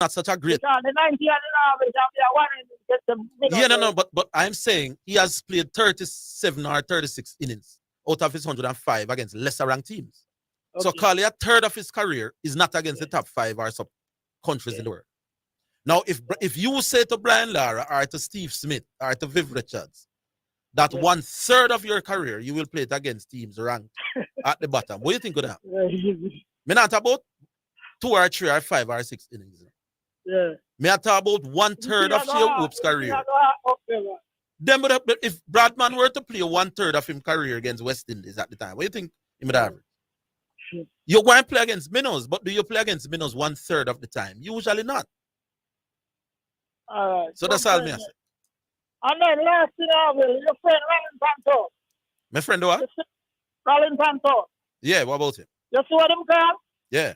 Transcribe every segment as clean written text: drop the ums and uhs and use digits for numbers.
not such a great. Because the 90 and the one Yeah, no, but I'm saying he has played 37 or 36 innings out of his 105 against lesser ranked teams. Okay. So Carly, a third of his career is not against the top 5 or some countries in the world. Now, if you say to Brian Lara or to Steve Smith or to Viv Richards that 1/3 of your career you will play it against teams ranked at the bottom, what do you think of that? Me not about 2 or 3 or 5 or 6 innings. Yeah. Me I talk about 1/3 of Shea Hope's career. Then, if Bradman were to play 1/3 of his career against West Indies at the time, what do you think he would average? You're going to play against minnows, but do you play against minnows 1/3 of the time? Usually not. So that's all me I say. And then last thing I will, your friend Colin Panto. My friend what? Colin Panto. Yeah, what about him? You see what him call? Yeah.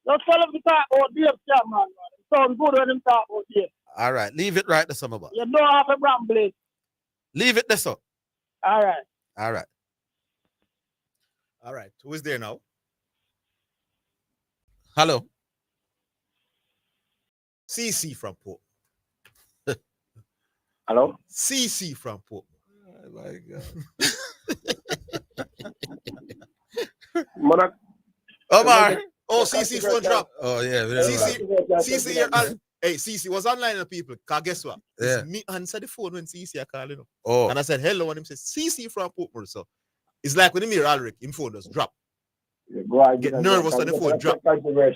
Just tell him to talk about Dave Chapman, man. It sounds good when him talk about Dave. All right, leave it right there, some of us. You don't have a rambling. Leave it there, so. All right. All right. All right. Who is there now? Hello. CC from Port. Hello? CC from Port. Oh my God. Omar. Oh, CC phone drop. Oh, yeah. CC, hey, CC was online, people. Because guess what? Yeah. Me answer the phone when CC are calling. Oh. And I said, hello, and him says, CC from Portmore. So it's like when him hear Alric, him phone just drop. Yeah, go ahead, get nervous when the phone drop. Where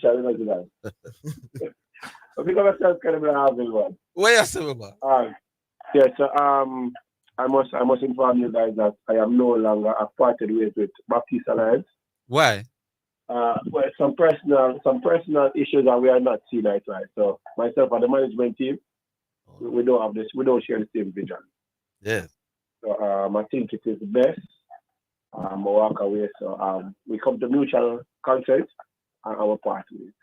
you say, man? Yeah, so I must inform you guys that I am no longer parted ways with Baptiste Alliance. Why? Well, some personal issues that we are not seeing eye to eye. So myself and the management team, we don't share the same vision. Yeah. So I think it is best walk away. So we come to mutual consent and our part ways.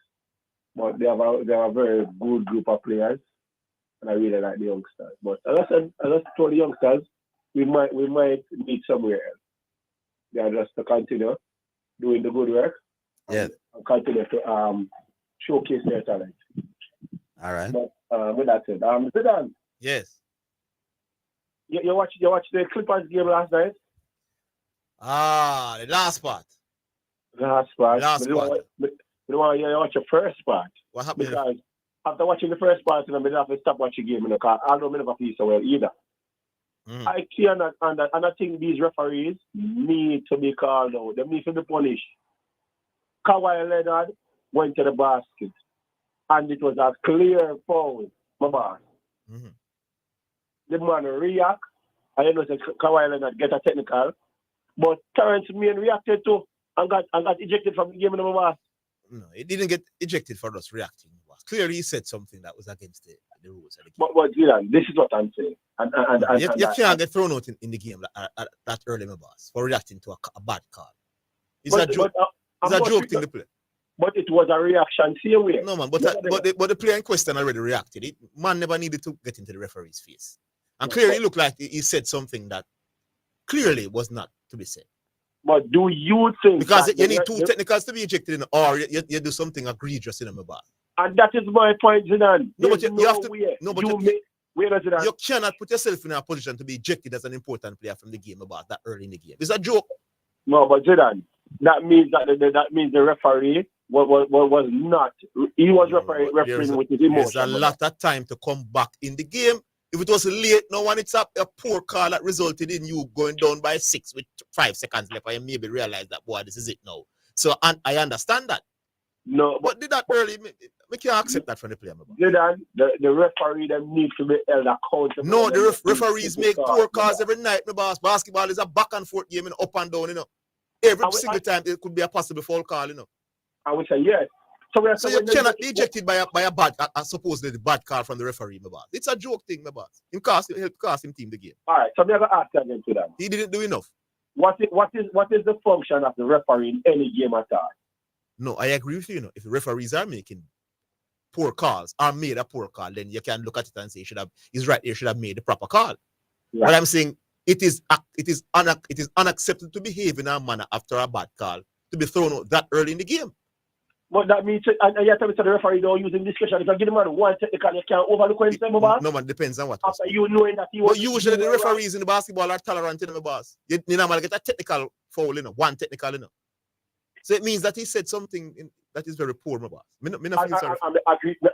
But they have a very good group of players, and I really like the youngsters. But as I told the youngsters, we might meet somewhere else. They are just to continue doing the good work. Yeah. And continue to showcase their talent. All right. But with that said, Zidane. Yes. You watch the Clippers game last night? The last part. Last part. Last part. You watch the first part. What happened? Because after watching the first part, I didn't have to stop watching the game in the car. I don't never feel so well either. I cannot, and I think these referees need to be called out. They need to be punished. Kawhi Leonard went to the basket, and it was a clear foul, my boss. Mm-hmm. The man react. I know that Kawhi Leonard get a technical, but Terrence Main reacted to and got ejected from the game in the boss. No, he didn't get ejected for us reacting. Clearly, he said something that was against the rules of the game. But Zidane, this is what I'm saying. You can't get thrown out in the game that early, my boss, for reacting to a bad call. It's a joke. It's a joke thing to play. But it was a reaction same way. No, man, but the player in question already reacted. Man never needed to get into the referee's face. And clearly, it looked like he said something that clearly was not to be said. But do you think... Because you need two technicals to be ejected, or you do something egregious in my boss. And that is my point, Zidane. No, but you have to... You cannot put yourself in a position to be ejected as an important player from the game about that early in the game. It's a joke. No, but Zidane, that means the referee was not... He was refereeing with his emotion. There's a lot of time to come back in the game. If it was late, no one, it's a poor call that resulted in you going down by 6 with 5 seconds left. I maybe realize that, boy, this is it now. So, and I understand that. No, but did that early, we can't accept that from the player. Zidane, the referee them needs to be held accountable. No, the referees make poor calls every night, my boss. Basketball is a back and forth game, up and down, you know. Every single time it could be a possible foul call, you know. I would say yes. So you cannot be ejected by a supposedly bad call from the referee, my boss. It's a joke thing, my boss. It cost him team the game. All right, so I'm gonna ask you again to that. He didn't do enough. What is the function of the referee in any game at all? No, I agree with you. You know, if the referees are making poor calls or made a poor call, then you can look at it and say he's right there, should have made the proper call. Right. But I'm saying it is unacceptable to behave in a manner after a bad call to be thrown out that early in the game. But that means, and you have to tell the referee don't use discretion. If you give the man one technical, you can't overlook what he said, boss. No, man, depends on what. After you knowing that he was. But usually the referees in the basketball are tolerant in the boss. You normally get a technical foul, one technical, So it means that he said something that is very poor, my boss. I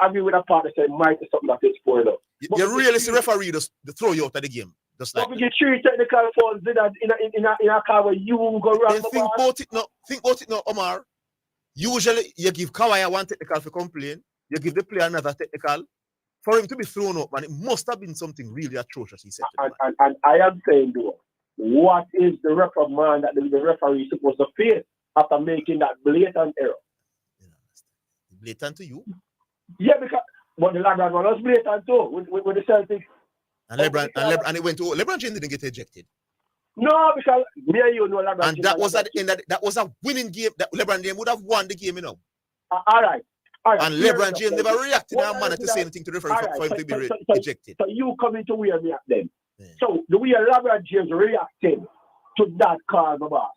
agree with that part that said might is something that is poor, though. You really see referee just throw you out of the game. Just like but we get 3 technical fouls in a car where you go wrong. Think about it now, Omar. Usually, you give Kawhi one technical for complaint. You give the player another technical. For him to be thrown up, man, it must have been something really atrocious, he said. And I am saying, though, what is the reprimand that the referee is supposed to face after making that blatant error? Blatant to you? Yeah, because but the LeBron one was blatant too with the Celtics. And LeBron, it went to LeBron James didn't get ejected. No, because me and you know LeBron. And that was at the end. That was a winning game. That LeBron James would have won the game, All right. And LeBron James never reacted in a manner to say anything to the referee for him to be ejected. So you coming to where me at then? Yeah. So the way LeBron James reacted to that call, boss,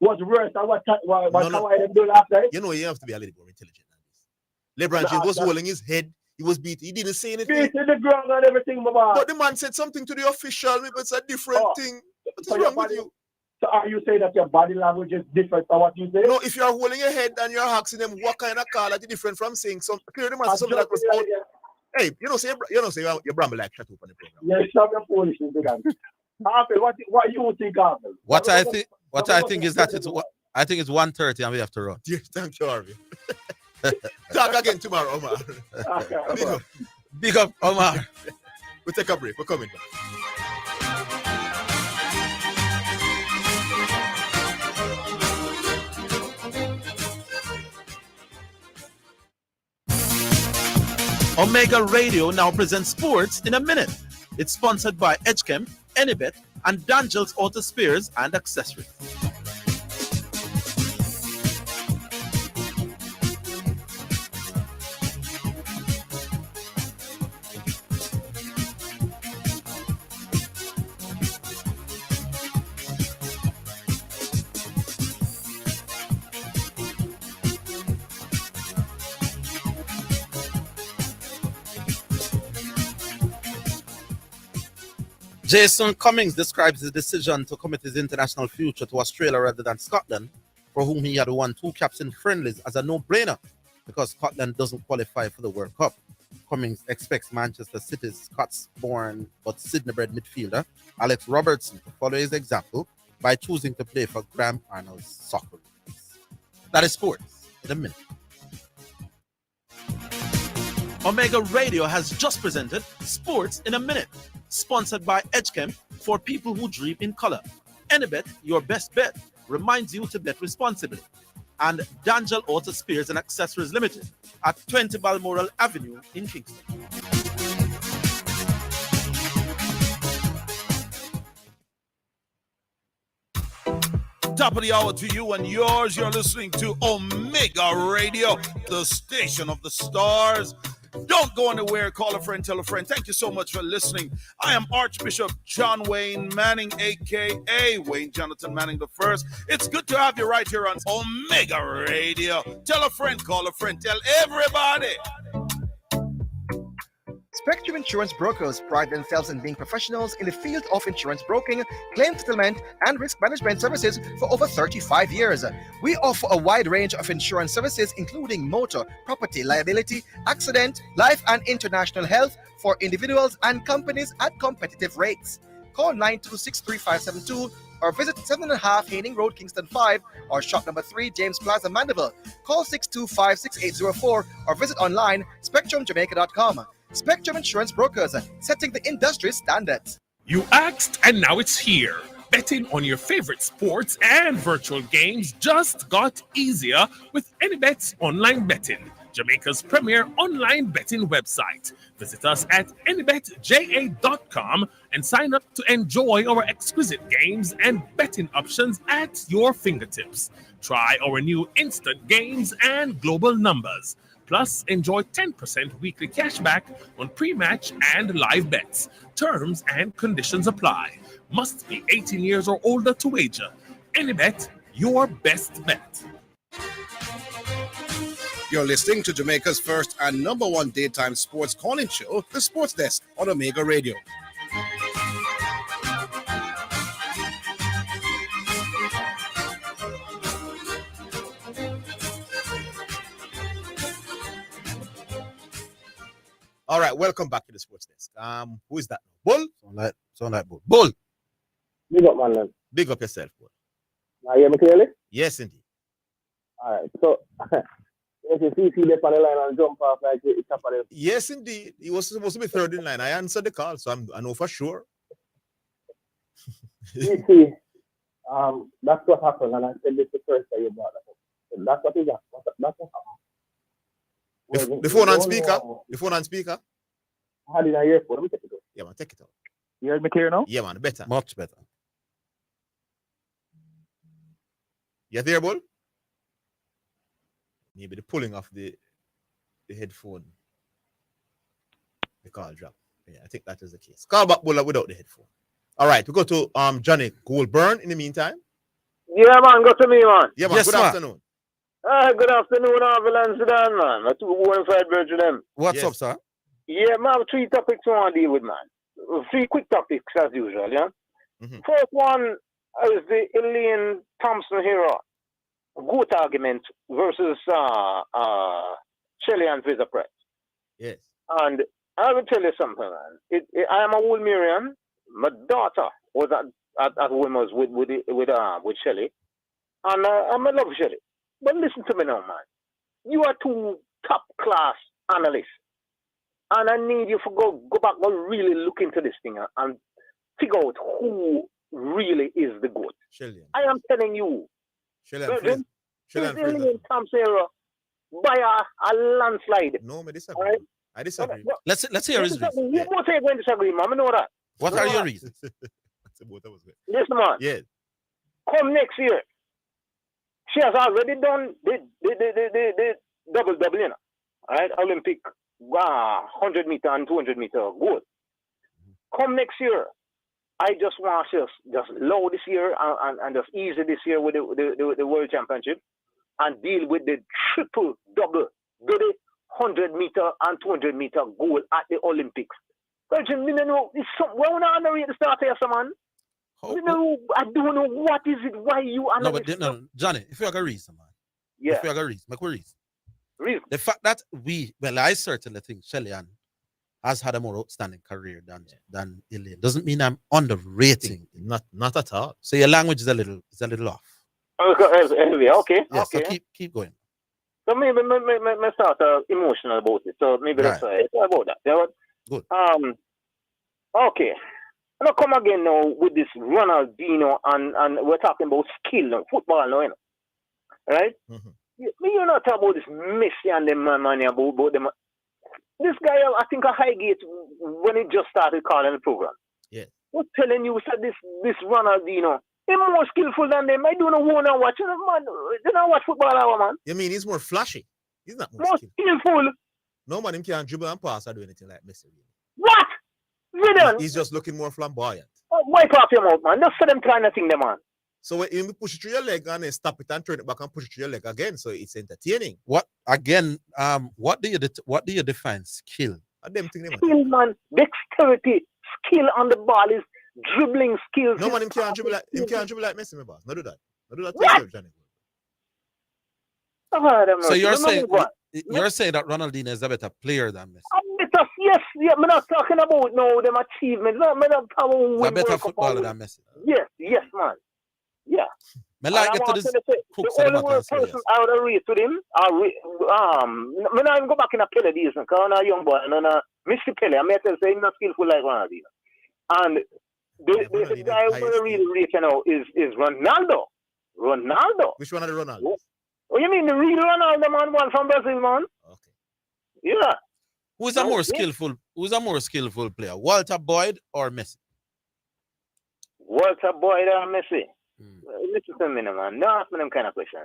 was worse than what Kawhi them do last night. You have to be a little more intelligent than this. LeBron James was holding his head. He was beat. He didn't say anything. Beat in the ground and everything, boss. But the man said something to the official. Maybe it's a different thing. What's wrong with you? So are you saying that your body language is different from what you say? No, if you're holding your head and you're asking them what kind of call that is different from saying something, clearly man something that was out. Hey, you you bramble like shut up on the program. Yeah, stop your foolishness, Orville, what you think, Orville? What I think is that it's 1:30 and we have to run. Yes, thank you, Orville. Talk again tomorrow, Omar. Okay, Big up, Omar. We'll take a break. We're coming back. Omega Radio now presents Sports in a Minute. It's sponsored by Edgechem, Enibet, and Dangel's Auto Spares and Accessories. Jason Cummings describes his decision to commit his international future to Australia rather than Scotland, for whom he had won 2 caps in friendlies, as a no-brainer because Scotland doesn't qualify for the World Cup. Cummings expects Manchester City's Scots-born but Sydney-bred midfielder Alex Robertson to follow his example by choosing to play for Graham Arnold's soccer leagues. That is Sports in a Minute. Omega Radio has just presented Sports in a Minute, sponsored by Edgechem for people who dream in color. Enibet, your best bet, reminds you to bet responsibly. And Dangel Auto Spares and Accessories Limited at 20 Balmoral Avenue in Kingston. Top of the hour to you and yours. You're listening to Omega Radio, the station of the stars. Don't go anywhere. Call a friend, tell a friend. Thank you so much for listening. I am Archbishop John Wayne Manning, a.k.a. Wayne Jonathan Manning I. It's good to have you right here on Omega Radio. Tell a friend, call a friend, tell everybody. Spectrum Insurance Brokers pride themselves in being professionals in the field of insurance broking, claim settlement, and risk management services for over 35 years. We offer a wide range of insurance services, including motor, property, liability, accident, life, and international health for individuals and companies at competitive rates. Call 926-3572 or visit 7.5 Haining Road, Kingston 5, or shop number 3, James Plaza, Mandeville. Call 625-6804 or visit online spectrumjamaica.com. Spectrum Insurance Brokers, setting the industry standards. You asked, and now it's here. Betting on your favorite sports and virtual games just got easier with Enibet's online betting, Jamaica's premier online betting website. Visit us at enibetja.com and sign up to enjoy our exquisite games and betting options at your fingertips. Try our new instant games and global numbers. Plus, enjoy 10% weekly cashback on pre-match and live bets. Terms and conditions apply. Must be 18 years or older to wager. Enibet, your best bet. You're listening to Jamaica's first and number one daytime sports calling show, The Sports Desk on Omega Radio. All right, welcome back to the Sports Desk. Who is that? Bull? Sound like Bull. Bull. Big up, man. Big up yourself, Bull. Now, you hear me clearly? Yes, indeed. All right. So, if you see the on the line and jump off like it's up on the... Yes, indeed. He was supposed to be third in line. I answered the call, so I know for sure. You see, that's what happened, and I said this the first time you brought that up. That's what is that. That's what happened. The phone on speaker? The phone on speaker? I had it in your earphone. Let me take it out. Yeah, man, take it out. You heard me clear now? Yeah, man, better. Much better. You there, Bull? Maybe the pulling off the headphone. The call drop. Yeah, I think that is the case. Call back Bull without the headphone. All right, we go to Johnny Goldburn in the meantime. Yeah, man, go to me, man. Yeah, man, Yes, good man. afternoon. Good afternoon, Orville and Zidane, man. I took one side bird to them. What's Yes. up, sir? Yeah, man, 3 topics I want to deal with, man. 3 quick topics, as usual, yeah? Mhm. First one is the Elaine Thompson hero. GOAT argument versus Shelley and Fraser Price. Yes. And I will tell you something, man. I am a Wolmerian. My daughter was at Wolmers with Shelley. And I love Shelley. But listen to me now, man. You are 2 top-class analysts. And I need you to go back and really look into this thing and figure out who really is the GOAT. Shelley. I am telling you, Shelley and Fraser. Shelley and Fraser. Elaine Thompson era by a landslide. No, I disagree. All right? I disagree. Let's hear his reason. You both say you're going to disagree, man. I know that. What are your reasons? That's about that was good. Listen, man. Yes. Come next year, she has already done the double, you know. All right? Olympic 100 meter and 200 meter gold. Come next year, I just want to just low this year and just easy this year with the World Championship and deal with the triple, double, do the 100 meter and 200 meter gold at the Olympics. Virgin, you know, it's something. Why would I underrate the start here, man? How- You know, I don't know what is it, why you No, analyze. but no, Johnny, if you have a reason, man. Yeah, If you have a reason, make a reason. reason. The fact that I certainly think Shelley-Ann has had a more outstanding career than Elaine doesn't mean I'm underrating. Not at all. So your language is a little off. Anyway, okay, Yes, okay. so keep going. So maybe I start emotional about it. So maybe that's Right. it's about that. You know what? Good. Okay. I'm gonna come again now with this Ronaldinho and we're talking about skill now, football now, you know. Right? Mm-hmm. You're not talking about this Messi and them man about them. This guy, I think, a Highgate when he just started calling the program. Yeah. Was telling you that this Ronaldinho, he's more skillful than them. I don't know who now watch. Man, they don't watch football, hour, man. You mean he's more flashy? He's not more More skilled. skillful. No man, him can't dribble and pass or do anything like Messi. What? Zidane. He's just looking more flamboyant. Wipe off your mouth, man. Just for them trying to think, them, man. So when you push it through your leg and then stop it and turn it back and push it through your leg again, so it's entertaining. What again? What do you define skill? And them thing, Skill, man. Dexterity. Skill on the ball is dribbling skills. no man, him can't dribble like Messi, my boss. Not do that. Not do that. What? Yourself, Johnny. So you're saying that Ronaldinho is a better player than Messi? Yes, yeah, I'm not talking about them achievements. I'm not talking about A win better World Cup footballer or- than Messi. Yes, man. Yeah. Me like And get I to want this to say, crux the of the only matter. person I would have rated with him, me not even go back in a Pele days, because I'm a young boy, and I'm a Mr. Pele. I may tell say he's not skillful like Ronaldinho. And the guy who I really rate now is Ronaldo. Ronaldo. Which one are the Ronaldo? What you mean the real Ronaldo, man, one from Brazil, man? Okay. Yeah. Who's a more skillful player, Walter Boyd or Messi? Walter Boyd or Messi? Listen to me, man. Don't ask me them kind of questions.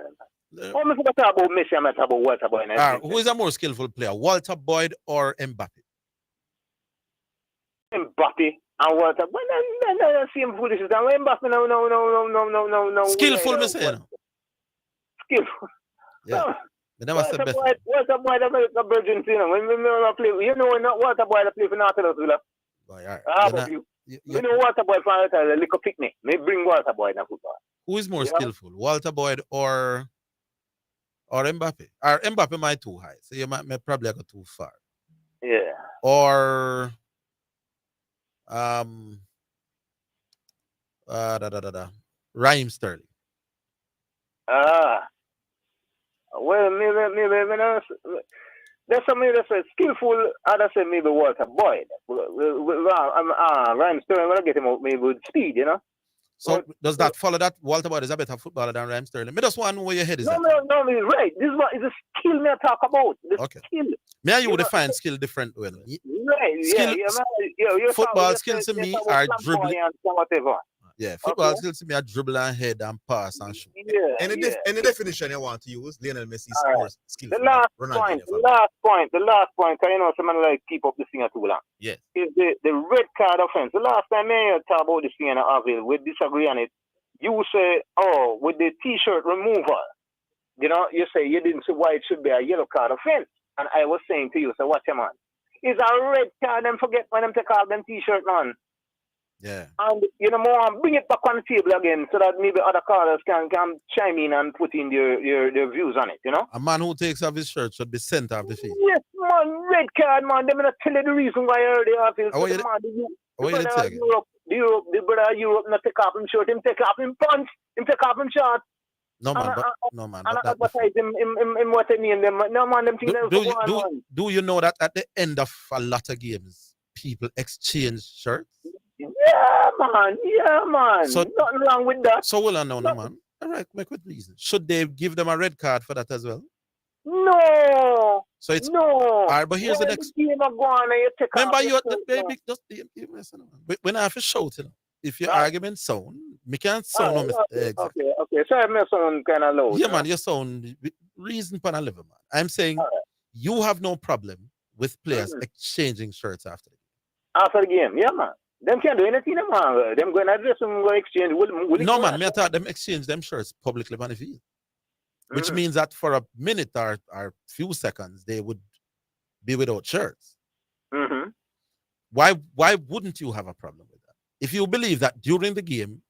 Oh, I'm talk about Messi, I'm talking about Walter Boyd. Who is a more skillful player, Walter Boyd or Mbappe? Mbappe and Walter Boyd. No, same foolishness. Mbappe, no. Skillful, me say, no. Skillful. Yeah. They never said Bethel. What's a boy that make a virgin, you know? When we play, you know, what a boy that play for Nautilus, Villa. Boy, all right. Half of you. You know Walter Boyd for a little picnic. May bring Walter Boyd in football. Who is more skillful, Walter Boyd or Mbappe? Or Mbappe might too high, so you might probably go too far. Yeah. Or Raheem Sterling. Well, maybe that's something that's skillful. I'd say maybe Walter Boyd. Ryan Sterling, when I get him out, maybe with speed, you know. So does that follow that Walter Boyd is a better footballer than Raheem Sterling? Me just want to know where your head is at. No, he's right. This is a skill me I talk about. The skill. Me and you define skill different way. Right, skill, yeah. Football skills to me are dribbling. Whatever. Yeah, football skills to me are dribble and head and pass and shoot. Yeah, any definition you want to use, Lionel Messi scores skill. The last point, because you know someone like keep up this thing too long. Yes. Is the red card offense. The last time I talk about this thing in Orville, we disagree on it. You say, oh, with the t-shirt removal, you know, you say you didn't see why it should be a yellow card offense. And I was saying to you, so watch him on. It's a red card and forget when them take off them t-shirt on. Yeah. And you know more, bring it back on the table again so that maybe other callers can chime in and put in their views on it, you know? A man who takes off his shirt should be sent off the field. Yes, man, red card, man. They're gonna tell you the reason why I heard the office. The brother of Europe not take off him shirt, him take off him pants, him take off him shorts. No man. And advertise him what they name them. No man, them things do you know that at the end of a lot of games, people exchange shirts? Yeah, man. So, nothing wrong with that. So well, no, man. All right, make good reason. Should they give them a red card for that as well? No. So it's no. All right, but here's the next. Remember, when I have to shout, you know, if your argument sound, me can't sound. Okay. So I sound kind of low. Yeah, man, you sound reason for a level, man. I'm saying you have no problem with players exchanging shirts after the game. After the game, yeah, man. Them can't do anything, man. Them going to address them, go exchange. No, man, I thought them exchange them shirts publicly on the field. Which means that for a minute or few seconds, they would be without shirts. Why wouldn't you have a problem with that? If you believe that during the game,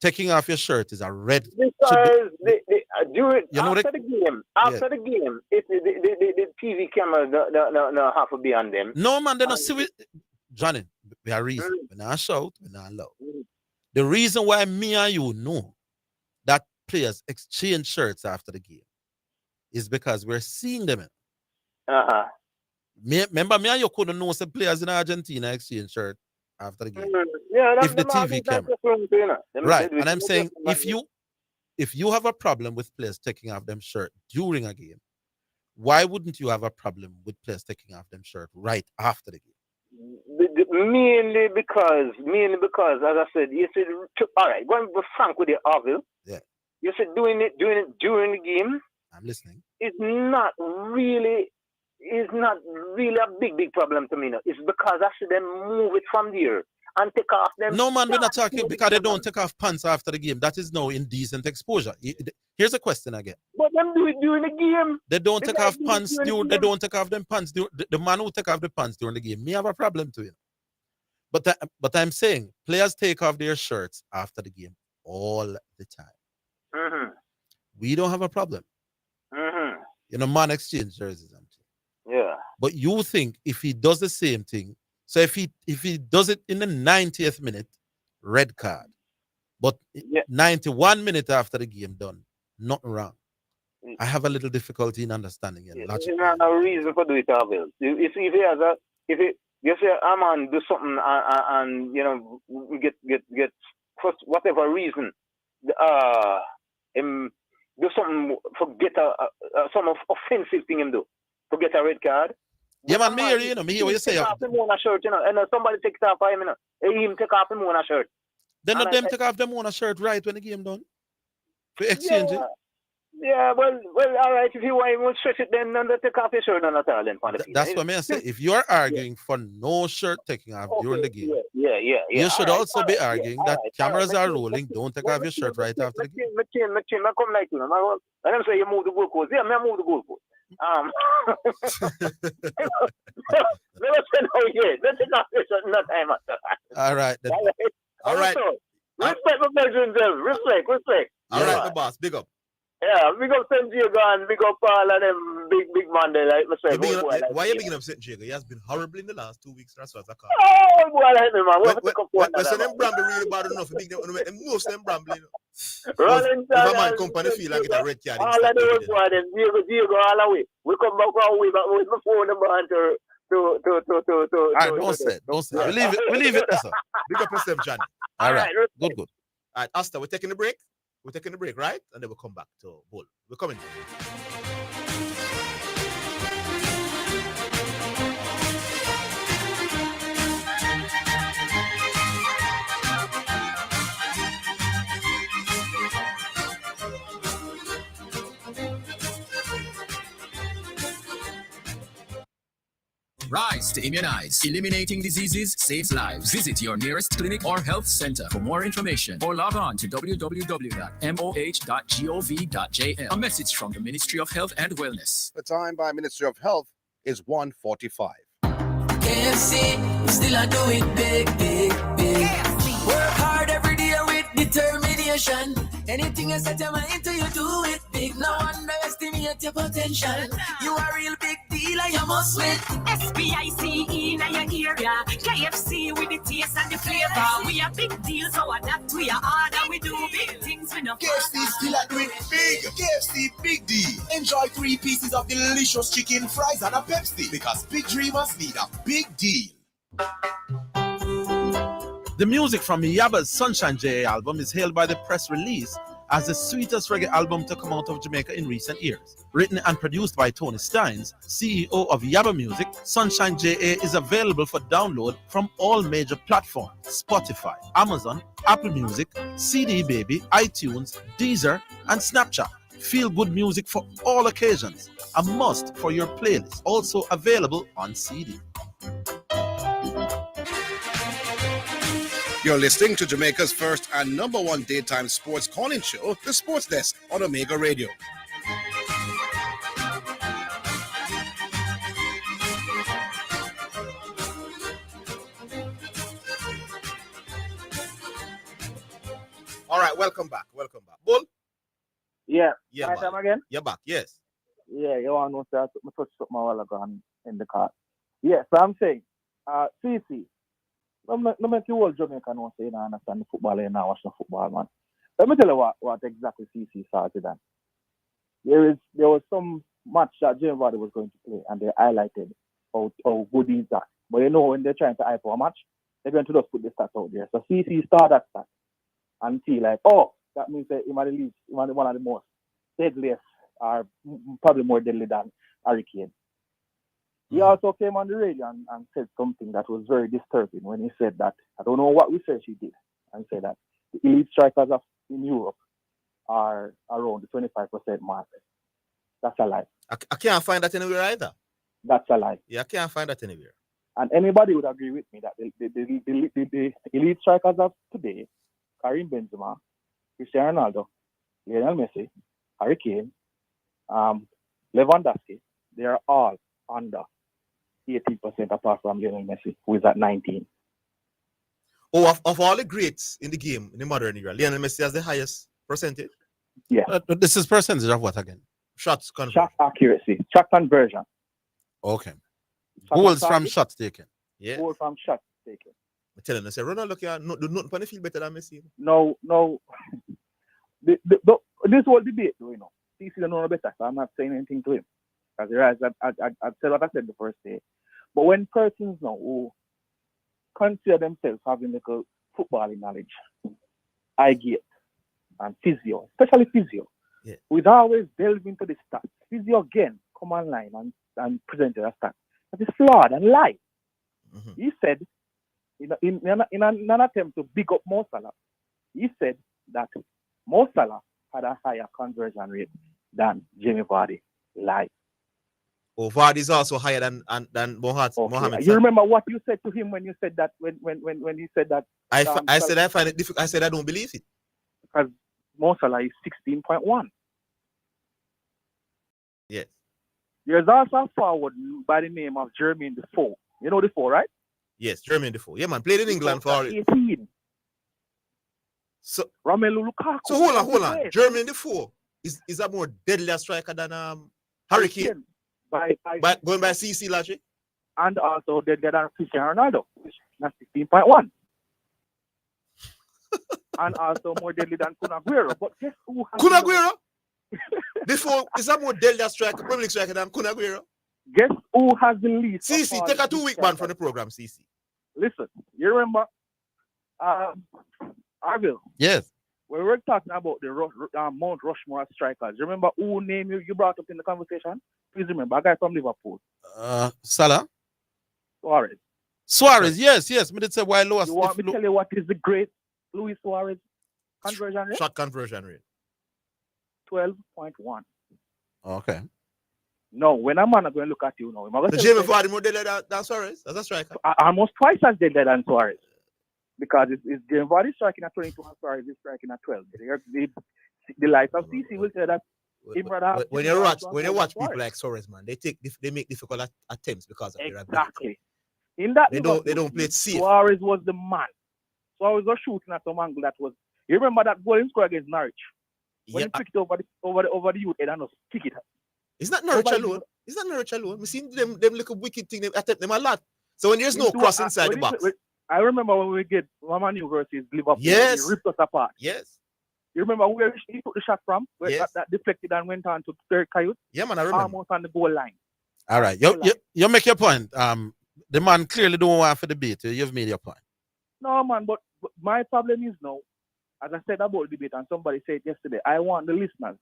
taking off your shirt is a red... Because after the game, if the TV camera no have to be on them. No, man, they don't see it. Johnny, we are reason. We're not shout, we're not loud. The reason why me and you know that players exchange shirts after the game is because we're seeing them. Remember, me and you couldn't know some players in Argentina exchange shirt after the game. If the TV camera. Right, and I'm saying if you have a problem with players taking off them shirt during a game, why wouldn't you have a problem with players taking off them shirt right after the game? Mainly because, as I said, you said, all right, going to be frank with the Orville. Yeah. You said doing it during the game. I'm listening. It's not really a big problem to me. No. It's because I see them move it from there and take off them. No, man, we're not talking because they don't take off pants after the game. That is no indecent exposure. Here's a question again. But them do it during the game. They don't take off pants. They don't take off them pants. The man who take off the pants during the game may have a problem to it. But I'm saying players take off their shirts after the game all the time. We don't have a problem. You know, man exchange jerseys. Yeah. But you think if he does the same thing, so if he does it in the 90th minute, red card. But 91 minutes after the game done, nothing wrong. I have a little difficulty in understanding it. There's no reason for doing it, Orville. You say a man do something and you know get for whatever reason him do something forget some offensive thing him do. Forget a red card. Yeah, man, me hear what you say. Take off him on a shirt, you know, and somebody takes it off for him, you know. Him take off him on a shirt. Then not them take off them on a shirt right when the game done. To exchange it. Yeah, well, all right. If you want to stretch it, then take off your shirt and not all then on the field. That's what I say. If you're arguing for no shirt taking off during the game, Yeah. you should All right, also all be right, arguing all that right, cameras are all right. rolling. Don't take off your shirt right after the game. I come like you know. And I'm saying you move the goalpost. Yeah, I move the goalpost. Never say no yet. Let's not no time after. All right. Then. All right. Respect my brethren, respect. All right, the boss. Big up. Yeah, big up St. Diego and big up all of them big man there, like myself. Why are you bigging up St. Diego? He has been horrible in the last 2 weeks. That's what's a call. Oh, boy, I hate me, man. When them Bramble really bad enough, big them most of them Bramble, you know. Rolling if a man company feel like it's a red card, all of those boys, then Diego all the way. We come back all the way, but we before the man to. All right, don't say. Yeah. We leave it there, sir. Big up yourself, Johnny. All right. Good. All right, Asta, we're taking a break. We're taking a break, right? And then we'll come back to Bull. We're coming. Rise to immunize. Eliminating diseases saves lives. Visit your nearest clinic or health center for more information or log on to www.moh.gov.jl. A message from the Ministry of Health and Wellness. The time by Ministry of Health is 1:45. KFC, we still a do it big. Work hard every day with determination. Anything you set your mind to, you do it big. No underestimate your potential. You are a real big deal and you must win. SPICE in your area. KFC with the taste and the flavor. We are big deals, so that we are hard and we do big things. We know KFC still a do it big. KFC big deal. Enjoy 3 pieces of delicious chicken, fries, and a Pepsi. Because big dreamers need a big deal. The music from Yabba's Sunshine JA album is hailed by the press release as the sweetest reggae album to come out of Jamaica in recent years. Written and produced by Tony Steins, CEO of Yabba Music, Sunshine JA is available for download from all major platforms: Spotify, Amazon, Apple Music, CD Baby, iTunes, Deezer, and Snapchat. Feel good music for all occasions. A must for your playlist. Also available on CD. You're listening to Jamaica's first and number one daytime sports calling show, The Sports Desk on Omega Radio. All right, welcome back. Bull? Yeah. Yeah, Time again? You're back, yes. Yeah, you want to know that I touched something a while ago in the car. Yeah, so I'm saying, CC, no make you all Jamaican know say you don't understand the football and now watch the football, man. Let me tell you what exactly CC started on. There was some match that Jane Vardy was going to play and they highlighted how good he is that. But you know when they're trying to hype for a match, they're going to just put the stats out there. So CC started that stat and see like, oh, that means that he might at least one of the most deadliest or probably more deadly than Hurricane. He also came on the radio and said something that was very disturbing when he said that, I don't know what research he did, and said that the elite strikers in Europe are around the 25% mark. That's a lie. I can't find that anywhere either. That's a lie. Yeah, I can't find that anywhere. And anybody would agree with me that the elite strikers of today, Karim Benzema, Cristiano Ronaldo, Lionel Messi, Harry Kane, Lewandowski, they are all under 18% apart from Lionel Messi, who is at 19. Oh, of all the greats in the game in the modern era, Lionel Messi has the highest percentage? Yeah. This is percentage of what again? Shots conversion. Shot accuracy. Shot conversion. Okay. Goals from shots taken. Yeah. Goals from shots taken. I'm telling you, I say, Ronaldo can't do nothing for the feel better than Messi. No. This whole debate, you know. CC don't know better, so I'm not saying anything to him. Because I've said what I said the first day. But when persons now who consider themselves having like a footballing knowledge, I get, and physio, especially physio, we'd always delve into the stats. Physio again come online and present a stat that is flawed and lie. Mm-hmm. He said, in an attempt to big up Mo Salah, he said that Mo Salah had a higher conversion rate than Jamie Vardy live. Oh, Vardy is also higher than Mohamed. Okay. You remember what you said to him when you said that when he said that? I said I find it difficult. I said I don't believe it. Because Mo Salah is 16.1. Yes. There's also a forward by the name of Jermaine Defoe. You know Defoe, right? Yes, Jermaine Defoe. Yeah, man. Played in England for 18. So Romelu Lukaku. So hold on. Jermaine Defoe is a more deadly striker than Harry Kane. By going by CC logic. And also deadlier than Cristiano Ronaldo. That's 16.1. And also more deadly than Kun Aguero. But guess who has Kun Aguero? Defoe is a more deadly striker, Premier League striker than Kun Aguero. Guess who has the least? CC, take a 2-week ban from the program, CC. Listen, you remember Orville? Yes. When we were talking about the Mount Rushmore strikers, remember who name you brought up in the conversation? Please remember, a guy from Liverpool. Salah? Suarez, yes. Me did say why lowest. You want me to tell you what is the great Luis Suarez conversion rate? Shot conversion rate. 12.1. Okay. No, when I'm going to look at you now. The Jamie Vardy more deadly than Suarez as a striker? Almost twice as deadly than Suarez. Because it's Jamie Vardy striking at 22 and Suarez is striking at 12. The likes of CC will say that. When you watch people like Suarez, man, they make difficult attempts because of their ability. Exactly. In that they don't play it safe. Suarez was the man. Suarez was shooting at some angle that was. You remember that goal in score against Norwich when he picked it over the youth head and just kick it. It's not Norwich alone. It's not Norwich alone. We seen them little wicked thing. They attempt them a lot. So when there's no cross inside the box. I remember when we get Man U versus Liverpool. Yes. He ripped us apart. Yes. You remember where he took the shot from? Where yes. that deflected and went on to third coyote? Yeah, man, I remember. Almost on the goal line. All right. You make your point. The man clearly don't want for debate. You've made your point. No, man, but my problem is now, as I said about debate, and somebody said yesterday, I want the listeners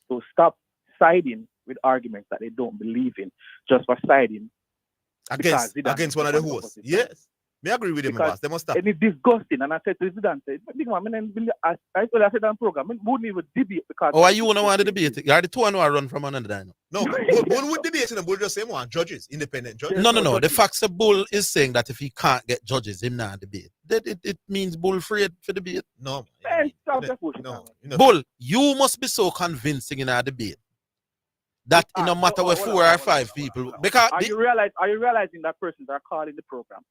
to stop siding with arguments that they don't believe in, just for siding against one of the hosts. Yes. I agree with him, boss. They must stop. And it's disgusting. And I said to Zidane, big man, I said on program, I wouldn't even debate because. Oh, are you want to debate? You are the two who run from another dino. No, Bull would debate and Bull just say one judges, independent judges. No. The fact that Bull is saying that if he can't get judges, him not debate. It means Bull free for debate. No. No. Bull, you must be so convincing in our debate that no matter what 4 or 5 people. Because are you realizing that persons are calling the program?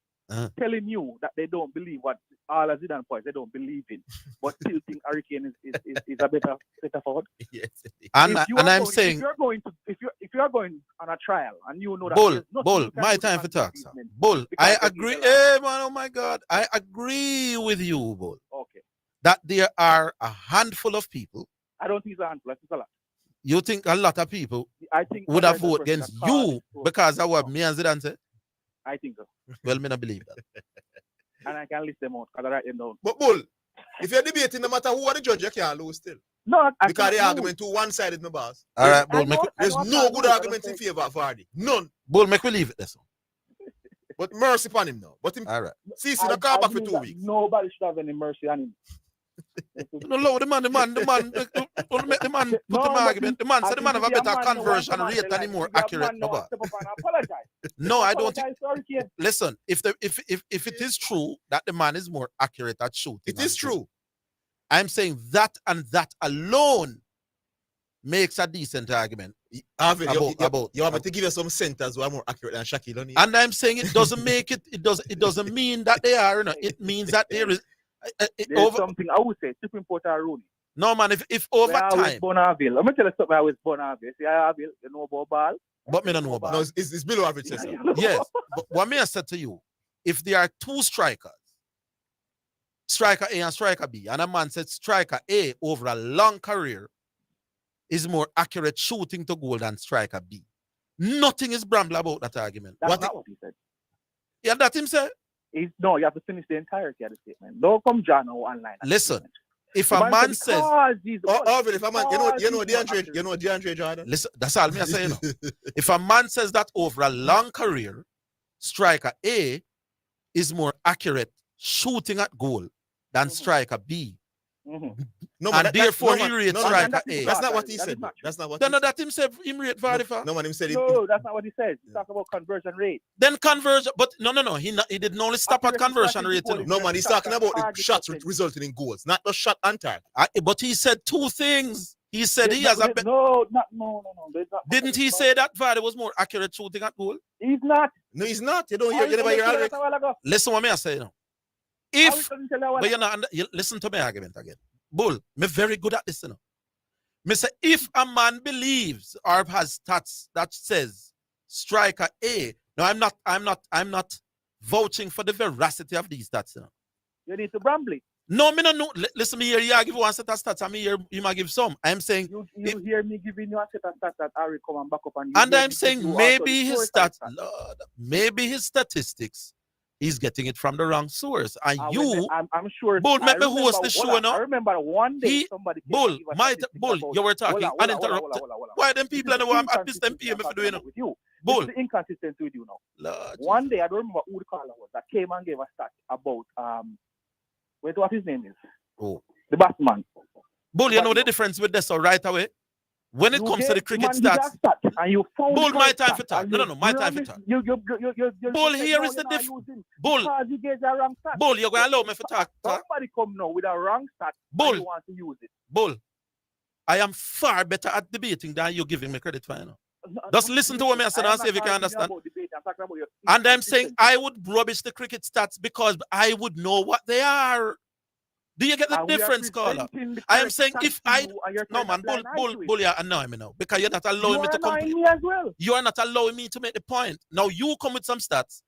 Telling you that they don't believe what all of Zidane points they don't believe in, but still think Harry Kane is a better forward. Yes. And I'm saying if you are going on a trial and you know that Bull, my time for talk. Bull, I agree. Hey man, oh my God, I agree with you, Bull. Okay. That there are a handful of people. I don't think it's a handful. I think it's a lot. You think a lot of people would have voted against you because of what me and Zidane said? I think so. Well, me not believe that. And I can list them out because I write them down. But Bull, if you're debating, no matter who are the judge, you can't lose still. No, because the argument too one-sided, my boss. All right, Bull. There's no good argument in favor of Vardy. None. Bull, make me leave it this one. But mercy upon him now. But him, all right. See, the car back for 2 weeks. Nobody should have any mercy on him. No, the man, don't make the man put the argument. The man said the man have a better conversion rate and he more accurate. No, I don't think. Listen, if it is true that the man is more accurate at shooting, it is true. I'm saying that and that alone makes a decent argument. You want me to give you some centers who are more accurate than Shaquille. And I'm saying it doesn't make it. It doesn't mean that they are. It means that there is. There's something I would say, Supreme Court or Rooney. No, man, if over time. Let me tell you something I was born Orville. See, Orville, you know about ball? But me don't know about. No, it's below average. Yes. But what me I said to you, if there are 2 strikers, striker A and striker B, and a man said striker A over a long career is more accurate shooting to goal than striker B. Nothing is bramble about that argument. That's not what he said. Yeah, that him said. No, you have to finish the entirety of the statement. Don't come John online. Listen, if a man says, if a man, you know DeAndre Jordan. Listen, that's all me I say. If a man says that over a long career, striker A is more accurate shooting at goal than striker B, No, and that- therefore no, he man, rates no, striker that- A. That's not what he That is said. not That's not what Then he said. that him say him rate VAR for. No, man, him said it. No, that's not what he said. He talked about conversion rate. Then conversion, but no. He didn't only stop at Accuracy conversion strategy rate. You know. No, man, he's talking about the shots resulting in goals, not the shot on target. But he said two things. He said he There's has no- a. No. There's not- Didn't he say that Vardy was more accurate shooting at goal? He's not. No, he's not. You don't hear. You never hear Alric. Listen what me I say now. If but you listen to my argument again. Bull, me very good at this, you know. Me say if a man believes or has stats that says striker A. No, I'm not vouching for the veracity of these stats, you know. You need to bramble it. No, me no know. Listen, me here, you give one set of stats, and me here, you might give some. I'm saying You hear me giving you a set of stats that Harry come and back up and and I'm saying maybe his stats, Lord, maybe his statistics, he's getting it from the wrong source. And you, I'm sure. Bull, make me host the show, no? I remember one day somebody. Bull, you were talking uninterrupted. Why them people know I'm at this time PM if you know? With you. Bull. This is inconsistent with you now. Lord, one day I don't remember who the caller was that came and gave a stat about wait, what his name is? Oh, the Batman. Bull, you know the difference with this, so right away. When it comes to the cricket stats, and you found Bull, my time for talk. No, my time for talk. Bull, here is the difference. Bull, you gave the wrong stat. Bull, you're going to allow me for talk. Somebody come now with a wrong stat. Bull, you want to use it. Bull, I am far better at debating than you giving me credit for. You know? Just listen to what I said and see if you can understand. And I'm saying I would rubbish the cricket stats because I would know what they are. Do you get the difference, caller? I am saying if I no man, Bull, you annoy me now because you're not allowing me to complete. Me as well. You are not allowing me to make the point. Now you come with some stats.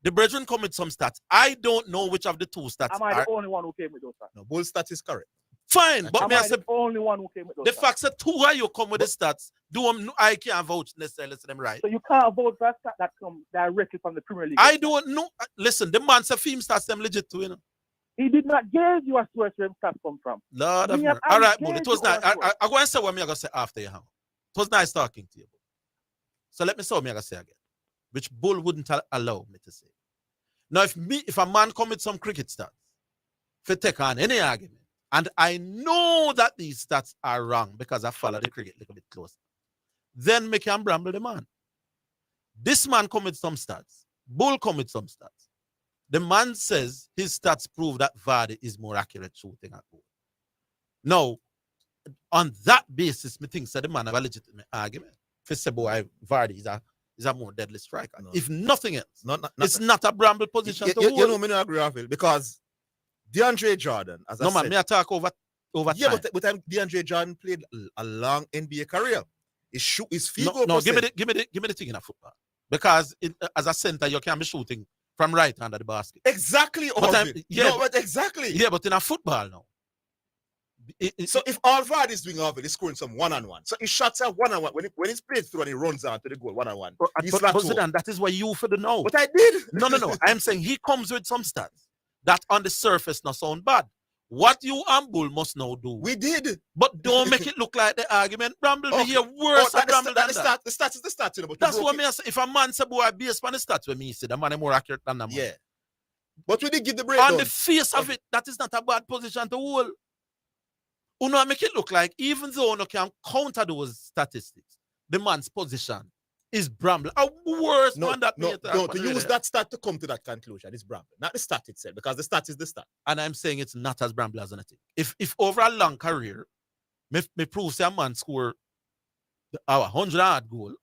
The brethren come with some stats. I don't know which of the two stats. Am I the only one who came with those stats? No, Bull stat is correct. Fine, but me I said the only one who came with those the stats. fact that two of you come with the stats, I can't vouch necessarily to them right. So you can't vote for a stat that comes directly from the Premier League. I don't know. Listen, the man said film stats them legit too, you know. He did not give you a source where stats come from. Lord of mercy. All right, Bull, it was nice. I go and say what me I gonna say after you hang. It was nice talking to you. So let me say what me I gonna say again, which Bull wouldn't allow me to say. Now, if a man come with some cricket stats, if you take on any argument, and I know that these stats are wrong because I follow the cricket a little bit closer, then me can bramble the man. This man come with some stats. Bull come with some stats. The man says his stats prove that Vardy is more accurate shooting at goal. Now, on that basis, me think that the man have a legitimate argument. If say, boy, Vardy is a more deadly striker. No. If nothing else, it's not a bramble position. You know, me not agree, Orville, because DeAndre Jordan, as I said. No, man, me attack over yeah, time. but DeAndre Jordan played a long NBA career. His field goal no, percent. give me the thing in a football. Because as a center, you can be shooting from right under the basket. Exactly, Orville. Exactly. Yeah, but in a football now. So if all Vardy is doing Orville, he's scoring some one-on-one. So his shots are one-on-one. When he's played through and he runs out to the goal one-on-one. But Zidane, that is what you for the know. But I did. No. I'm saying he comes with some stats that on the surface not sound bad. What you and Bull must now do. We did. But don't make it look like the argument. Bramble be here worse than Bramble than that. The stats is the stats, you know. But that's what me say. If a man say, boy, based on the stats with me, say the man is more accurate than the man. Yeah. But we did give the breakdown. On the face of it, that is not a bad position to hold. Uno make it look like even though Uno can counter those statistics, the man's position is Bramble. A worse than that. No, to use that stat to come to that conclusion is Bramble, not the stat itself, because the stat is the stat. And I'm saying it's not as Bramble as anything. If over a long career, me prove say a man score our 100 hard goal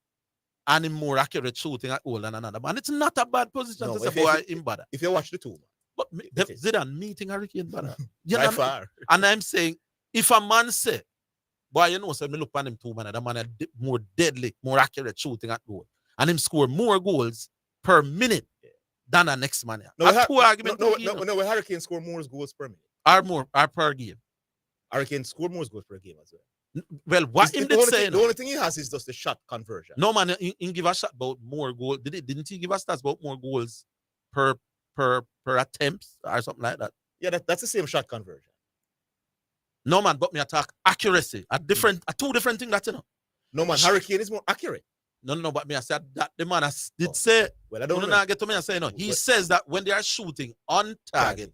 and him more accurate shooting at goal than another man, it's not a bad position to say boy him better. If you watch the two, but Zidane meeting Hurricane better. By far. And I'm saying if a man say, boy, you know, so me look on him too, man, that man more deadly, more accurate shooting at goal. And him score more goals per minute than the next man. No, Hurricane score more goals per minute. Or per game. Hurricane score more goals per game as well. Well, what him did say? The only thing he has is just the shot conversion. No, man, he give a shot about more goals. Didn't he give us stats about more goals per attempts or something like that? Yeah, that's the same shot conversion. No, man, but me attack accuracy. Two different things that you know. No, man, Hurricane is more accurate. No, but me I said that the man did say. Well, I don't know. Not get to me and say no. He says that when they are shooting on target,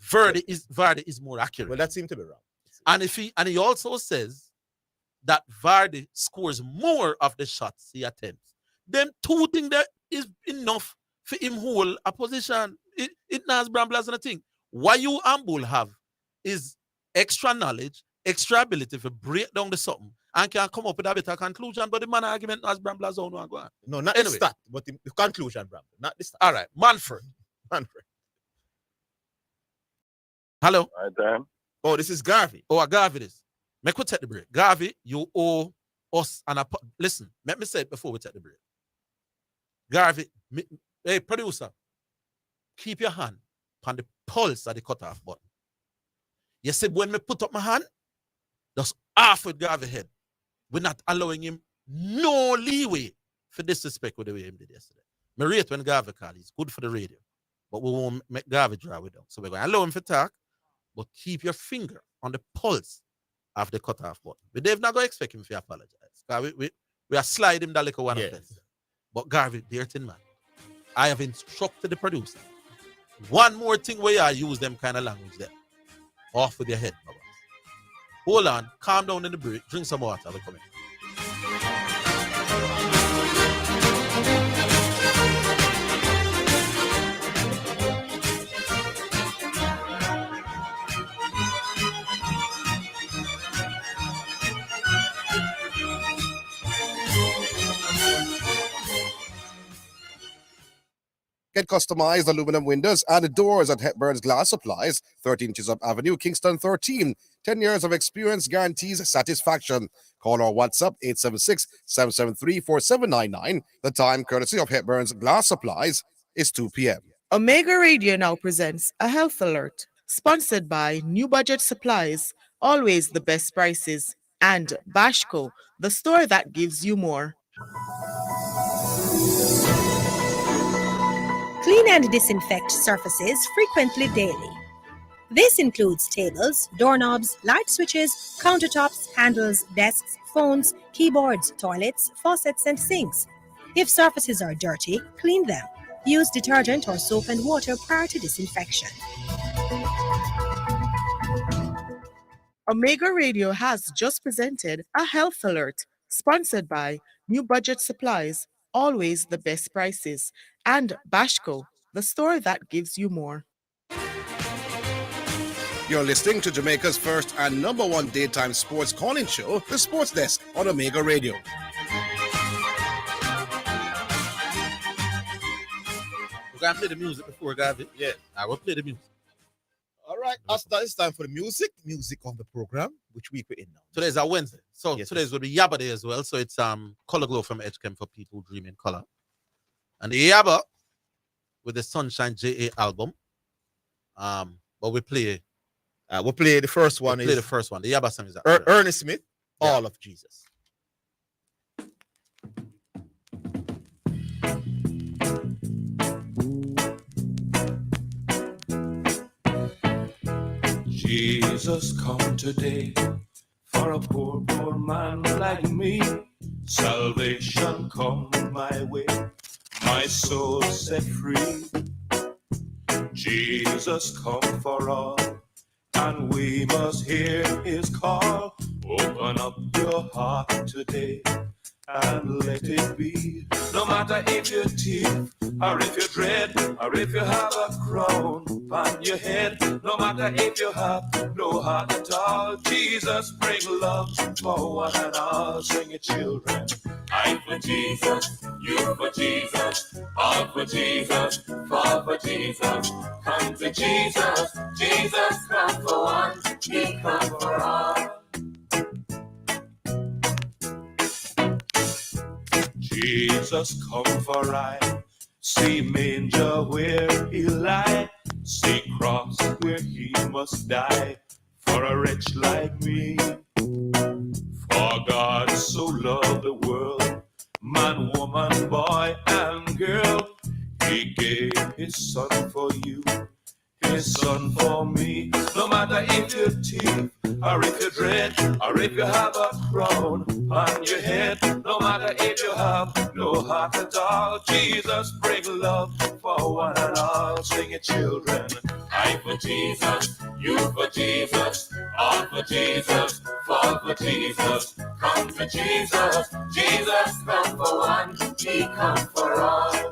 Vardy is more accurate. Well, that seemed to be wrong. And he also says that Vardy scores more of the shots he attempts. Them two things that is enough for him hold a position. It not Bramblers and a thing. What you and Bull have is extra knowledge, extra ability to break down the something and can come up with a better conclusion. But the man argument as Bramblers own one go on. No, not the start, but the conclusion, Bramble. Not the start. All right, Manfred. Hello. Oh, this is Garvey. Oh, Garvey this. Make we take the break. Garvey, you owe us an listen, let me say it before we take the break. Garvey, hey, producer, keep your hand on the pulse of the cutoff button. You see, when me put up my hand, that's half with Garvey head. We're not allowing him no leeway for disrespect with the way he did yesterday. Me rate when Garvey called, he's good for the radio. But we won't make Garvey draw with them. So we're going to allow him to talk, but keep your finger on the pulse of the cutoff button. But they've not going to expect him to apologize. We are sliding that little one of them. But Garvey, dear tin man, I have instructed the producer. One more thing where I use them kind of language there. Off with your head, Baba. Hold on, calm down in the break, drink some water, we're coming. Get customized aluminum windows and doors at Hepburn's Glass Supplies, 13 Chisholm Avenue, Kingston 13. 10 years of experience guarantees satisfaction. Call or WhatsApp 876-773-4799. The time, courtesy of Hepburn's Glass Supplies, is 2 p.m. Omega Radio now presents a health alert, sponsored by New Budget Supplies, always the best prices, and Bashco, the store that gives you more. Clean and disinfect surfaces frequently daily. This includes tables, doorknobs, light switches, countertops, handles, desks, phones, keyboards, toilets, faucets, and sinks. If surfaces are dirty, clean them. Use detergent or soap and water prior to disinfection. Omega Radio has just presented a health alert, sponsored by New Budget Supplies, always the best prices, and Bashco, the store that gives you more. You're listening to Jamaica's first and number one daytime sports calling show, The Sports Desk on Omega Radio. We're going to play the music before, Garvey. Yeah. I will play the music. All right, it's time for the music on the program. Which week we're in now? Today's a Wednesday. So today's will be Yabba Day as well. So it's Color Glow from Edgecamp for people who dream in color. And the Yabba with the Sunshine J.A. album. But we'll play the first one. Play the first one. The Yabba song is Ernest Smith, All of Jesus. Jesus, come today for a poor, poor man like me. Salvation come my way, my soul set free. Jesus come for all, and we must hear his call. Open up your heart today and let it be. No matter if you're thief, or if you're dread, or if you have a crown on your head, no matter if you have no heart at all, Jesus bring love for one and all. Sing it, children. I for Jesus, you for Jesus, all for Jesus, fall for Jesus. Come to Jesus, Jesus come for one, he come for all. Jesus come for I. See manger where he lie. See cross where he must die. For a wretch like me. For God so loved the world. Man, woman, boy, and girl. He gave his son for you. His son for me. No matter if you're thief, or if you're dread, or if you have a crown on your head, no matter if you have no heart at all, Jesus bring love for one and all. Sing it, children. I for Jesus, you for Jesus, all for Jesus, fall for Jesus, come to Jesus. Jesus come for one, he come for all.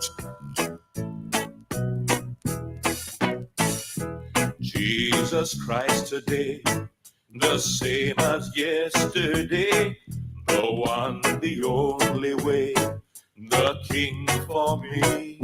Jesus Christ today, the same as yesterday, the one, the only way, the King for me.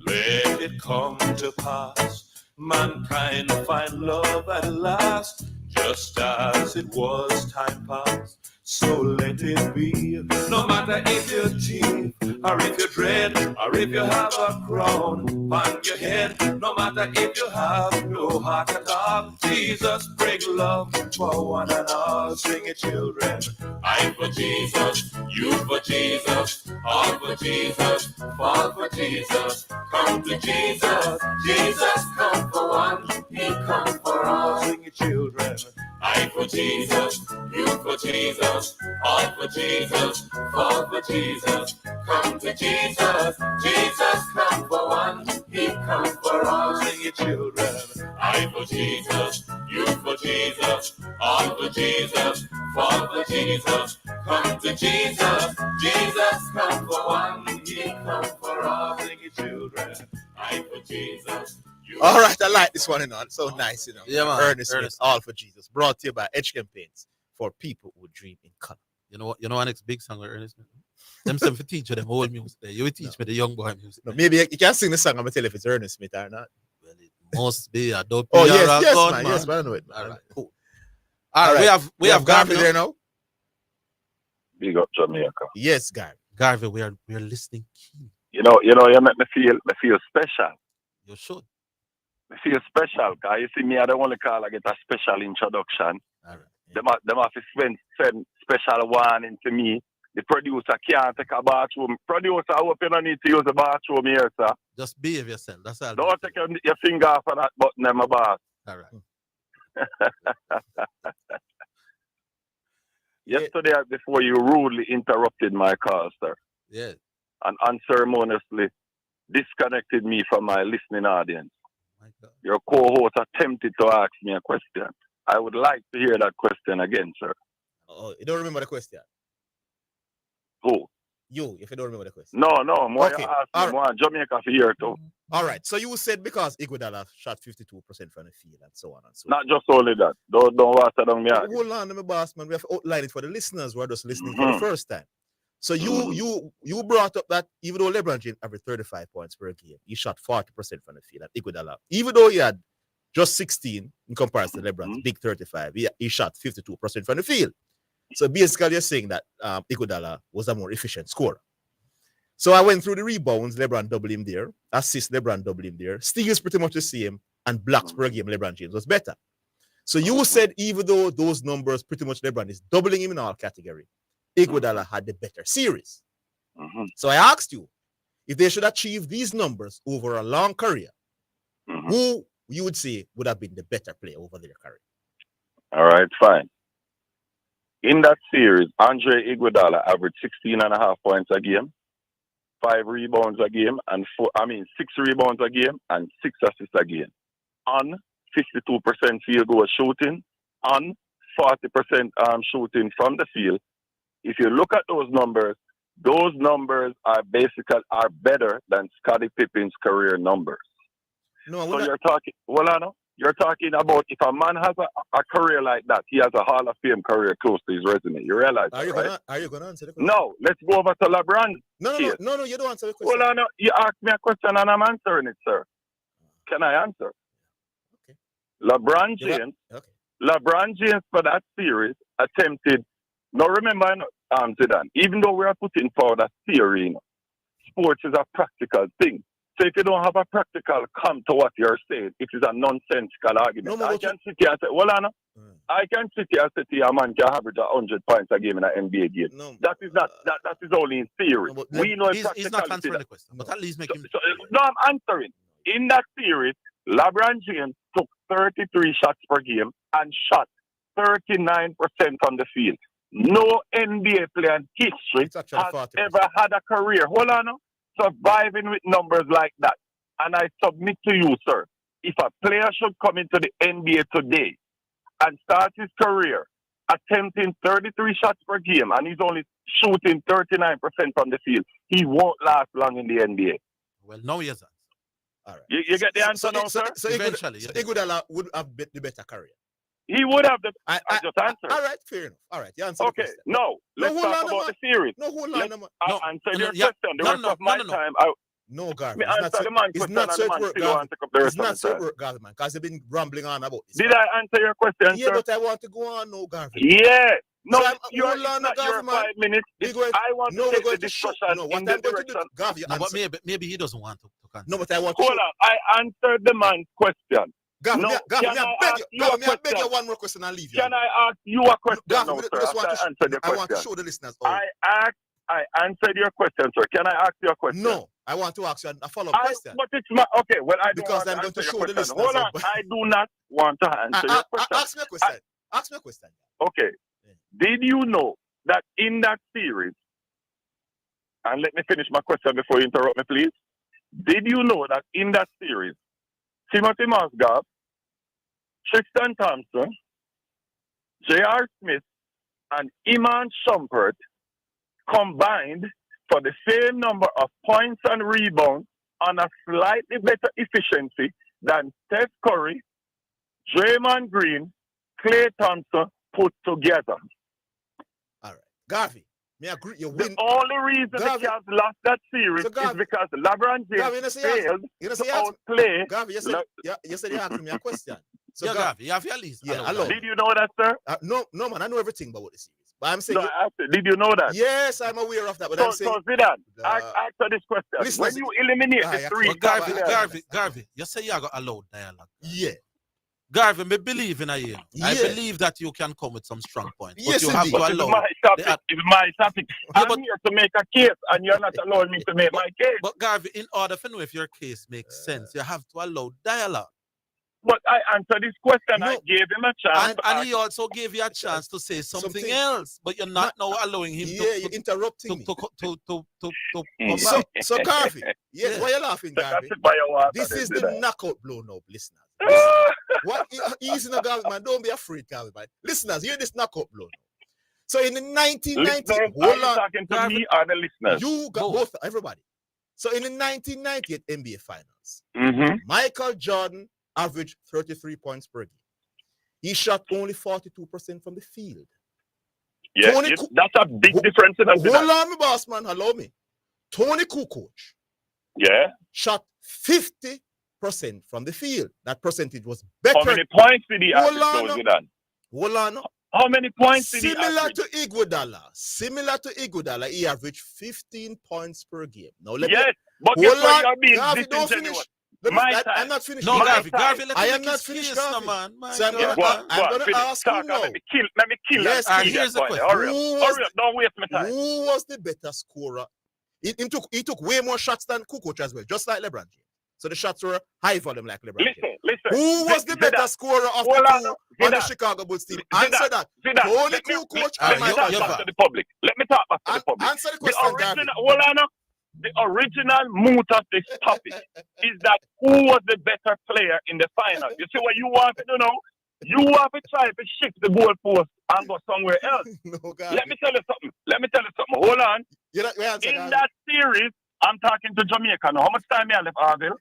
Let it come to pass, mankind find love at last, just as it was time past. So let it be. No matter if you're cheap, or if you're dread, or if you have a crown on your head, no matter if you have no heart at all, Jesus bring love for one and all. Sing it, children. I for Jesus, you for Jesus, all for Jesus, fall for Jesus, come to Jesus. Jesus come for one, he come for all. Sing it, children. I for Jesus, you for Jesus, all for Jesus, fall for Jesus, come to Jesus. Jesus come for one, he come for all. Sing it, children. I for Jesus, you for Jesus, all for Jesus, fall for Jesus, come to Jesus. Jesus come for one, he come for all. Sing it, children. I for Jesus. All right, I like this one, It's so nice, Yeah, man. Ernest Smith, all for Jesus. Brought to you by Edge Campaigns for people who dream in color. You know our next big song with Ernest Smith? Them some for teach you them old music. You will teach me the young boy music. No, maybe you can sing the song. I'm gonna tell you if it's Ernest Smith or not. Well, it must be a dope. Oh yes, man. Yes, man. I know it. Man. All right, Cool. All right, we have Garvey Garvey there now. Big up Jamaica. Yes, Garvey. Garvey, we are listening keen. You make me feel special. You should. I feel special, because you see me, I don't want to call, I get a special introduction. All right. Them have to send special warning to me. The producer can't take a bathroom. Producer, I hope you don't need to use the bathroom here, sir. Just behave yourself. That's all. Don't take your finger off of that button, my boss. All right. Yesterday, before you rudely interrupted my call, sir. Yeah. And unceremoniously disconnected me from my listening audience. Your co-host attempted to ask me a question. I would like to hear that question again, sir. Oh, you don't remember the question? Who? You, if you don't remember the question. No. More Okay. you ask me, more Jamaica for here too. All right. So you said because Iguodala shot 52% from the field and so on and so Not just only that. Don't water down me. Hold on, my boss, man. We have to outline it for the listeners who are just listening for the first time. So you brought up that even though LeBron James averaged 35 points per game, he shot 40% from the field at Iguodala. Even though he had just 16 in comparison to LeBron's big 35, he shot 52% from the field. So basically you're saying that Iguodala was a more efficient scorer. So I went through the rebounds, LeBron doubled him there. Assists, LeBron doubled him there. Steals pretty much the same. And blocks per game, LeBron James was better. So you said even though those numbers pretty much LeBron is doubling him in all categories, Iguodala had the better series. So I asked you, if they should achieve these numbers over a long career, who you would say would have been the better player over their career? All right, fine. In that series, Andre Iguodala averaged 16.5 points a game, 5 rebounds a game, and 6 rebounds a game, and 6 assists a game. On 52% field goal shooting, on 40% shooting from the field. If you look at those numbers are better than Scottie Pippen's career numbers. No, so you're talking about if a man has a career like that, he has a Hall of Fame career close to his resume. You realize Are you right? going to answer the question? No, let's go over to LeBron. No, you don't answer the question. Hold on, you asked me a question and I'm answering it, sir. Can I answer? Okay. LeBron James for that series attempted. Now remember, Zidane, even though we are putting forward a theory, sports is a practical thing. So if you don't have a practical come to what you're saying, it is a nonsensical argument. I can sit here and say, I can sit here and say to you, a man can average 100 points a game in an NBA game. That is only in theory. We know he's not answering the question, but at least make him. No, I'm answering. In that series, LeBron James took 33 shots per game and shot 39% from the field. No NBA player in history has ever had a career. Surviving with numbers like that. And I submit to you, sir, if a player should come into the NBA today and start his career attempting 33 shots per game and he's only shooting 39% from the field, he won't last long in the NBA. Well, no, yes. All right. You get the answer now, sir? So Eventually, Iguodala would have the better career. He would have the. I just answered. All right, fair enough. All right, you answered. Okay, no. Let's talk about the series. No, hold on, man. I answered your question. The rest of my time, no, Garvey. Me answer the man question and the man still want to take up the rest of the time. It's not so work, Garvey, man, because they've been rambling on about this. Did I answer your question, yeah, sir? But I want to go on, no, Garvey. Yeah. No, So you're hold not on, your 5 minutes. I want to take the discussion in the direction. Garvey, no, but maybe he doesn't want to answer. No, but I want to. Hold on. I answered the man's question. Garvey, No, Garvey, can I I ask you a beg you question? one more question and leave you. Can I ask you a question Garvey, now, sir? just want After I answered your I want to question. show the listeners. I answered your question, sir. Can I ask you a question? No, I want to ask you a follow-up question. But it's my okay. Well, I don't because want I'm to going to answer show your the question. listeners. Hold on. I do not want to answer your question. Ask me a question. Ask me a question. Okay. Did you know that in that series, and let me finish my question before you interrupt me, please. Did you know that in that series, Timothy Mozgov, Tristan Thompson, J.R. Smith, and Iman Shumpert combined for the same number of points and rebounds on a slightly better efficiency than Steph Curry, Draymond Green, Klay Thompson put together? All right. Garvey, may I agree? You The win. only reason Garvey. the Cavs lost that series So, Garvey. is because LeBron James failed to outplay. Garvey, you said you asked me a question. So yeah, Garvey, you have your list. Yeah, Hello, hello. Did you know that, sir? No, man, I know everything about the series. But I'm saying. No, I asked you, did you know that? Yes, I'm aware of that. But So, I'm saying. so Zidane, answer this question. Listen, When you eliminate the three, Garvey, you say you got allowed dialogue. Yeah. Garvey, me believe in you. I Yeah. believe that you can come with some strong points. Yes, but you have indeed. to But allow. it's my topic. I'm here to make a case, and you're not allowing me to make my case. But Garvey, in order to know if your case makes sense, you have to allow dialogue. But I answered this question. I gave him a chance. And he also gave you a chance to say something else. But you're not now allowing him you're interrupting me. to come So, back. so Garvey, yes, why you laughing, Garvey? This is the knockout blow now, listeners. What? Easy now, Garvey, man. Don't be afraid, Garvey, man. Listeners, hear this knockout blow now. So in the 1990s, Listeners, are you talking to me or the listeners? You got both, everybody. So in the 1998 NBA Finals, Michael Jordan averaged 33 points per game. He shot only 42% from the field. Yeah, that's a big difference in Hold on, my boss, man. Allow me. Tony Kukoc. Yeah. Shot 50% from the field. That percentage was better. How many points did he average, Zidane? Hold on. How many points did he average? Similar to Iguodala, he averaged 15 points per game. Now let yes, me. but Hold guess what on, you're being Garvey, don't disingenuous. finish. I'm not finished. No, Garvey, I am not finished, Garvey. So I'm going to ask you now. Let me kill yes, that. here's the question. Hurry up, don't waste my time. Who was the better scorer? He took way more shots than Kukoc as well, just like LeBron James. So the shots were high volume like LeBron James. Listen. Who was the better scorer of the two on the Chicago Bulls team? Answer that. Tony Kukoc and Michael Jordan. To the public. Let me talk back to the public. Answer the question, Garvey. The original mood of this topic is that who was the better player in the final? You see what you want to do now? You want to try to shift the goalpost and go somewhere else. Let me tell you something. Hold on. In that series, I'm talking to Jamaica now. How much time I left, Orville?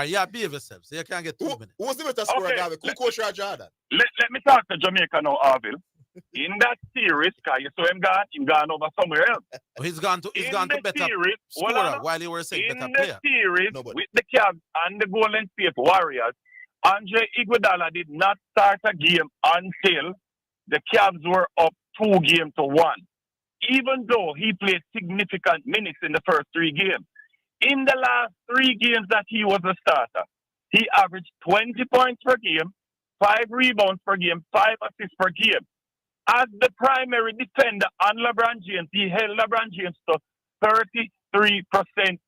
Yeah, behave yourself. So you can't get 2 minutes. Who's the better scorer, Garvey? Kukoc or Jordan? Let me talk to Jamaica now, Orville. In that series, because you saw him gone over somewhere else. He's gone to better series, scorer while you were saying better player. In the series with the Cavs and the Golden State Warriors, Andre Iguodala did not start a game until the Cavs were up 2-1. Even though he played significant minutes in the first 3 games. In the last 3 games that he was a starter, he averaged 20 points per game, 5 rebounds per game, 5 assists per game. As the primary defender on LeBron James, he held LeBron James to 33%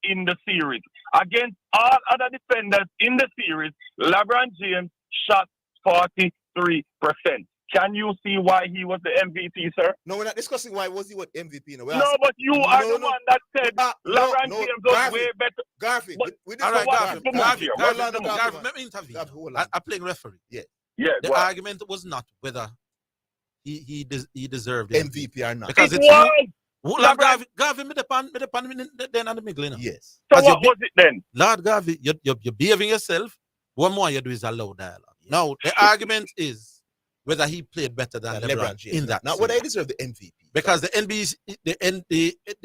in the series. Against all other defenders in the series, LeBron James shot 43%. Can you see why he was the MVP, sir? No, we're not discussing why was he what MVP. No, But you are the one that said LeBron James was way better. Garvey, all right, Garvey, Garvey, let me intervene. hold I'm playing referee. Yeah. The argument was not whether he deserved the MVP or not. Because it it's was. Garvey, me then and the middle, you know. Yes. So what was it then? Lord Garvey, you're behaving yourself. One more you do is allow dialogue. Now, the argument is whether he played better than LeBron James. in that. Not whether he deserved the MVP. Because the NB's,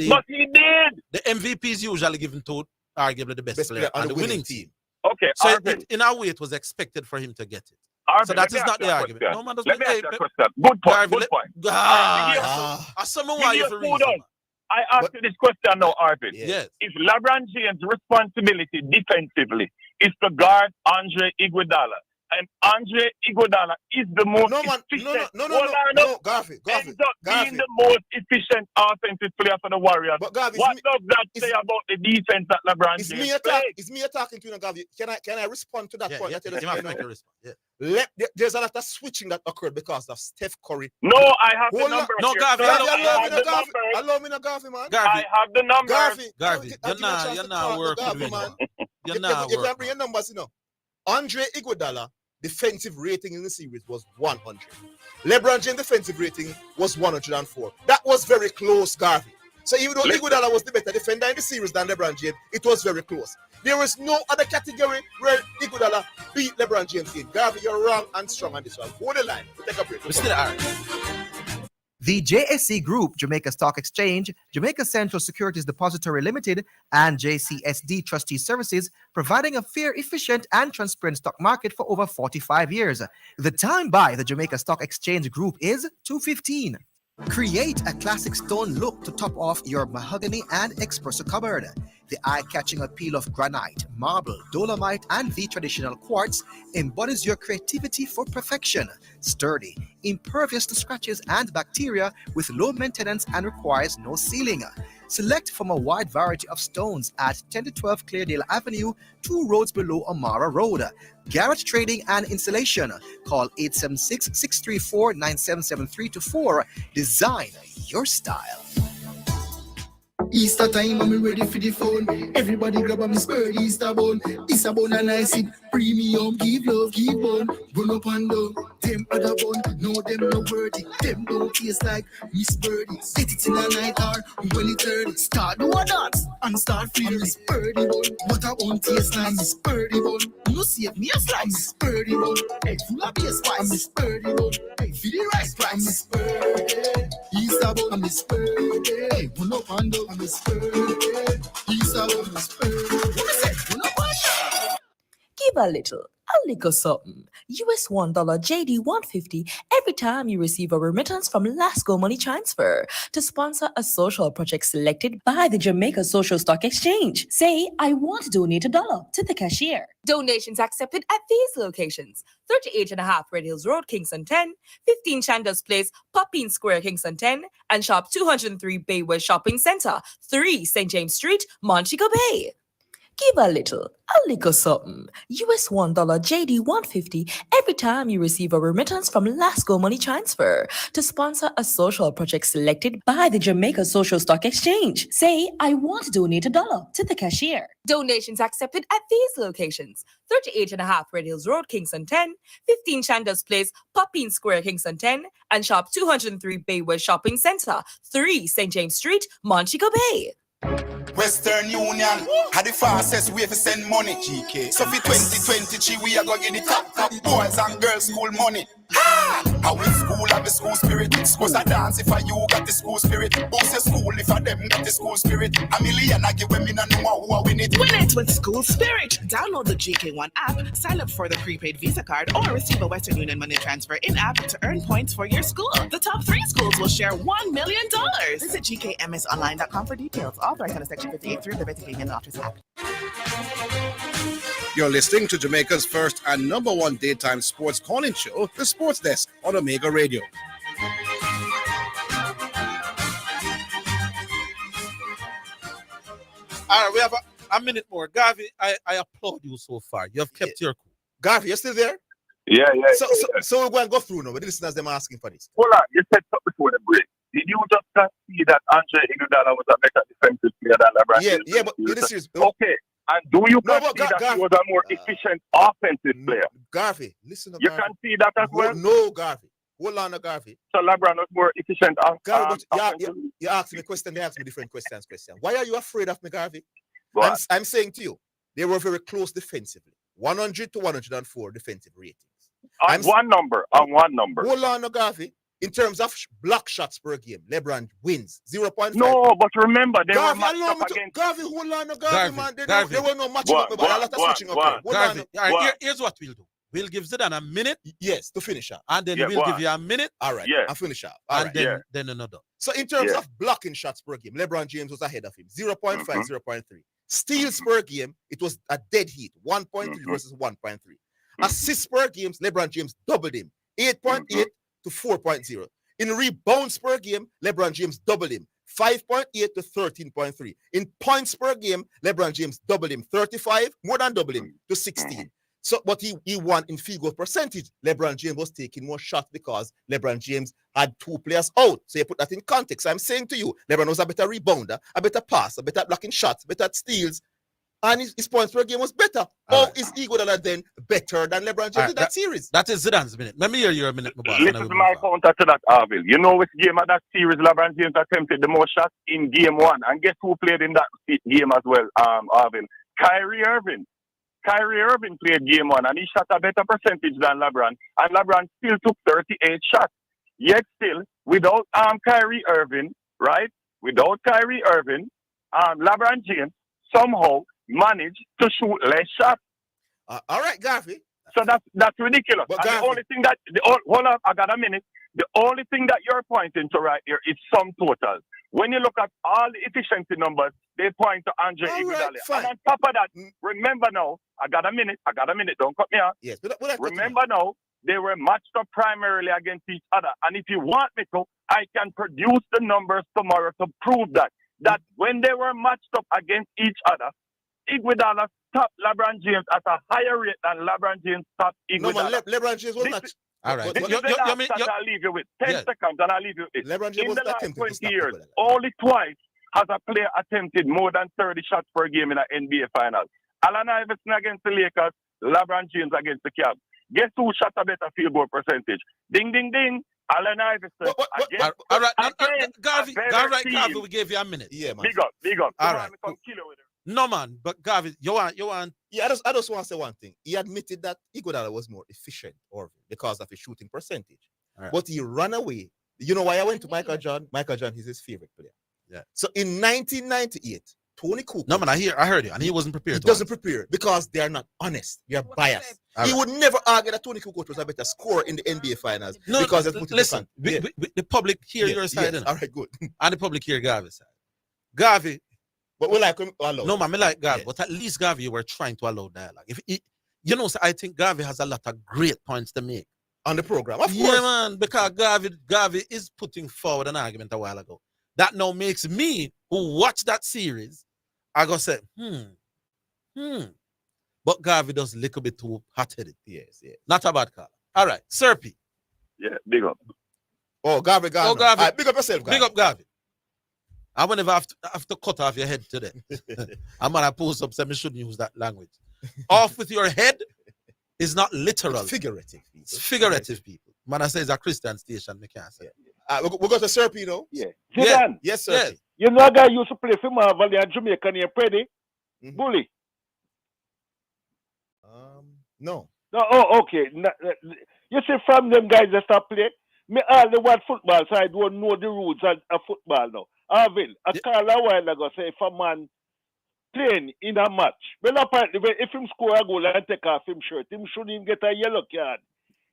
but he did. The MVP is usually given to arguably the best player on the winning team. Okay, so in a way, it was expected for him to get it. So that is not the argument. No, man, let me ask you a question. Good point. Good point. I ask you this question now, Orville. Yes. If LeBron James' responsibility defensively is to guard Andre Iguodala, and Andre Iguodala is the most efficient. No, Garvey. Being the most efficient offensive player for the Warriors. But Garvey, what does that say about the defense that LeBron James plays? It's me talking to you, Garvey. Can I respond to that point? Yeah, there's a lot of switching that occurred because of Steph Curry. No, I have the number. No, Garvey. Allow me, Garvey, man. I have the number. Garvey, you're not working, man. You can bring your numbers, you know. Andre Iguodala defensive rating in the series was 100. LeBron James defensive rating was 104. That was very close, Garvey. So even though Iguodala was the better defender in the series than LeBron James, it was very close. There was no other category where Iguodala beat LeBron James in. Garvey, you're wrong and strong on this one. Hold the line. We'll take a break. We still are. The JSC Group, Jamaica Stock Exchange, Jamaica Central Securities Depository Limited, and JCSD Trustee Services, providing a fair, efficient, and transparent stock market for over 45 years. The time by the Jamaica Stock Exchange Group is 2:15. Create a classic stone look to top off your mahogany and espresso cupboard. The eye-catching appeal of granite, marble, dolomite, and the traditional quartz embodies your creativity for perfection. Sturdy, impervious to scratches and bacteria, with low maintenance and requires no sealing. Select from a wide variety of stones at 10 to 12 Cleardale Avenue, 2 roads below Amara Road. Garrett Trading and Installation. Call 876-634-9773-4. Design your style. Easter time, I'm ready for the phone. Everybody grab a Miss Bird Easter bone. Easter bone and I sit premium. Give love, give bone. Run up and down. Them other bone, no them no worthy. Them don't taste like Miss Birdie. Set it in a night or when it turn. Start do a dance and start feeling Miss Birdie bone. What I want taste like Miss Birdie bone. No save me a slice. Miss Birdie bone. Hey, full of beer spice. Miss Birdie bone. Hey, feed the rice price. Miss Birdie. Easter bone. Miss Birdie. Hey, run up and down. Give a little something. US $1 JD 150 every time you receive a remittance from Lasco Money Transfer to sponsor a social project selected by the Jamaica Social Stock Exchange. Say, I want to donate $1 to the cashier. Donations accepted at these locations: 38.5 Red Hills Road, Kingston 10, 15 Chandos Place, Poppin Square, Kingston 10, and Shop 203 Bayway Shopping Center, 3 St. James Street, Montego Bay. Give a little something. US $1 JD 150 every time you receive a remittance from Lasco Money Transfer to sponsor a social project selected by the Jamaica Social Stock Exchange. Say, I want to donate $1 to the cashier. Donations accepted at these locations: 38.5 Red Hills Road, Kingston 10, 15 Chandos Place, Poppin Square, Kingston 10, and Shop 203 Bayway Shopping Center, 3 St. James Street, Montego Bay. Western Union had the fastest way to send money, GK. So for 2023, we are going to get the top boys and girls school money. How in school have the school spirit? Schools a dance if you got the school spirit. Boost your school if them got the school spirit. A million I give women and know who win it. Win it with School Spirit. Download the GK1 app, sign up for the prepaid Visa card, or receive a Western Union money transfer in-app to earn points for your school. The top 3 schools will share $1 million. Visit gkmsonline.com for details. Authorized under Section 58 through the Vetting Office Act. You're listening to Jamaica's first and #1 daytime sports calling show, The Sports Desk on Omega Radio. All right, we have a minute more. Garvey, I applaud you so far. You have kept your cool. Garvey, you're still there? Yeah. So we're going to go through now. The listeners, them asking for this. Hold on, you said something before the break. Did you just see that Andre Iguodala was a better defensive player than LeBron James? Yeah, but in the series. Okay, and do you No, concede but that he was a more efficient offensive player? Garvey, listen to You Garvey. can see that as well? No, Garvey. Hold on, Garvey. So LeBron was more efficient Garvey, but you asked me a question, they asked me different questions. Why are you afraid of me, Garvey? I'm saying to you, they were very close defensively. 100 to 104 defensive ratings. On one number. Hold on, Garvey. In terms of block shots per game, LeBron wins 0.5. No, but remember, they Garvey, were matched up against... Garvey, hold on, Garvey, man. There were no matching up, but a lot of switching up. Garvey, all right, here's what we'll do. We'll give Zidane a minute. Yes, to finish up. And then we'll give you a minute. All right, I'll finish up. Then another. So in terms of blocking shots per game, LeBron James was ahead of him. 0.5, 0.3. Steals per game, it was a dead heat. 1.3 versus 1.3. Assists per game, LeBron James doubled him. 8.8 to 4.0. In rebounds per game, LeBron James doubled him. 5.8 to 13.3. In points per game, LeBron James doubled him. 35, more than double him, to 16. So, but he won in field goal percentage. LeBron James was taking more shots because LeBron James had two players out. So you put that in context. I'm saying to you, LeBron was a better rebounder, a better passer, better blocking shots, better steals, and his points per game was better. Is Iguodala then better than LeBron James in that series? That is Zidane's minute. Let me hear your minute, my boss. Listen to my counter to that, Orville. You know which game of that series LeBron James attempted the most shots? In game one. And guess who played in that game as well, Orville? Kyrie Irving. Kyrie Irving played game one and he shot a better percentage than LeBron. And LeBron still took 38 shots. Yet still, without Kyrie Irving, right? Without Kyrie Irving, LeBron James somehow managed to shoot less shots. All right, Garvey. So that's ridiculous. But and the only thing that hold on, I got a minute. The only thing that you're pointing to right here is sum totals. When you look at all the efficiency numbers, they point to Andre Iguodala. And on top of that, remember now, I got a minute, don't cut me off. Yes, remember now, they were matched up primarily against each other. And if you want me to, I can produce the numbers tomorrow to prove that when they were matched up against each other, Iguodala stopped LeBron James at a higher rate than LeBron James stopped Iguodala. No, man, LeBron James was not. All right. This is the last that I'll leave you with. 10 seconds and I'll leave you with. LeBron James in the was last attempting 20 years, only twice has a player attempted more than 30 shots per game in an NBA Finals. Allen Iverson against the Lakers, LeBron James against the Cavs. Guess who shot a better field goal percentage? Ding, ding, ding. Allen Iverson. All right. Garvey, we gave you a minute. Yeah, man. Big up. All right. Kill with it. No, man, but Garvey, you want. Yeah, I just want to say one thing. He admitted that Iguodala was more efficient, Orville, because of his shooting percentage. Right. But he ran away. You know why I went to Michael Jordan? Michael Jordan is his favorite player. Yeah. So in 1998, Tony Kukoc. No, man, I heard you, and he wasn't prepared. He doesn't prepare because they are not honest. They are biased. He would never argue that Tony Kukoc was a better scorer in the NBA Finals because listen, the public hear your side. All right, good. And the public hear Garvey's side. Garvey. But we like him alone. No, man, I like Garvey, but at least Garvey, you were trying to allow dialogue. So I think Garvey has a lot of great points to make on the program. Of course. Yeah, man, because Garvey is putting forward an argument a while ago. That now makes me, who watched that series, I go say, But Garvey does a little bit too hot-headed. Yes. Not a bad call. All right, Serpy. Yeah, big up. Oh, Garvey. Garvey. Right, big up yourself, Garvey. Big up, Garvey. I whenever I have to cut off your head today. I'm gonna post up saying we shouldn't use that language. Off with your head is not literal. It's figurative. It's figurative, people. Man, I say it's a Christian station, me can't say. We got to Serpy, though. Yeah. Zidane. Yes, sir. Yes. You know a guy used to play for Marvel in Jamaica near Preddy? Bully. No. Oh, okay. You see, from them guys that start playing, me all the watch football, so I don't know the rules of football now. Orville, I called a while ago, say if a man playing in a match, well, apparently, if him score a goal and take off him shirt, him shouldn't get a yellow card.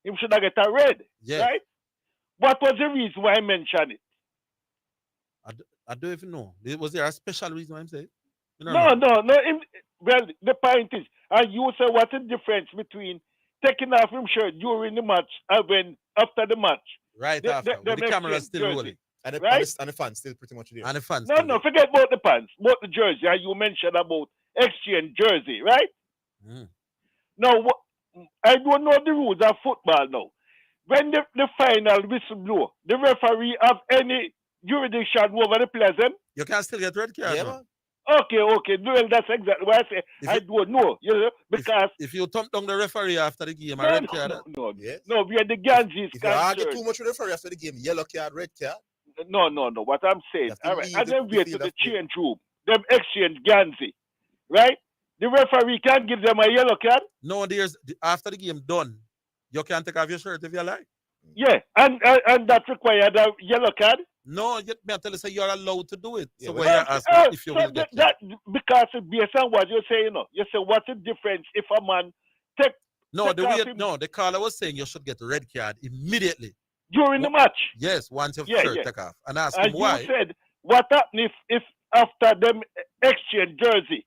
Him should get a red, right? What was the reason why I mentioned it? I don't even know. Was there a special reason why I'm saying? No. Well, the point is, and you say what's the difference between taking off him shirt during the match and when after the match? Right after. The camera is still rolling. And the fans still pretty much there. And the fans. No, forget about the pants, about the jersey. And you mentioned about exchange jersey, right? Now, I don't know the rules of football now. When the final whistle blow, the referee have any jurisdiction over the players? You can still get red card. Yeah, man. Okay. Well, that's exactly why I say I don't know. You know, because If you thump down the referee after the game, a no, red no, card. no, Yes. no, we are the Ganges If you argue concerned. too much with the referee after the game, yellow card, red card. No. What I'm saying, have to all right, leave and the- then the wait to field the of play. change room. Them exchange Ganzi, right? The referee can't give them a yellow card. No, after the game done, you can take off your shirt if you like. Yeah, and that required a yellow card. No, me tell you, say you're allowed to do it. Yeah, So well, when you ask me if you so will get that because based on what you're saying, you say what's the difference if a man take No, take off him the caller was saying you should get a red card immediately. during the match? Yes, once your Yeah, shirt yeah. take off. And ask And him why. you said what happened if after them exchange jersey,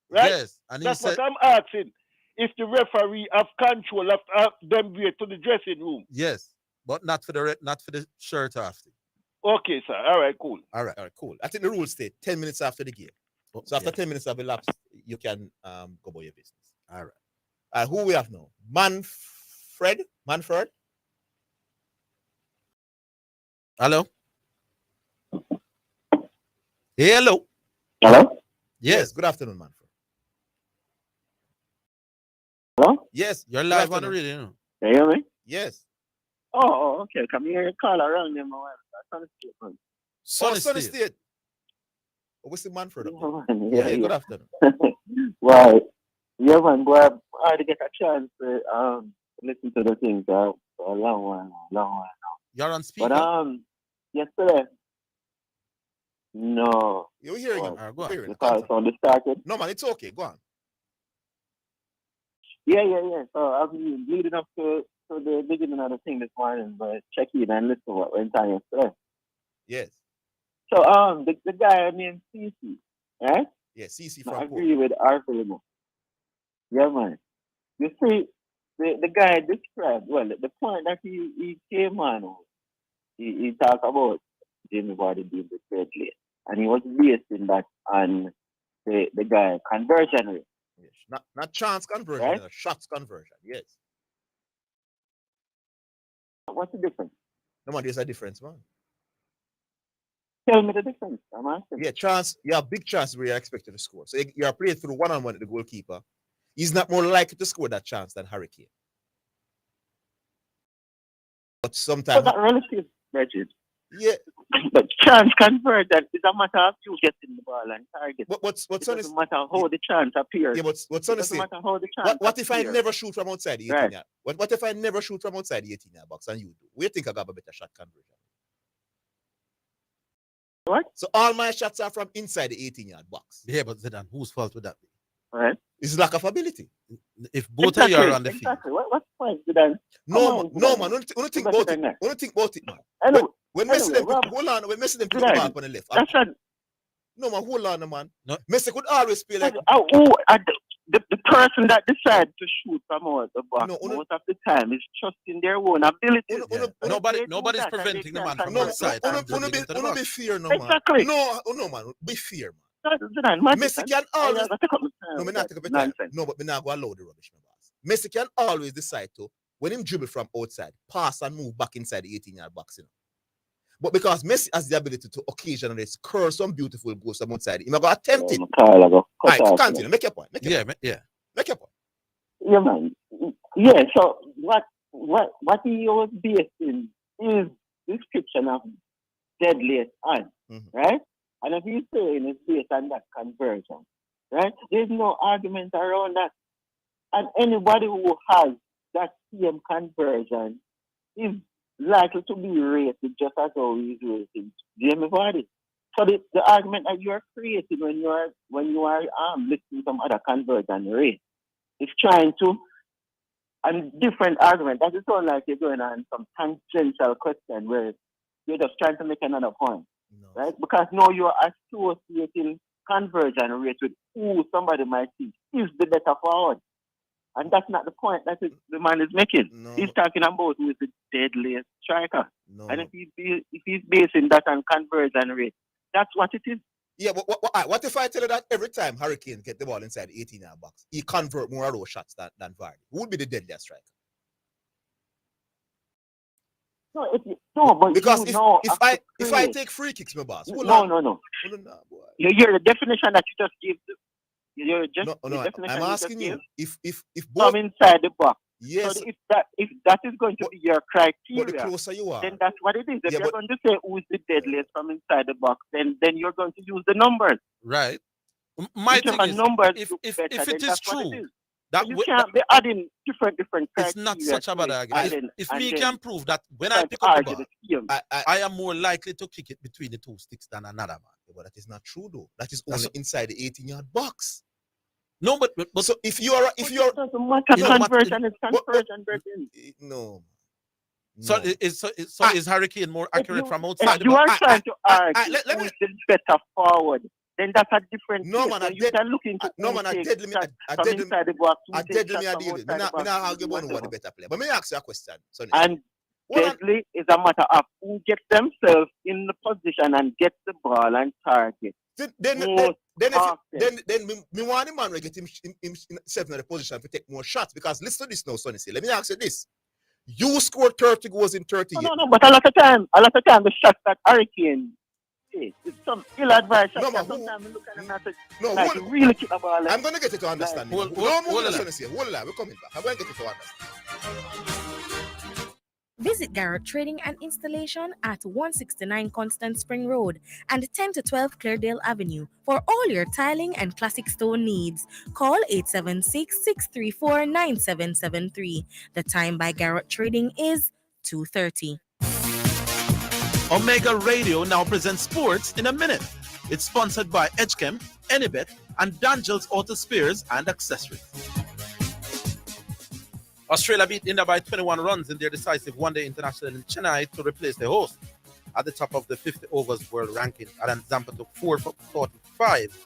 right? Yes, and he that's said- what I'm asking. If the referee have control of them way to the dressing room. Yes, but not for the shirt after. Okay, sir. All right, cool. All right, cool. I think the rules state 10 minutes after the game. So after 10 minutes have elapsed, you can go about your business. All right. Who we have now? Manfred? Hello? Hello? Hello? Yes. Good afternoon, Manfred. Hello? Yes. You're good live on the afternoon. radio. Can you hear me? Yes. Oh, okay. Come here, call around them. Sunny State. Oh, what's the Manfred? Yeah, Good afternoon. Right. Yeah, man, boy, I had to get a chance to listen to the things for a long while. You're on speaker? But yesterday, no. You're hearing him. Go on. The call sound started. No, man, it's okay. Go on. Yeah. So I've been leading up to the beginning of the thing this morning, but check in and listen to what went on yesterday. Yes. So the guy named CC, right? Yeah, CC I from agree with Orville. Yeah, man. You see, the guy described, well, the point that he came on, he talked about Jimmy Vardy being the third lane. And he was basing that on the guy conversion rate. Yes. Not chance conversion, Right? shots conversion. Yes. What's the difference? No, man, there's a difference, man. Tell me the difference. I'm asking. Yeah, chance. You have big chance where you're expected to score. So you are playing through one-on-one with the goalkeeper. He's not more likely to score that chance than Harry Kane. But sometimes. But that relative, Reggie. Yeah. But chance conversion is a matter of you getting the ball and target. What's it doesn't matter how the chance appears. Yeah, but what's on the doesn't matter how the chance what if I appears. never shoot from outside the 18 Right. yard? What if I never shoot from outside the 18 yard box and you do? Where you think I got a better shot conversion? What? So all my shots are from inside the 18 yard box. Yeah, but Zidane, whose fault would that be? Right. It's lack of ability. If both of you are on the field. Exactly. What's the point, Zidane? No, man. Only think about it. Only think about it, man. Anyway, When Messi them Rob, hold on, when Messi them put the Zidane, ball on the left. that's not. No, man, hold on, man. No. Messi could always play like. The person that decides to shoot from out the box most of the time is trusting their own ability. Nobody's preventing the man from outside. Don't be fear, no, man. Exactly. No, man. Be fear, man. Zidane, Messi can always. No, me not take up a time. No, but me not go allow the rubbish, my boss. Messi can always decide to, when him dribble from outside, pass and move back inside the 18-yard box, you know. But because Messi has the ability to occasionally score some beautiful goals from outside, he might go attempt it. Right, so continue. Make your point. Make your point. Yeah, man. Yeah. So what he was based in is description of deadliest on, right? And if he's saying it's based on that conversion, right? There's no argument around that. And anybody who has that same conversion is likely to be rated just as how he's rated Jamie Vardy. So the argument that you are creating when you are listing some other conversion rate is trying to, and different argument. That is sound like you're going on some tangential question where you're just trying to make another point, right? Because now you're associating conversion rate with who somebody might think is the better forward. And that's not the point that the man is making. No. He's talking about who is the deadliest striker. And if he's basing that on conversion rate, that's what it is. Yeah, but what if I tell you that every time Hurricane get the ball inside the 18-yard box, he convert more of those shots than Vardy? Who would be the deadliest striker? No, but because if I create. take free kicks, my boss. No. Boy. Your definition that you just gave. I'm asking you if from inside the box. Yes. So if that is going to be your criteria, but the closer you are, then that's what it is. If you're going to say who is the deadliest from inside the box, then you're going to use the numbers. Right. My thing is, numbers if it is true, that you can't be adding different criteria. It's not such a bad argument. If me can prove that when I pick up the ball, I am more likely to kick it between the two sticks than another man. But that is not true though. That is only inside the 18-yard box. No, but so if you're conversion is conversion, no. So is Hurricane more accurate from outside? If you are trying to argue who is the better forward, then that's a different. No man, you can look into I deadly argue about who the better player. But may I ask you a question, Sonny? And deadly is a matter of who gets themselves in the position and gets the ball and target. Then me want the man to get himself in the position to take more shots. Because listen to this now, Sonny. Let me ask you this. You scored 30 goals in 30 years. No, but a lot of time the shots that Hurricane takes, it's some ill-advised shots. Sometimes we look at them and say, really kick the ball. I'm going to get you to understand. Hold on, we're coming back. I'm going to get you to understand. Visit Garrett Trading and Installation at 169 Constant Spring Road and 10 to 12 Cleardale Avenue for all your tiling and classic stone needs. Call 876-634-9773. The time by Garrett Trading is 2:30. Omega Radio now presents Sports in a Minute. It's sponsored by Edgechem, Anybet, and Dangel's Auto Spares and Accessories. Australia beat India by 21 runs in their decisive one-day international in Chennai to replace the host at the top of the 50 overs world ranking. Adam Zampa took 4 for 45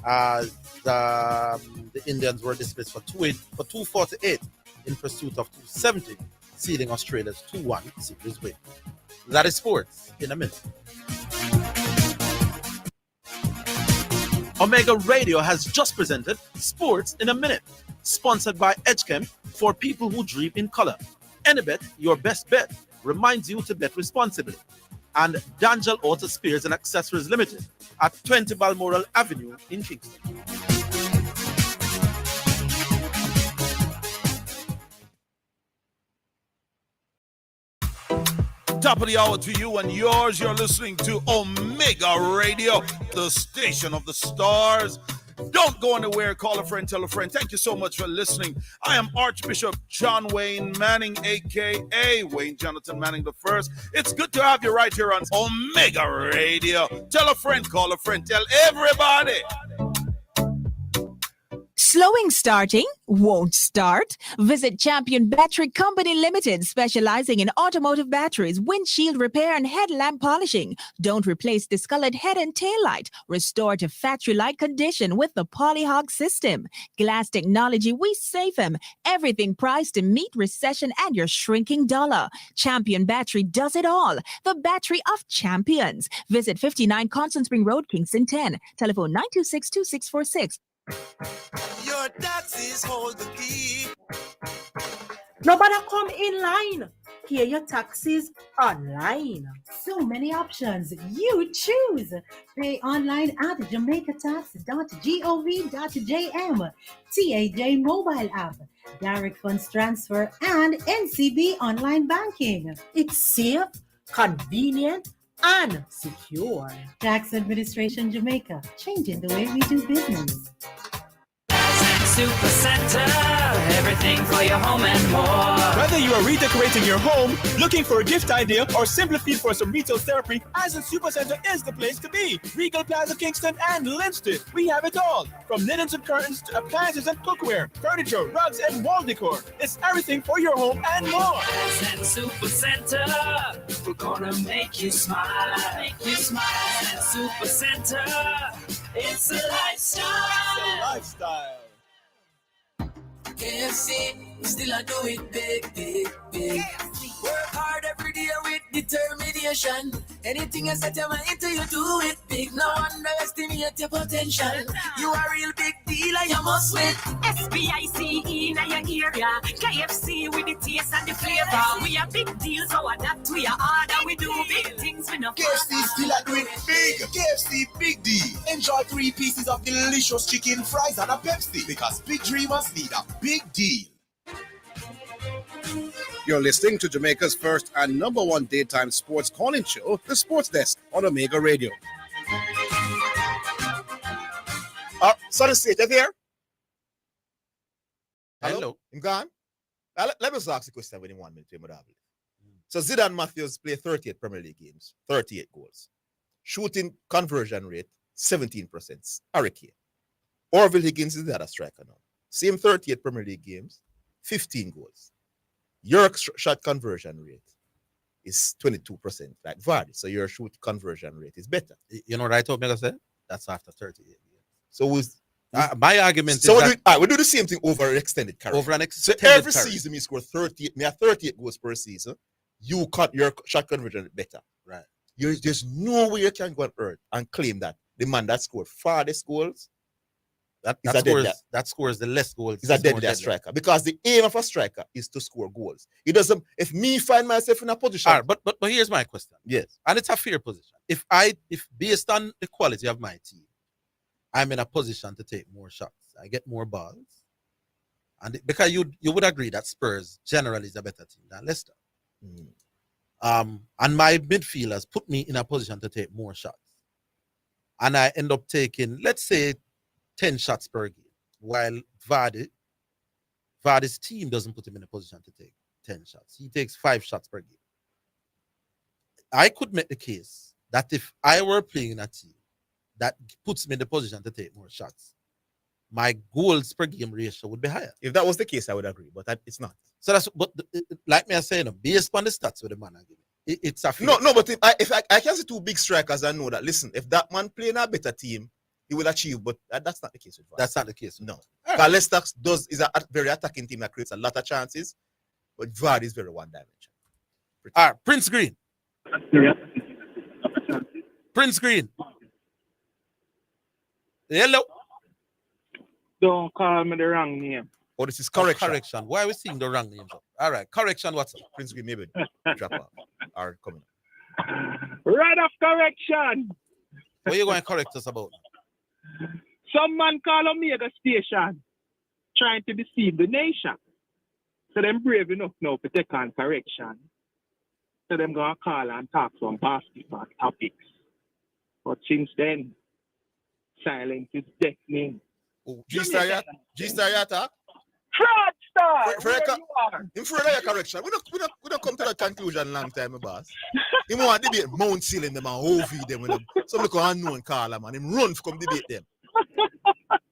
as the Indians were dismissed for 248 in pursuit of 270, sealing Australia's 2-1 series win. That is Sports in a Minute. Omega Radio has just presented Sports in a Minute, sponsored by Edgechem for people who dream in color. Anybet, your best bet, reminds you to bet responsibly. And Dangel Auto Spares and Accessories Limited at 20 Balmoral Avenue in Kingston. Top of the hour to you and yours. You're listening to Omega Radio, the station of the stars. Don't go anywhere. Call a friend, tell a friend. Thank you so much for listening. I am Archbishop John Wayne Manning, a.k.a. Wayne Jonathan Manning I. It's good to have you right here on Omega Radio. Tell a friend, call a friend, tell everybody. Slowing starting? Won't start? Visit Champion Battery Company Limited, specializing in automotive batteries, windshield repair, and headlamp polishing. Don't replace discolored head and tail light. Restore to factory-like condition with the Polyhog system. Glass technology, we save them. Everything priced to meet recession and your shrinking dollar. Champion Battery does it all. The battery of champions. Visit 59 Constant Spring Road, Kingston 10. Telephone 926-2646. Your taxes hold the key. Nobody come in line. Pay your taxes online. So many options. You choose. Pay online at jamaicatax.gov.jm, TAJ mobile app, direct funds transfer, and NCB online banking. It's safe, convenient, and secure. Tax Administration Jamaica, changing the way we do business. Super Center, everything for your home and more. Whether you are redecorating your home, looking for a gift idea, or simply feel for some retail therapy, Ascent Super Center is the place to be. Regal Plaza, Kingston, and Linston. We have it all. From linens and curtains to appliances and cookware, furniture, rugs, and wall decor. It's everything for your home and more. Ascent Super Center, we're gonna make you smile. Make you smile. Ascent Super Center, it's a lifestyle. It's a lifestyle. KFC, we still a do it big, big, big. Work hard every day with determination. Anything you set your mind to, you do it big. No underestimate your potential. You are a real big deal and you must win. SPICE in your area. KFC with the taste and the flavor. We are big deals, so adapt to your order. We do big things with no KFC still are doing big. KFC Big D. Enjoy 3 pieces of delicious chicken, fries, and a Pepsi. Because big dreamers need a big deal. You're listening to Jamaica's first and #1 daytime sports calling show, The Sports Desk on Omega Radio. Sonny State, you there? Hello. I'm gone. Let me just ask the question within 1 minute. So Zidane Matthews played 38 Premier League games, 38 goals. Shooting conversion rate, 17%. Hurricane. Orville Higgins is the other striker now. Same 38 Premier League games, 15 goals. Your shot conversion rate is 22%, like Vardy. So your shoot conversion rate is better. You know right, Omega said? That's after 38 years. So my argument so is we do the same thing over an extended career. Over an so extended every career. season, me score 38 goals per season. You cut your shot conversion rate better. Right. There's no way you can go on earth and claim that the man that scored farthest goals that scores the less goals is a deadly striker. Because the aim of a striker is to score goals. It doesn't. If me find myself in a position, but here's my question. Yes, and it's a fair position. If based on the quality of my team, I'm in a position to take more shots. I get more balls, and because you would agree that Spurs generally is a better team than Leicester. And my midfielders put me in a position to take more shots, and I end up taking, let's say, 10 shots per game, while Vardy's team doesn't put him in a position to take 10 shots. He takes 5 shots per game. I could make the case that if I were playing in a team that puts me in the position to take more shots, my goals per game ratio would be higher. If that was the case, I would agree, but it's not. So that's, but like me, I say, based on the stats with the man, it's a fair. No, but if I can see 2 big strikers, I know that. Listen, if that man playing a better team, he will achieve, but that's not the case with Vardy. That's not the case. No. Because Leicester is a very attacking team that creates a lot of chances, but Vardy is very one-dimensional. All right, Prince Green. Prince Green. Hello. Don't call me the wrong name. Oh, this is correction. Correction. Why are we seeing the wrong names? All right, correction. What's up? Prince Green, maybe drop off or come in. Right off correction. What are you going to correct us about? Some man call Omega Station trying to deceive the nation. So them brave enough now to take on correction. So them going to call and talk some basketball topics. But since then, silence is deafening. G-Star Yata? Fraudster! In front of your correction, we don't come to that conclusion long time, boss. He want to debate Mount Ceiling them and OV them with them. Some look unknown caller, man. Him run to come debate them.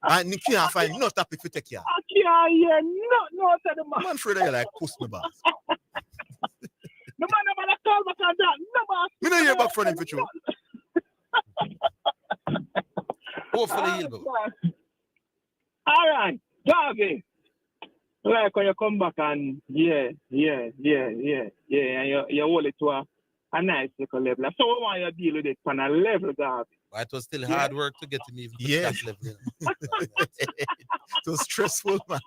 And he can't find no topic to take care. I can't hear no to the man. Man, afraid you like push me, boss. The man never call back on that. No, boss. Me don't hear back from him for true. Hopefully he'll go. All right, Garvey. Like when you come back and and you hold it to a nice little level. So we want you to deal with it on a level, Garvey. It was still hard work to get him even to that level. It was stressful, man.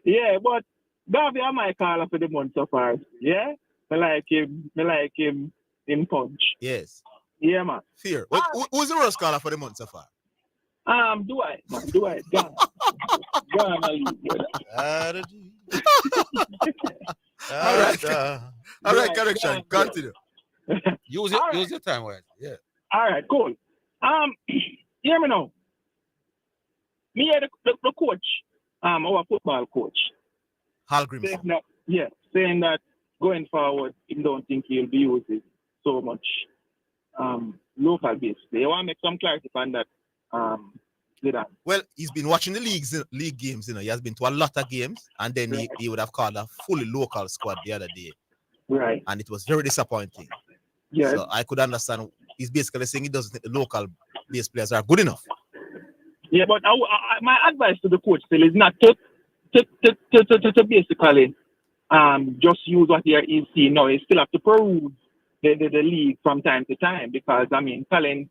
Yeah, but Garvey, I might call for the month so far. Yeah? I like him in punch. Yes. Yeah, man. Fear. Who's the worst caller for the month so far? Do I? Gone. All right, correction. Continue. Use your time, right? Yeah. All right, cool. Hear me now. Me and the coach, our football coach, Hal Grimson. Saying that going forward, he don't think he'll be using so much local base. They want to make some clarity on that. Well, he's been watching the league games, He has been to a lot of games, and then he would have called a fully local squad the other day. Right. And it was very disappointing. Yeah. So I could understand. He's basically saying he doesn't think the local base players are good enough. Yeah, but my advice to the coach still is not to basically just use what he's seeing now. He still have to peruse the league from time to time because I mean talent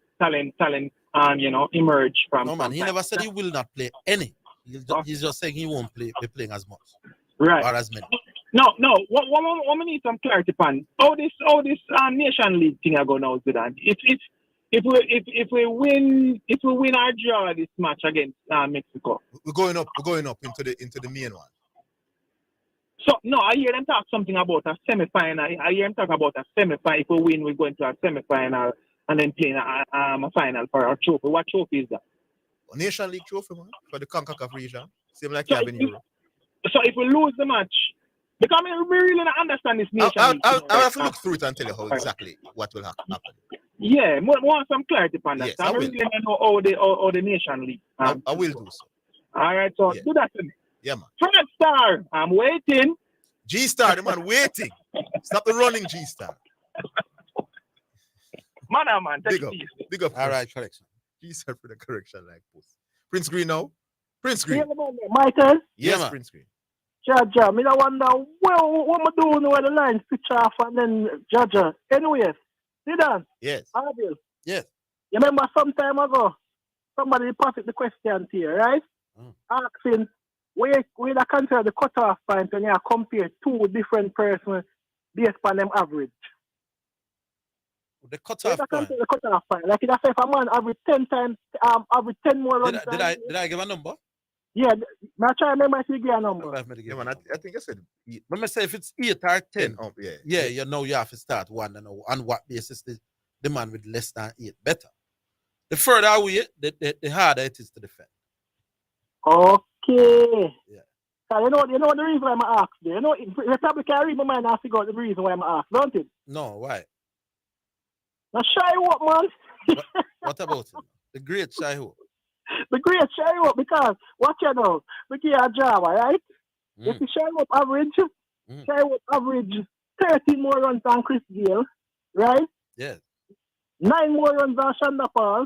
emerge from. No man, he never said he will not play any. He's just saying he won't be playing as much. Right. Or as many. No. What we need some clarity on how this Nation League thing are going now, Zidane. If we win or draw this match against Mexico, we're going up into the main one. So no, I hear them talk something about a semi-final. I hear them talk about a semi-final. If we win, we're going to a semi-final and then playing a final for our trophy. What trophy is that? A Nation League trophy, man, for the CONCACAF region. Same like you have in Europe. So if we lose the match, because we really don't understand this Nation League. I'll have to look through it and tell you how exactly what will happen. Yeah, want some clarity on that. Yes, I will. really don't know how the Nation League. I will do so. All right, so do that to me. Yeah, man. Fred Star, I'm waiting. G-Star, the man waiting. Stop the running, G-Star. Man, big up. All right, correction. G-Star for the correction like post. Prince Green now. Prince Green. Michael? Yes, man. Prince Green. Jaja, me I wonder what am I doing where the line switch off and then Jaja. Anyways, Zidane. Yes. Orville. Yes. You remember some time ago, somebody posed the question to you, right? Asking where they consider the cutoff point when you compare two different persons based on them average. The cutoff point. The cutoff point. Like if I say if a man average 10 times, average 10 more runs. Did I give a number? Yeah, I try to remember if you give a number. Yeah, man, I think I said. Let me say if it's 8 or 10. Yeah. You know you have to start one and on what basis the man with less than 8 better. The further away, the harder it is to defend. Okay. Yeah. So you know the reason why I'm asked there. You know, you probably can read my mind and figure out the reason why I'm asked, don't it? No, why? Now Shy Hope, man. What about him? The great Shy Hope. The great Shy Hope, because watch you now. We give a job, right? If the Shy Hope average, Shy Hope average 13 more runs than Chris Gale, right? Yes. 9 more runs than Shonda Paul,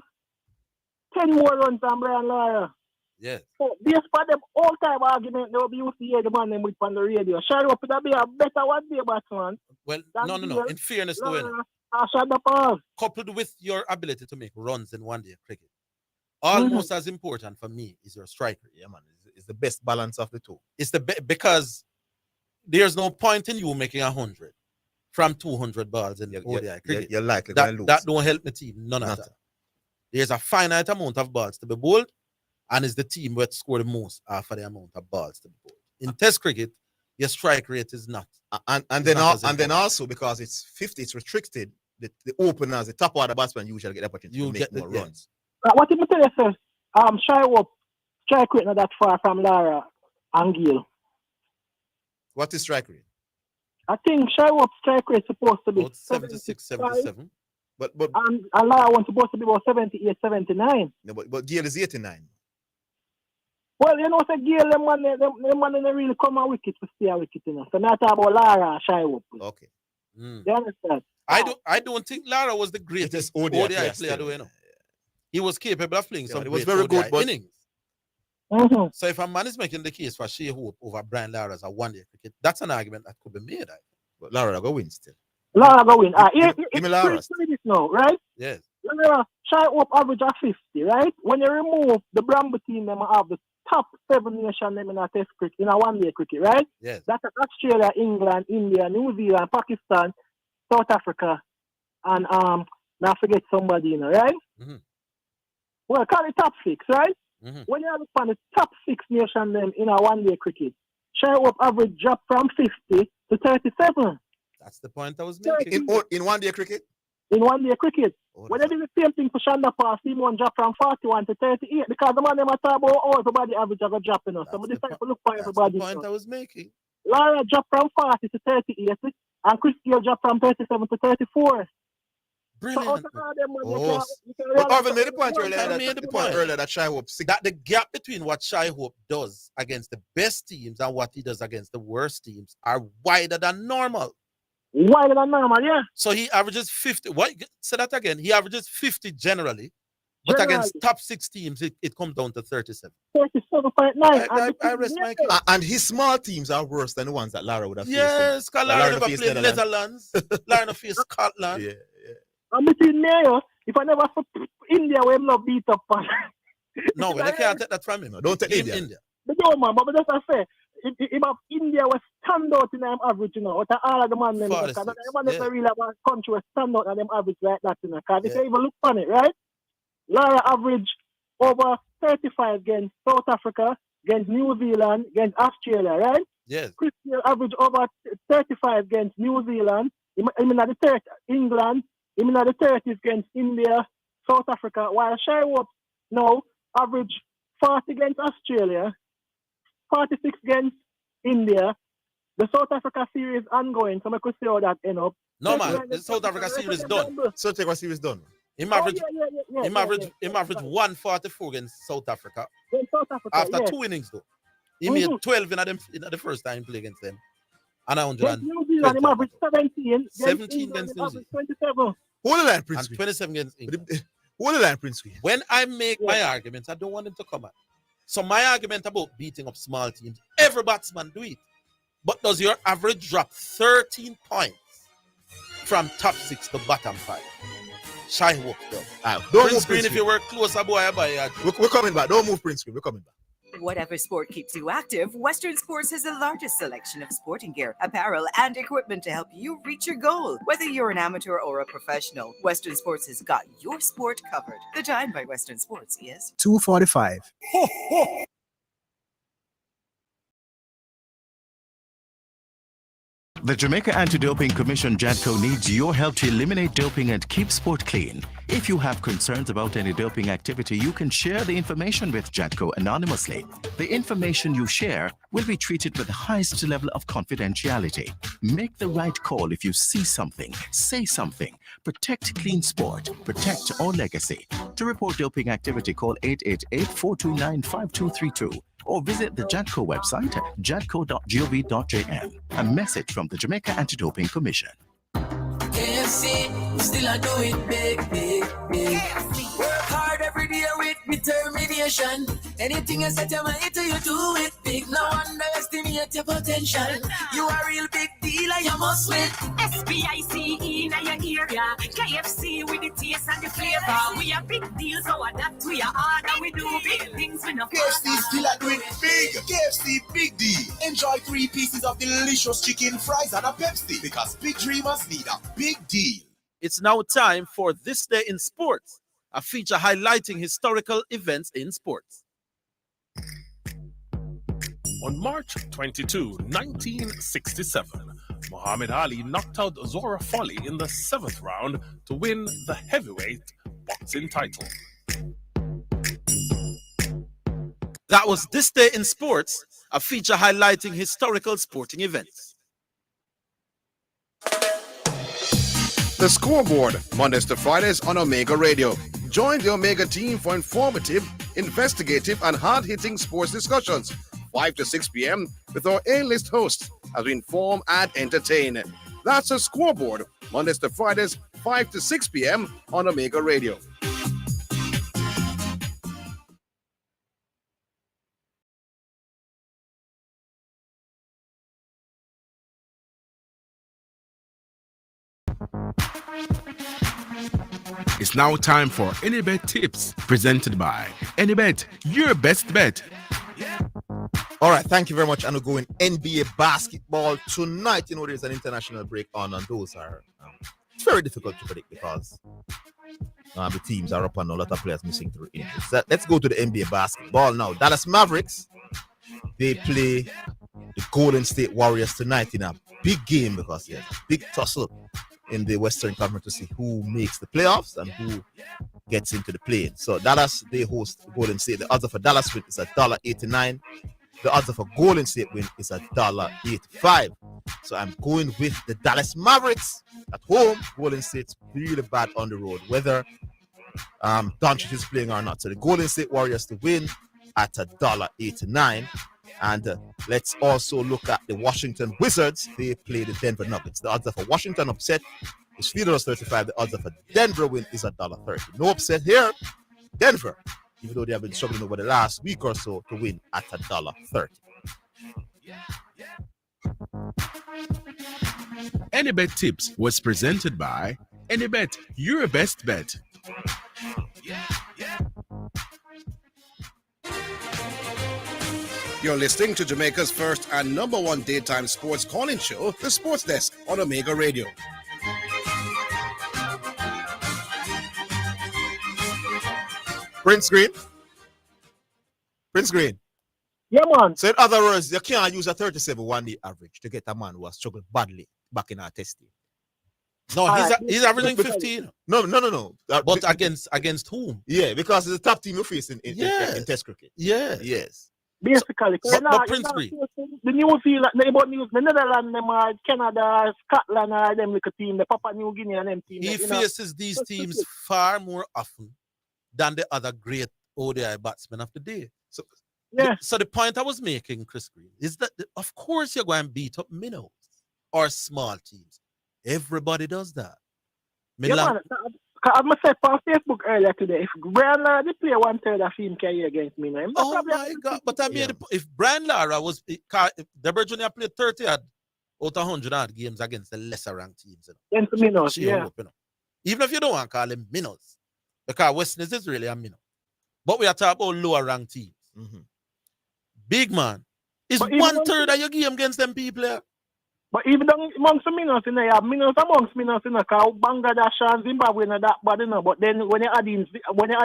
10 more runs than Brian Lara. Yes. So based on them all time argument, they will be used to hear the man them with on the radio. Shy Hope would be a better one day batsman. Well, no. In fairness, coupled with your ability to make runs in one-day cricket, almost as important for me is your striker. Yeah, man. It's the best balance of the two. It's because there's no point in you making 100 from 200 balls in ODI cricket. You're likely going to lose. That don't help the team. None of that. There's a finite amount of balls to be bowled, and it's the team that score the most for the amount of balls to be bowled. In Test cricket, your strike rate is not. And then also because it's 50, it's restricted. The openers, the top order batsmen usually get the opportunity to make more runs. What did I tell you, sir? Shy Hope strike rate not that far from Lara and Gale. What is strike rate? I think Shy Hope strike rate is supposed to be about 76, 77. But and Lara was supposed to be about 78, 79. No, but Gale is 89. Well, you know, so Gale, them man they really come a wicket to stay a wicket, you know. So now talk about Lara and Shy Hope. Okay. You understand? I don't think Lara was the greatest ODI player, do you know? He was capable of playing some was very good innings. So if a man is making the case for Shea Hope over Brian Lara as a one-day cricket, that's an argument that could be made. But Lara go win still. Lara go win. Give me Lara. Now, right? Yes. Shy Hope average of 50, right? When you remove the Bramble team, them have the top 7 nation them in a Test cricket, in a one-day cricket, right? Yes. That's Australia, England, India, New Zealand, Pakistan, South Africa, and now forget somebody, you know, right? Well, call it top 6, right? When you look on the top 6 nation them in a one-day cricket, Shy Hope average drop from 50 to 37. That's the point I was making. In one-day cricket? In one-day cricket. When they do the same thing for Shonda Pass, Simon drop from 41 to 38 because the man them are talking about everybody average are going to drop, you know. So we decide to look for everybody. That's the point I was making. Lara drop from 40 to 38 and Chris Gale drop from 37 to 34. Brilliant. But Orville made the point earlier that Shy Hope. That the gap between what Shy Hope does against the best teams and what he does against the worst teams are wider than normal. Wider than normal, yeah. So he averages 50. What? Say that again. He averages 50 generally, But against top 6 teams, it comes down to 37. 37.9. I rest my case. And his small teams are worse than the ones that Lara would have faced. Yes, because Lara never faced played Netherlands. Lara never faced Scotland. Yeah. I'm between Mayo. If I never put India, we love beat up. No, we can't take that from him. Don't take India. But no, man, but that's what I say. If India was stand out in them average, you know, out of all of the man, because the man never really have a country was stand out in them average like that, you know. Because if you even look on it, right? Lara average over 35 against South Africa, against New Zealand, against Australia, right? Yes. Christian average over 35 against New Zealand, England, even at the 30s against India, South Africa, while Shaiwap now average 40 against Australia, 46 against India. The South Africa series ongoing, so I could see how that end up. No, man, the South Africa series done. South Africa series done. Him average 144 against South Africa. After 2 innings, though. He made 12 in the first time he played against them. And 100. New Zealand, he averaged 17. 17 against New Zealand. 27. Hold the line, Prince. And 27 against England. Hold the line, Prince. When I make my arguments, I don't want them to come out. So my argument about beating up small teams, every batsman do it. But does your average drop 13 points from top 6 to bottom 5? Shy walk down. Prince Green, if you were closer, boy, we're coming back. Don't move, Prince Green. We're coming back. Whatever sport keeps you active, Western Sports has the largest selection of sporting gear, apparel, and equipment to help you reach your goal. Whether you're an amateur or a professional, Western Sports has got your sport covered. The time by Western Sports is 2:45. The Jamaica Anti-Doping Commission JADCO needs your help to eliminate doping and keep sport clean. If you have concerns about any doping activity, you can share the information with JADCO anonymously. The information you share will be treated with the highest level of confidentiality. Make the right call if you see something, say something. Protect clean sport. Protect our legacy. To report doping activity, call 888-429-5232. Or visit the JADCO website at jadco.gov.jm. A message from the Jamaica Anti-Doping Commission. KFC, still I do it big, big, big. Work hard every day with determination. Anything you set your mind to, you do it big. No underestimate your potential. You are a real big deal, and you must win. SPICE in your area. KFC with the taste and the flavor. We are big deals, so that we are hard and we do big things with no KFC still are doing big. KFC big deal. Enjoy 3 pieces of delicious chicken, fries, and a Pepsi. Because big dreamers need a big deal. It's now time for This Day in Sports, a feature highlighting historical events in sports. On March 22, 1967, Muhammad Ali knocked out Zora Foley in the 7th round to win the heavyweight boxing title. That was This Day in Sports, a feature highlighting historical sporting events. The Scoreboard, Mondays to Fridays on Omega Radio. Join the Omega team for informative, investigative, and hard-hitting sports discussions, 5 to 6 p.m. with our A-list hosts as we inform and entertain. That's The Scoreboard, Mondays to Fridays, 5 to 6 p.m. on Omega Radio. It's now time for AnyBet Tips, presented by AnyBet, your best bet. All right, thank you very much. And we're going NBA basketball tonight. You know, there's an international break on, and those are it's very difficult to predict because the teams are up and a lot of players missing through injuries. So let's go to the NBA basketball now. Dallas Mavericks, they play the Golden State Warriors tonight in a big game because there's a big tussle in the Western Conference to see who makes the playoffs and who gets into the play-in. So Dallas, they host Golden State. The odds of a Dallas win is $1.89. The odds of a Golden State win is $1.85. So I'm going with the Dallas Mavericks at home. Golden State's really bad on the road, whether Doncic is playing or not. So the Golden State Warriors to win at $1.89. And let's also look at the Washington Wizards. They play the Denver Nuggets. The odds of a Washington upset is $3.35. The odds of a Denver win is $1.30. No upset here. Denver, even though they have been struggling over the last week or so, to win at $1.30. Anybet Tips was presented by Anybet, your best bet. You're listening to Jamaica's first and number one daytime sports calling show, The Sports Desk on Omega Radio. Prince Green. Prince Green. Yeah, man. So in other words, you can't use a 37 one-day average to get a man who has struggled badly back in our testing. No, he's averaging 15. No. But against whom? Yeah, because it's the top team you face in Test cricket. Yeah. Yes. Basically, but Prince Green. The New Zealand, about news, the Netherlands, them are Canada, Scotland, are them little team, the Papua New Guinea and them team. He faces these teams far more often than the other great ODI batsmen of the day. So the point I was making, Chris Green, is that of course you're going to beat up minnows or small teams. Everybody does that. I must say on Facebook earlier today, if Brian Lara did play 1/3 of him career against me, man. Oh my God! But I mean, if Brian Lara was, Deborah Junior played 30 out of 100 games against the lesser ranked teams. Against the minnows, yeah. Even if you don't want to call them minnows, because West Indies is really a minnow. But we are talking about lower ranked teams. Mm-hmm. Big man, is 1/3 of your game against them people here. But even amongst the minnows, you have minnows amongst minnows, because Bangladesh and Zimbabwe not that bad, But then when you add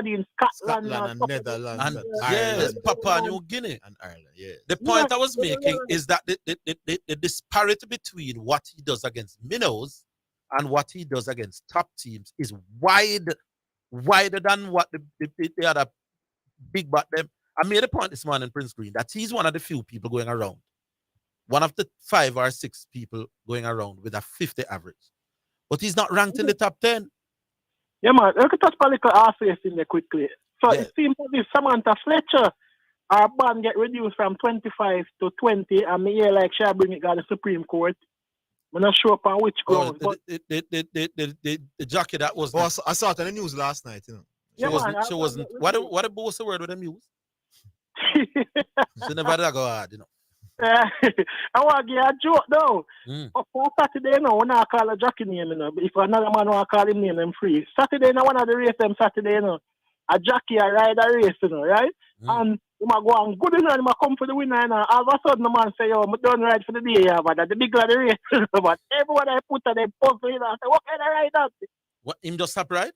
in Scotland and Netherlands and yes, Papua New Guinea and Ireland, yeah. The point I was making is that the disparity between what he does against minnows and what he does against top teams is wider than what the other big bat them. I made a point this morning, Prince Green, that he's one of the few people going around. One of the 5 or 6 people going around with a 50 average. But he's not ranked in the top 10. Yeah, man. Look at touch a little RCS in there quickly. So it seems as if Samantha Fletcher, our ban get reduced from 25 to 20, and me hear like she'll bring it to the Supreme Court. I'm not sure upon which ground. The jockey that was... Oh, I saw it on the news last night, She wasn't... What the boss the word with them use? She never did go hard, I want to give a joke though. For Saturday, when I call a jockey name, if another man want to call him name, I'm free. Saturday, one of the race them Saturday, a jockey a ride a race, right? And he might go on good enough, he might come for the winner, all of a sudden the man say, I'm done ride for the day, but the big of the race. But everyone I put they post it, I say, what kind of ride that? What, him just stop ride?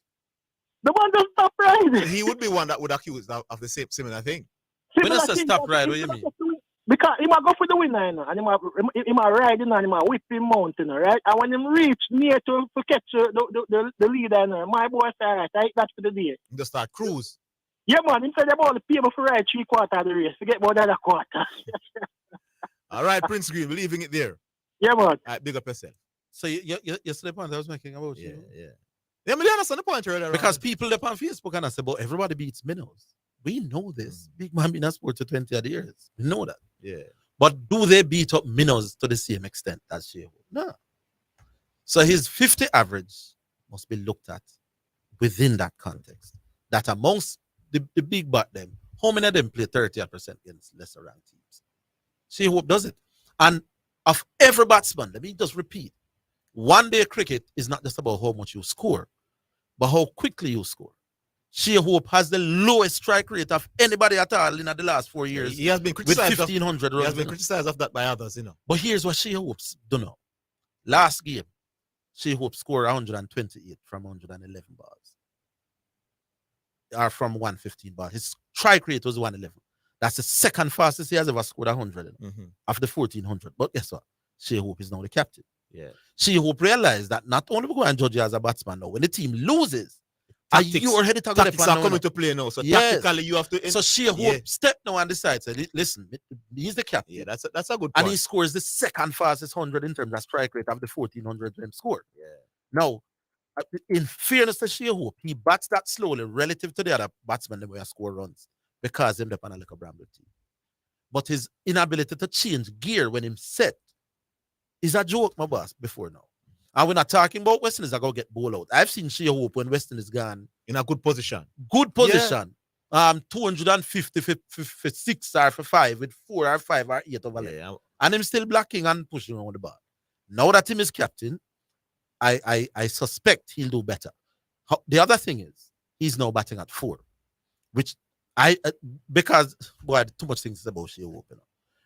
The one just stop ride. He would be one that would accuse of the similar thing. When I say stop ride, what do you mean? Because he might go for the winner, and he might ride in and he might whip him mountain, right? And when him reach near to catch the leader, my boy say, all right, I hit that for the day. Just start cruise. Yeah, man, he said about the people for ride 3/4 of the race, forget about the other quarter. All right, Prince Green, we're leaving it there. Yeah, man. All right, big up yourself. So you see the point I was making about you? Yeah, I understand the point earlier. Because people up on Facebook and I say, but everybody beats minnows. We know this. Big man been a sport for 20 odd years. We know that. Yeah. But do they beat up minnows to the same extent as Shehu? No. So his 50 average must be looked at within that context. That amongst the big bat them, how many of them play 30% against lesser ranked teams? Shehu does it. And of every batsman, let me just repeat, one-day cricket is not just about how much you score, but how quickly you score. Shehu has the lowest strike rate of anybody at all in the last 4 years. He has been criticized. With 1,500 runs. He has been criticized of that by others, But here's what Shehu's done now. Last game, Shehu scored 128 from 111 balls. Or from 115 balls. His strike rate was 111. That's the second fastest he has ever scored 100 of the 1,400. But guess what? Shehu is now the captain. Yeah. Shehu realized that not only we go and judge you as a batsman now, when the team loses, tactics are coming to play now. So tactically you have to. So Shehu step now and decides, listen, he's the captain. Yeah, that's a good point. And he scores the second fastest 100 in terms of strike rate of the 1,400 them scored. Yeah. Now, in fairness to Shehu, he bats that slowly relative to the other batsmen that will score runs because him depend on like a Bramble team. But his inability to change gear when him set is a joke, my boss, before now. And we're not talking about West Indies are going to get ball out. I've seen Shea Hope when West Indies gone in a good position. Good position. 250 for 6 or for 5 with 4 or 5 or 8 over left. Yeah. And him still blocking and pushing around the ball. Now that him is captain, I suspect he'll do better. The other thing is he's now batting at 4, which because boy, too much things about Shea Hope. You know.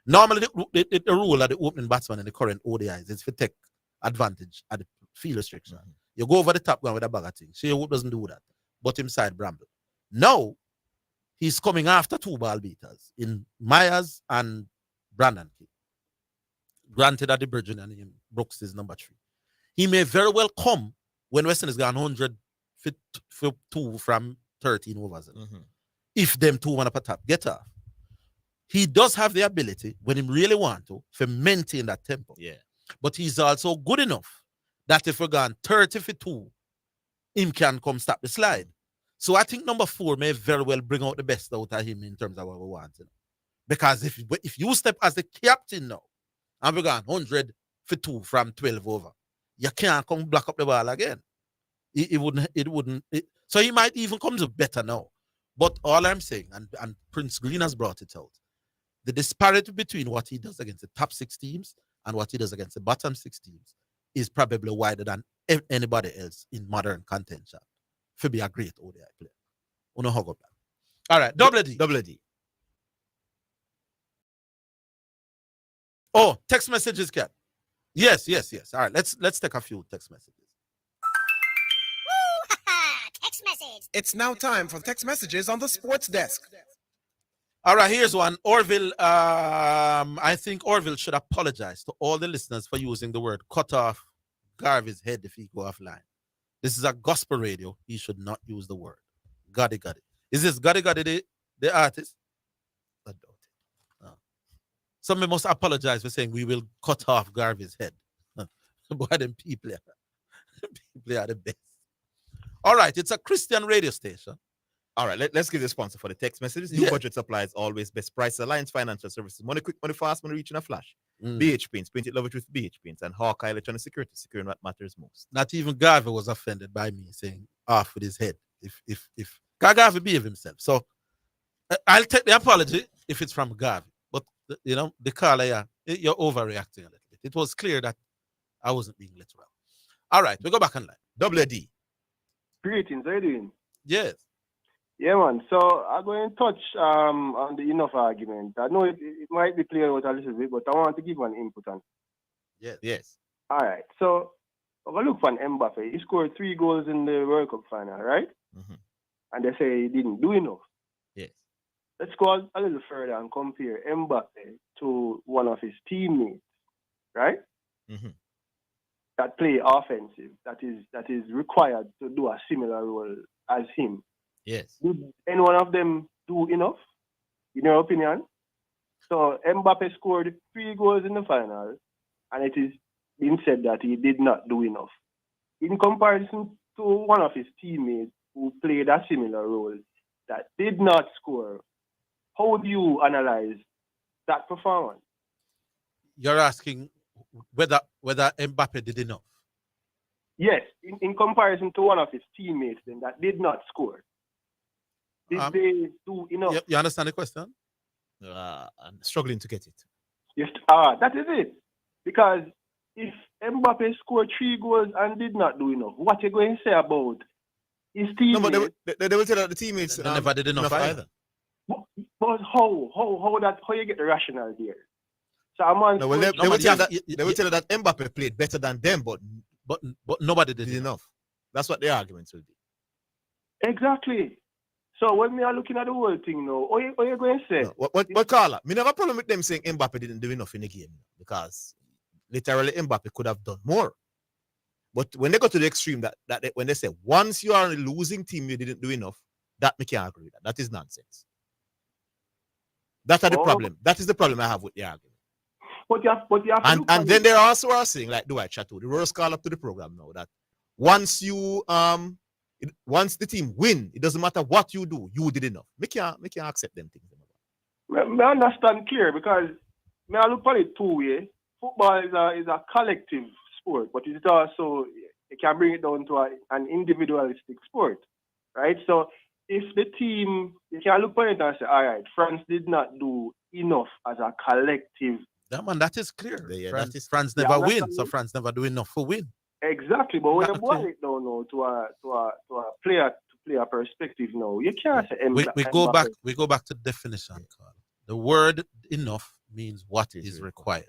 Normally the rule of the opening batsman in the current ODIs is to take advantage at the field restriction. Mm-hmm. You go over the top gun with a bag of things. Shea Hope doesn't do that. But inside Bramble. Now he's coming after 2 ball beaters in Myers and Brandon King. Granted that the Virgin and him Brooks is number 3. He may very well come when Western has gone 100 for 2 from 13 overs. Mm-hmm. If them 2 want to top get off. He does have the ability, when he really want to maintain that tempo. Yeah. But he's also good enough that if we're gone 30 for 2, him can come stop the slide. So I think number 4 may very well bring out the best out of him in terms of what we want. You know? Because if you step as the captain now, and we're gone 100 for 2 from 12 over, you can't come block up the ball again. It wouldn't. So he might even come to better now. But all I'm saying, and Prince Green has brought it out, the disparity between what he does against the top 6 teams and what he does against the bottom 6 teams is probably wider than anybody else in modern contention. To be a great ODI player. Uno hug up that. All right, double D. Oh, text messages, Cat. Yes. All right, let's take a few text messages. Text message. It's now time for text messages on the sports desk. All right, here's one. Orville, I think Orville should apologize to all the listeners for using the word cut off Garvey's head if he go offline. This is a gospel radio. He should not use the word. Gotti. Is this Gotti the artist? I doubt it. No. Somebody must apologize for saying we will cut off Garvey's head. Boy, them people are the best. All right, it's a Christian radio station. All right, let's give the sponsor for the text messages. New budget supplies, always best price. Alliance Financial Services. Money quick, money fast, money reach in a flash. BH Paints, paint it love it with BH Paints. And Hawkeye Electronic Security, securing what matters most. Not even Garvey was offended by me saying off with his head. If Garvey behave himself. So I'll take the apology if it's from Garvey. But, the caller, you're overreacting a little bit. It was clear that I wasn't being literal. All right, we go back online. Double D. Greetings, how you doing? Yes. Yeah, man. So I'm going to touch on the enough argument. I know it might be played out a little bit, but I want to give an input on it. Yes. All right. So if I look for Mbappe, he scored 3 goals in the World Cup final, right? Mm-hmm. And they say he didn't do enough. Yes. Let's go a little further and compare Mbappe to one of his teammates, right? Mm-hmm. That play offensive, that is required to do a similar role as him. Yes. Did any one of them do enough, in your opinion? So Mbappe scored 3 goals in the final, and it is being said that he did not do enough. In comparison to one of his teammates who played a similar role that did not score, how do you analyze that performance? You're asking whether Mbappe did enough? Yes, in comparison to one of his teammates then that did not score. Did they do enough? You understand the question? I'm struggling to get it. Yes, that is it. Because if Mbappe scored 3 goals and did not do enough, what are you going to say about his teammates? No, but they will tell that the teammates never did enough either. But how you get the rationale there? So they will tell that Mbappe played better than them, but nobody did enough. That's what their arguments will be. Exactly. So when we are looking at the whole thing now, what are you going to say? No, but Carla, me never have a problem with them saying Mbappe didn't do enough in the game because literally Mbappe could have done more. But when they go to the extreme that when they say once you are on a losing team you didn't do enough, that me can't agree with that. That is nonsense. That's the problem. That is the problem I have with the argument. But you have and then there also are saying, like Dwight Chateau, the Rose call up to the program now that once you once the team win, it doesn't matter what you do, you did enough. Me can't accept them things. I understand clear because I look at it 2 ways. Football is a collective sport, but it's also, you can bring it down to an individualistic sport, right? So if the team, you can look at it and say, all right, France did not do enough as a collective. Yeah, man, that is clear. Yeah, France never win, so France never do enough for win. Exactly, but when you boil it down now to a player perspective now, you can't say we go back to definition, Carl. The word enough means what is required.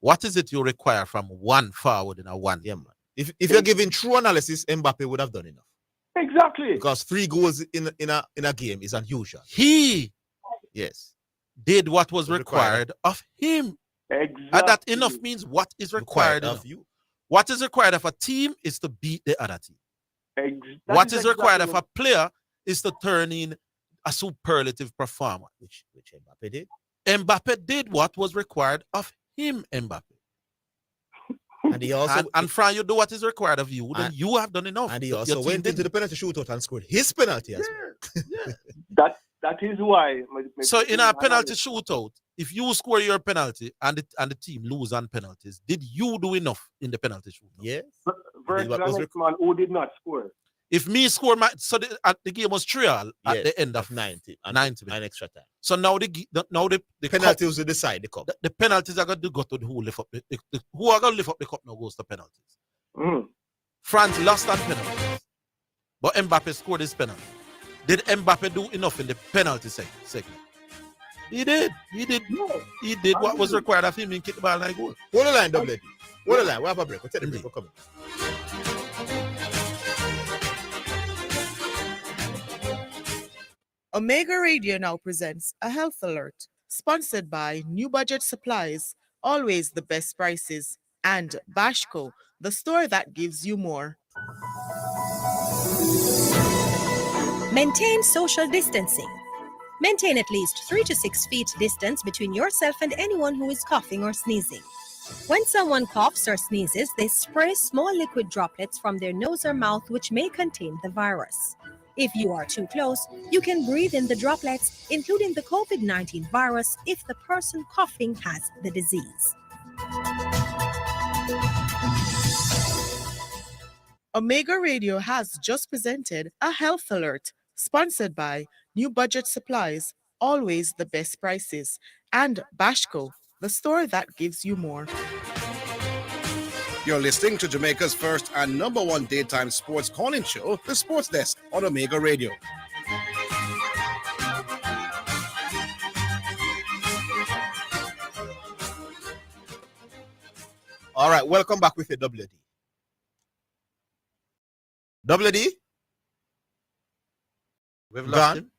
What is it you require from one forward in a one? Yeah, man. If you're giving true analysis, Mbappe would have done enough. Exactly. Because 3 goals in a game is unusual. He did what was required of him. Exactly. And that enough means what is required of you. What is required of a team is to beat the other team. What is required of a player is to turn in a superlative performer. Which Mbappe did. Mbappe did what was required of him, Mbappe. And he also and Fran, you do what is required of you, then you have done enough. And he also went into the penalty shootout and scored his penalty as well. That is why. So in a penalty shootout, if you score your penalty and the team lose on penalties, did you do enough in the penalty shootout? Yes. Versus the next man who did not score. If me score the game was 3-all at the end of 90 an extra time. So now the penalty was to decide the cup. The penalties are going to go to who lift up who are going to lift up the cup now goes to penalties. France lost on penalties, but Mbappe scored his penalty. Did Mbappe do enough in the penalty segment? He did. He did what was required of him in kick the ball like goal. Hold the line, WD. Hold the line. We have a break. We'll take the break. We're coming. Omega Radio now presents a health alert, sponsored by New Budget Supplies, always the best prices, and Bashco, the store that gives you more. Maintain social distancing. Maintain at least 3 to 6 feet distance between yourself and anyone who is coughing or sneezing. When someone coughs or sneezes, they spray small liquid droplets from their nose or mouth, which may contain the virus. If you are too close, you can breathe in the droplets, including the COVID-19 virus, if the person coughing has the disease. Omega Radio has just presented a health alert, sponsored by New Budget Supplies, always the best prices, and Bashco, the store that gives you more. You're listening to Jamaica's first and #1 daytime sports calling show, The Sports Desk, on Omega Radio. All right, welcome back with your WD. WD? We've lost him.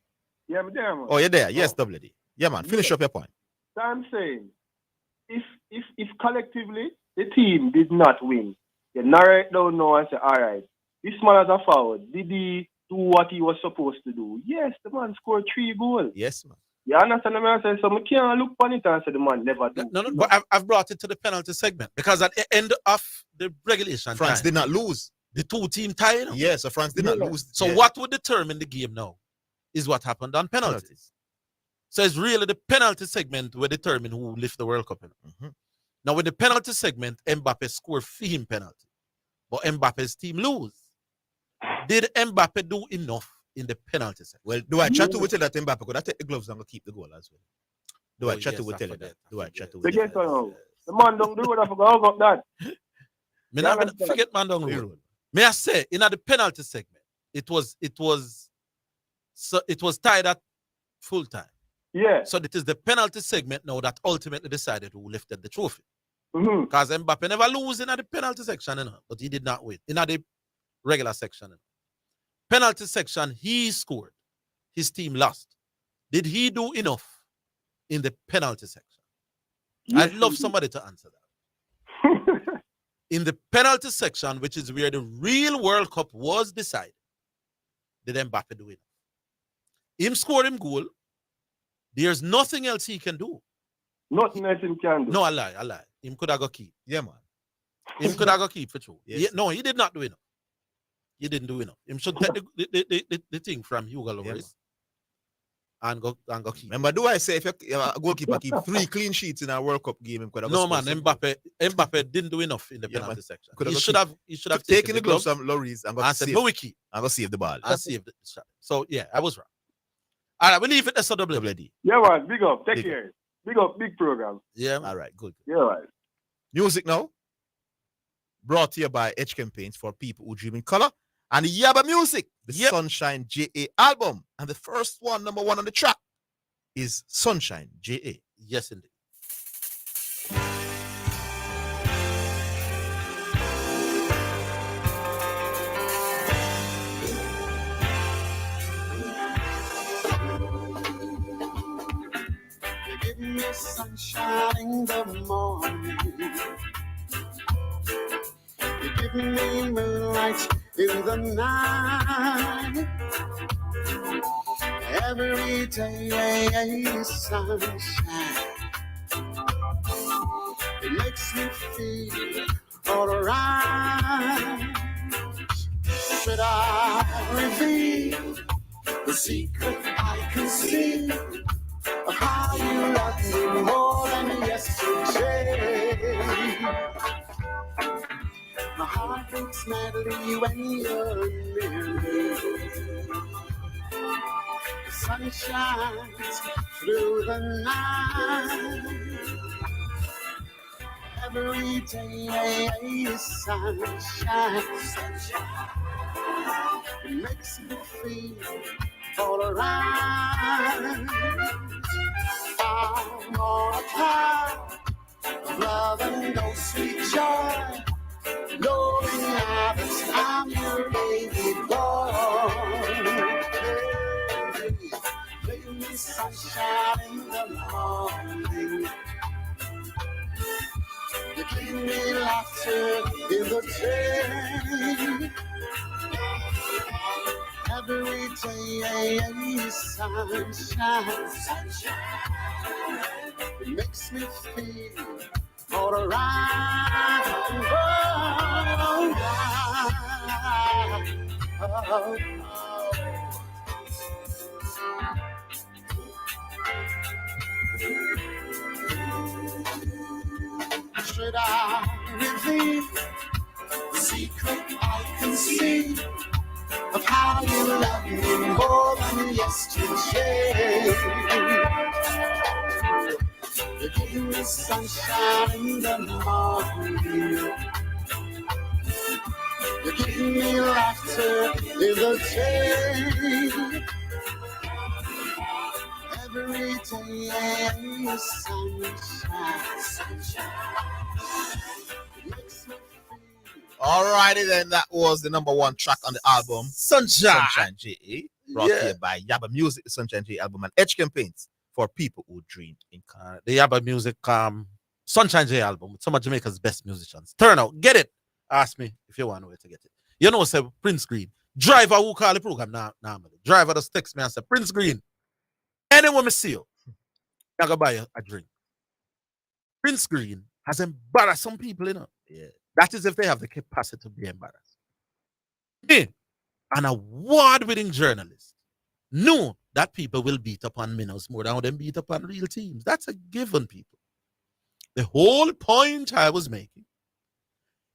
Yeah, I'm there, man. Oh, you're there. Yes, WD. Yeah, man. Finish up your point. So I'm saying, if collectively the team did not win, you narrow it down now and say, all right, this man as a forward, did he do what he was supposed to do? Yes, the man scored 3 goals. Yes, man. You understand what I'm saying? So I can't look on it and say the man never do. No, but I've brought it to the penalty segment because at the end of the regulation France did not lose. The 2 team tied. Yes, so France did not lose. So what would determine the game now is what happened on penalties. So it's really the penalty segment will determine who lift the World Cup. Now, with the penalty segment, Mbappe scored for him penalty. But Mbappe's team lose. Did Mbappe do enough in the penalty segment? Well, do I chat to tell that Mbappe could I take the gloves and keep the goal as well? Do I chat to tell you that? Do I chat to tell you that? The man don't do what I forgot about that. Me not forget man don't rule. May I say, in the penalty segment, it was tied at full time. Yeah. So it is the penalty segment now that ultimately decided who lifted the trophy. Because Mbappe never lose in the penalty section, but he did not win in the regular section. Penalty section, he scored. His team lost. Did he do enough in the penalty section? Yes. I'd love somebody to answer that. In the penalty section, which is where the real World Cup was decided, did Mbappe do it? Him scored him goal. There's nothing else he can do. Nothing else he can do. No, I lie. Him could have got keep. Yeah, man. Him could have got keep for true. Yes. No, he did not do enough. He didn't do enough. Him should take the thing from Hugo Lloris and go keep. Remember, do I say if a goalkeeper keep 3 clean sheets in a World Cup game, him could have No man, scored something. Mbappe didn't do enough in the Yeah, penalty man. section. Could He should have taken the gloves from Lloris and got said, saved. "No wiki," and go save the ball. and saved the shot. So yeah, I was wrong. All right, we leave it as a WD. Yeah, man. Big up. Take Big care. Big up. Big program. Yeah. Man. All right, good. Yeah, right. Music now. Brought to you by Edge Campaigns for people who dream in color. And Yaba Music, the Sunshine JA album. And the first one, number 1 on the track, is Sunshine JA. Yes, indeed. You give me sunshine in the morning. You give me moonlight in the night. Every day is sunshine. It makes me feel alright. Should I reveal the secret I can see of how you love me more than yesterday? My heart beats madly when you're near me. The sun shines through the night. Every day is sunshine. It makes me feel alright. I'm on a cloud of love and no sweet joy, knowing now that I'm your baby boy. Give me sunshine in the morning. You give me laughter in the day. Every day is sunshine. It makes me feel alright. Should I reveal the secret I can see of how you love me more than yesterday? You give me sunshine in the morning. You give me laughter in the day. Every day is sunshine. Alrighty then, that was the number 1 track on the album, Sunshine JA, brought to you by Yaba Music, the Sunshine JA album, and Edge Campaigns for people who dream in color. The Yaba Music Sunshine J album with some of Jamaica's best musicians. Turn out, get it. Ask me if you want to know where to get it. You know, say Prince Green. Driver who call the program normally. Driver just text me and say, Prince Green, anyone me see you, I go buy you a drink. Prince Green has embarrassed some people, you know. Yeah. That is if they have the capacity to be embarrassed. Me, an award-winning journalist, knew that people will beat up on minnows more than them beat up on real teams. That's a given, people. The whole point I was making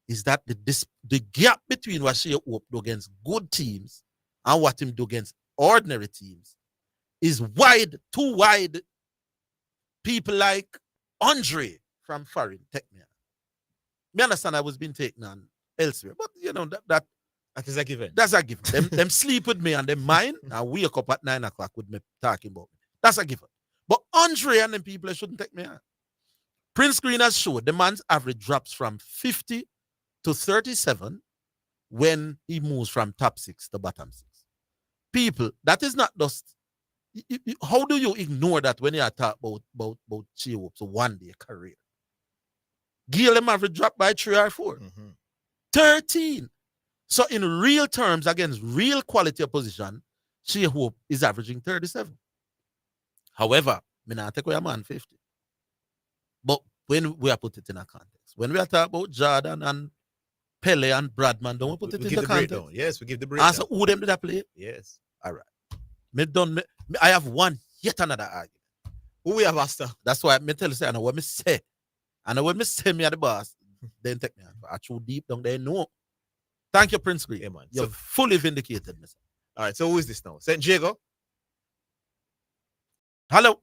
is that the gap between what she do against good teams and what him do against ordinary teams is wide, too wide. People like Andre from foreign take me on. Me understand I was being taken on elsewhere, but you know that is a given. That's a given. them sleep with me and them mind and wake up at 9 o'clock with me talking about me. That's a given. But Andre and them people shouldn't take me on. Prince Green has showed the man's average drops from 50 to 37 when he moves from top 6 to bottom 6. People, that is not just. How do you ignore that when you are talking about Chiwop's one-day career? Gilliam average dropped by 3 or 4. 13. So in real terms, against real quality opposition, Chiwop is averaging 37. However, I not take away a man 50. But when we are put it in a context, when we are talking about Jordan and Pele and Bradman, don't we put it in the context? Breakdown. Yes, we give the breakdown. And so who them did I play? Yes. All right. I have one yet another argument. Who we have, Asta? That's why me tell you, say, I know what me say. I know what me say me at the boss. Then take me out. I true deep down there, no. Thank you, Prince Green. Yeah, man. You're fully vindicated, Mr. All right, so who is this now? St. Diego? Hello.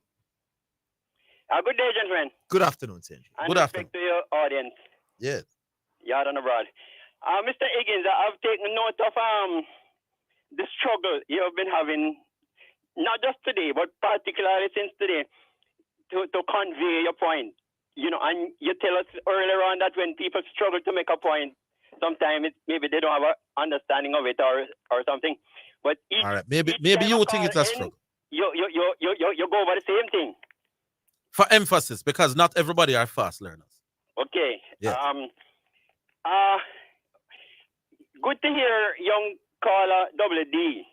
Good day, gentlemen. Good afternoon, St. Diego. And Good respect to your audience. Yes. Yard and abroad. Mr. Higgins, I've taken note of the struggle you have been having, not just today, but particularly since today, to convey your point. You know, and you tell us earlier on that when people struggle to make a point, sometimes maybe they don't have an understanding of it or something. But all right, maybe you think it's a struggle. You go over the same thing. For emphasis, because not everybody are fast learners. Okay. Yes. Good to hear young caller WD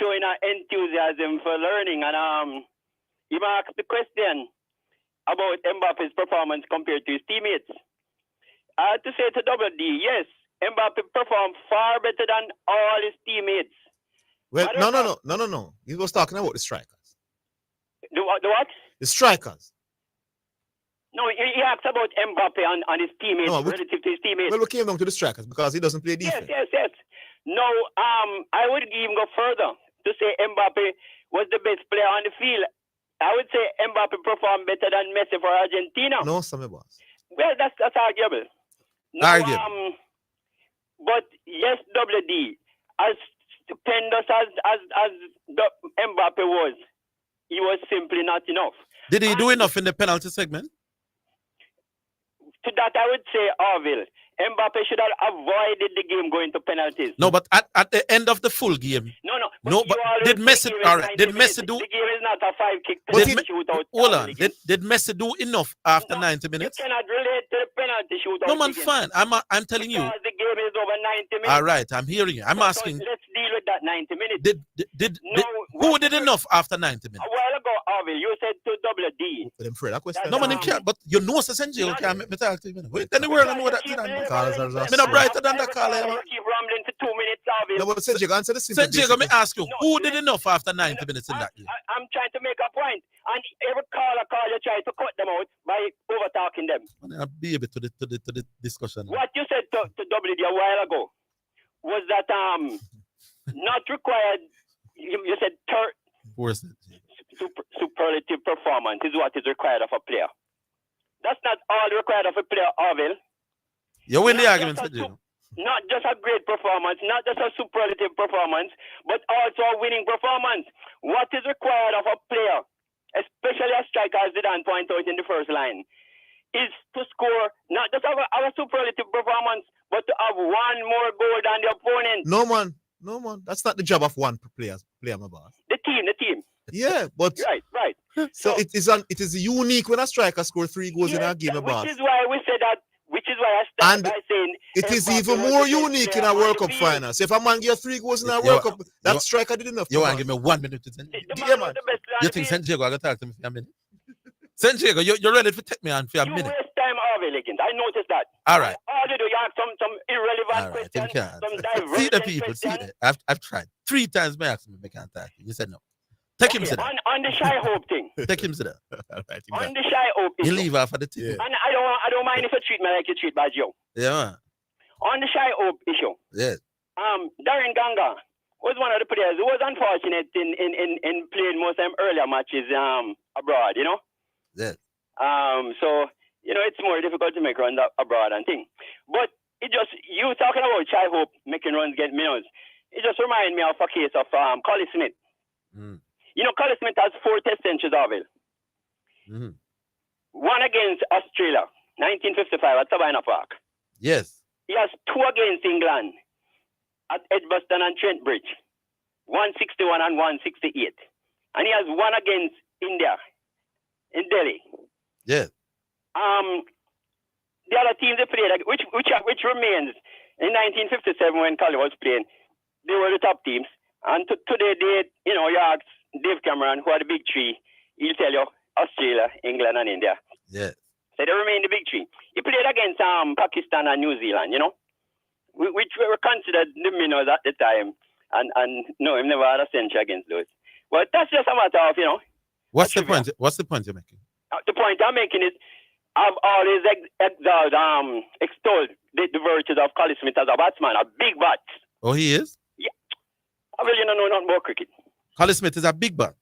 showing an enthusiasm for learning. And you asked the question about Mbappe's performance compared to his teammates. I had to say to WD, yes, Mbappe performed far better than all his teammates. Well, no. He was talking about the strikers. The what? The strikers. No, he asked about Mbappe and his teammates relative to his teammates. Well, we came down to the strikers because he doesn't play defense. Yes. No, I would even go further to say Mbappe was the best player on the field. I would say Mbappe performed better than Messi for Argentina. No, some boss. Well, that's arguable. No, arguable. But yes, WD, as stupendous as Mbappe was, he was simply not enough. Did he do enough in the penalty segment? To that, I would say, Orville, Mbappe should have avoided the game going to penalties. No, but at the end of the full game. No. But did Messi? All right. Did Messi do? The game is not a 5-kick penalty shootout. Hold on. Did Messi do enough after 90 minutes? You cannot relate to the penalty shootout. No, man, fine. I'm telling you. Because the game is over 90 minutes. All right, I'm hearing you. I'm asking. So let's deal with that 90 minutes. Who did enough after 90 minutes? A while ago, Orville, you said to WD. No, man, him can't. But you know, essentially, can't make me talk to you. Wait, in the world, I know that. I'm not brighter than that, Carla. Keep rambling for 2 minutes, Orville. No, but St. Diego, answer the simple. St. Diego, let me ask you, who did enough after 90 minutes in that game? I'm trying to make a point. And every call you try to cut them out by over-talking them. I'll be able to the discussion. What you said to WD a while ago was that not required, you said superlative performance is what is required of a player. That's not all required of a player, Orville. You win the argument, not just a great performance, not just a superlative performance, but also a winning performance. What is required of a player, especially a striker, as Zidane pointed out in the first line, is to score not just have a superlative performance, but to have one more goal than the opponent. No, man. That's not the job of one player, my boss. The team. Yeah, but right. So it is unique when a striker scores 3 goals in a game, my boss. Which is why we say that. Which is why I started by saying it is even more unique in a World Cup final. So if a man gives 3 goals in a World Cup, that striker did enough. You want to give me 1 minute to St. Diego? Yeah, man. You think St. Diego, I got to talk to me for a minute? St. Diego, you're ready to take me on for a minute? You waste time, Orville. I noticed that. All right. All you do, you ask some irrelevant questions, some diverse see the people, questions. I've tried 3 times. I asked me if I can't talk. You said no. Take him to that. On the shy hope thing. Take him to that. Right, on the shy hope issue. You leave after the team. Yeah. And I don't mind if you treat me like you treat Baggio. Yeah, man. On the shy hope issue. Yes. Darren Ganga was one of the players who was unfortunate in playing most of them earlier matches abroad, you know? Yes. So, you know, it's more difficult to make runs abroad and thing. But you talking about shy hope making runs get minnows. It just reminded me of a case of Collie Smith. Mm. You know, Collie Smith has 4 test centuries, Orville. Mm-hmm. One against Australia, 1955 at Sabina Park. Yes. He has 2 against England at Edgbaston and Trent Bridge, 161 and 168. And he has 1 against India in Delhi. Yes. The other teams they played, which remains in 1957 when Collie was playing, they were the top teams. And today, you ask Dave Cameron, who are the big 3, he'll tell you Australia, England, and India. Yeah. So they remain the big 3. He played against Pakistan and New Zealand, you know, which were considered the minnows at the time. And no, he never had a century against those. But that's just a matter of, What's the point? What's the point you're making? The point I'm making is I've always extolled the virtues of Colin Smith as a batsman, a big bat. Oh, he is? Yeah. I really don't know nothing about cricket. Colin Smith is a big bat.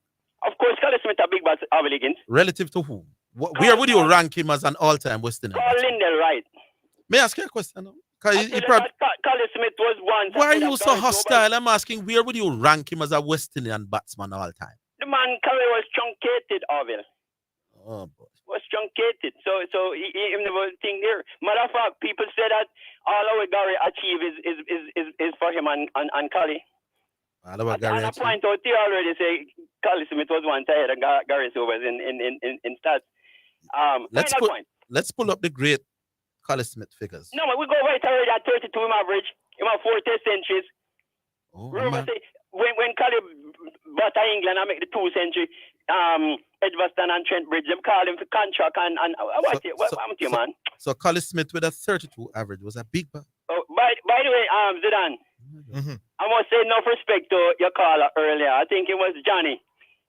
Of course, Colin Smith a big bat, Orville Higgins. Relative to whom? Where would you rank him as an all-time West Indian? Carl Lindell, right? May I ask you a question? Colin Smith was once. Why are you so hostile? I'm asking, where would you rank him as a West Indian batsman all time? The man career was truncated, Orville. Oh, boy. Was truncated. So he never think there. Matter of fact, people say that all our Gary achieve is for him and Collie. All our Gary achieve. I point out there already say Collie Smith was one ahead and Gary Sobers in stats. Let's pull up the great Collie Smith figures. No, we go right already at 32 in average. In my 4 test centuries. Oh, remember say when Collie butter England I make the 2 century. Edwaston and Trent Bridge, them call him for contract and what's your man? So Colin Smith with a 32 average was a big bat. Oh, by the way, Zidane, I must say enough respect to your caller earlier. I think it was Johnny.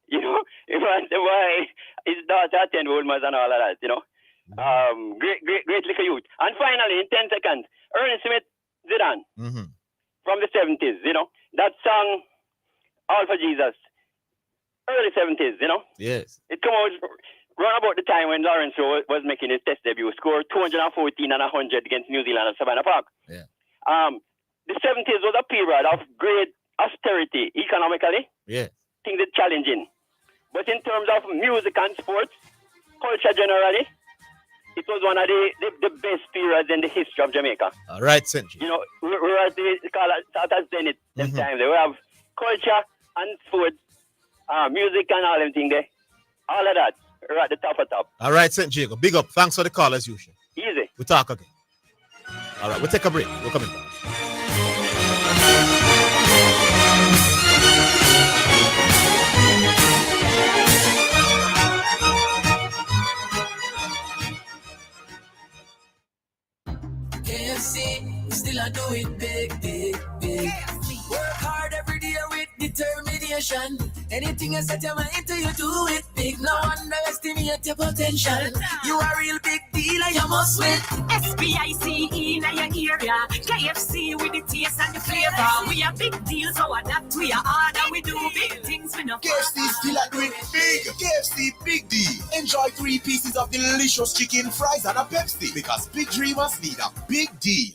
You know, it was the way his daughter attended Woolmers and all of that, you know. Great little youth. And finally, in 10 seconds, Ernest Smith, Zidane, from the 70s, you know. That song, All for Jesus. Early 70s, you know? Yes. It came out around about the time when Lawrence Rowe was making his test debut, scored 214 and 100 against New Zealand at Savannah Park. Yeah. The 70s was a period of great austerity economically. Yeah. Things are challenging. But in terms of music and sports, culture generally, it was one of the best periods in the history of Jamaica. All right, Century. You know, we're at the Zenith this time. They have culture and sports. Music and all them things there. All of that. We're at the top of top. All right, St. Jacob. Big up. Thanks for the call as usual. Easy. We'll talk again. All right, we'll take a break. We're coming back. KFC, we still a do it big, big, big. Work hard every day with determination. Anything you set your mind to, you do it big. No underestimate your potential. You are a real big deal and you must win. SPICE in your area. KFC with the taste and the flavor. We are big deals, so adapt we are hard and we do big things. We know KFC still a do it big. KFC big deal. Enjoy 3 pieces of delicious chicken, fries and a Pepsi. Because big dreamers need a big deal.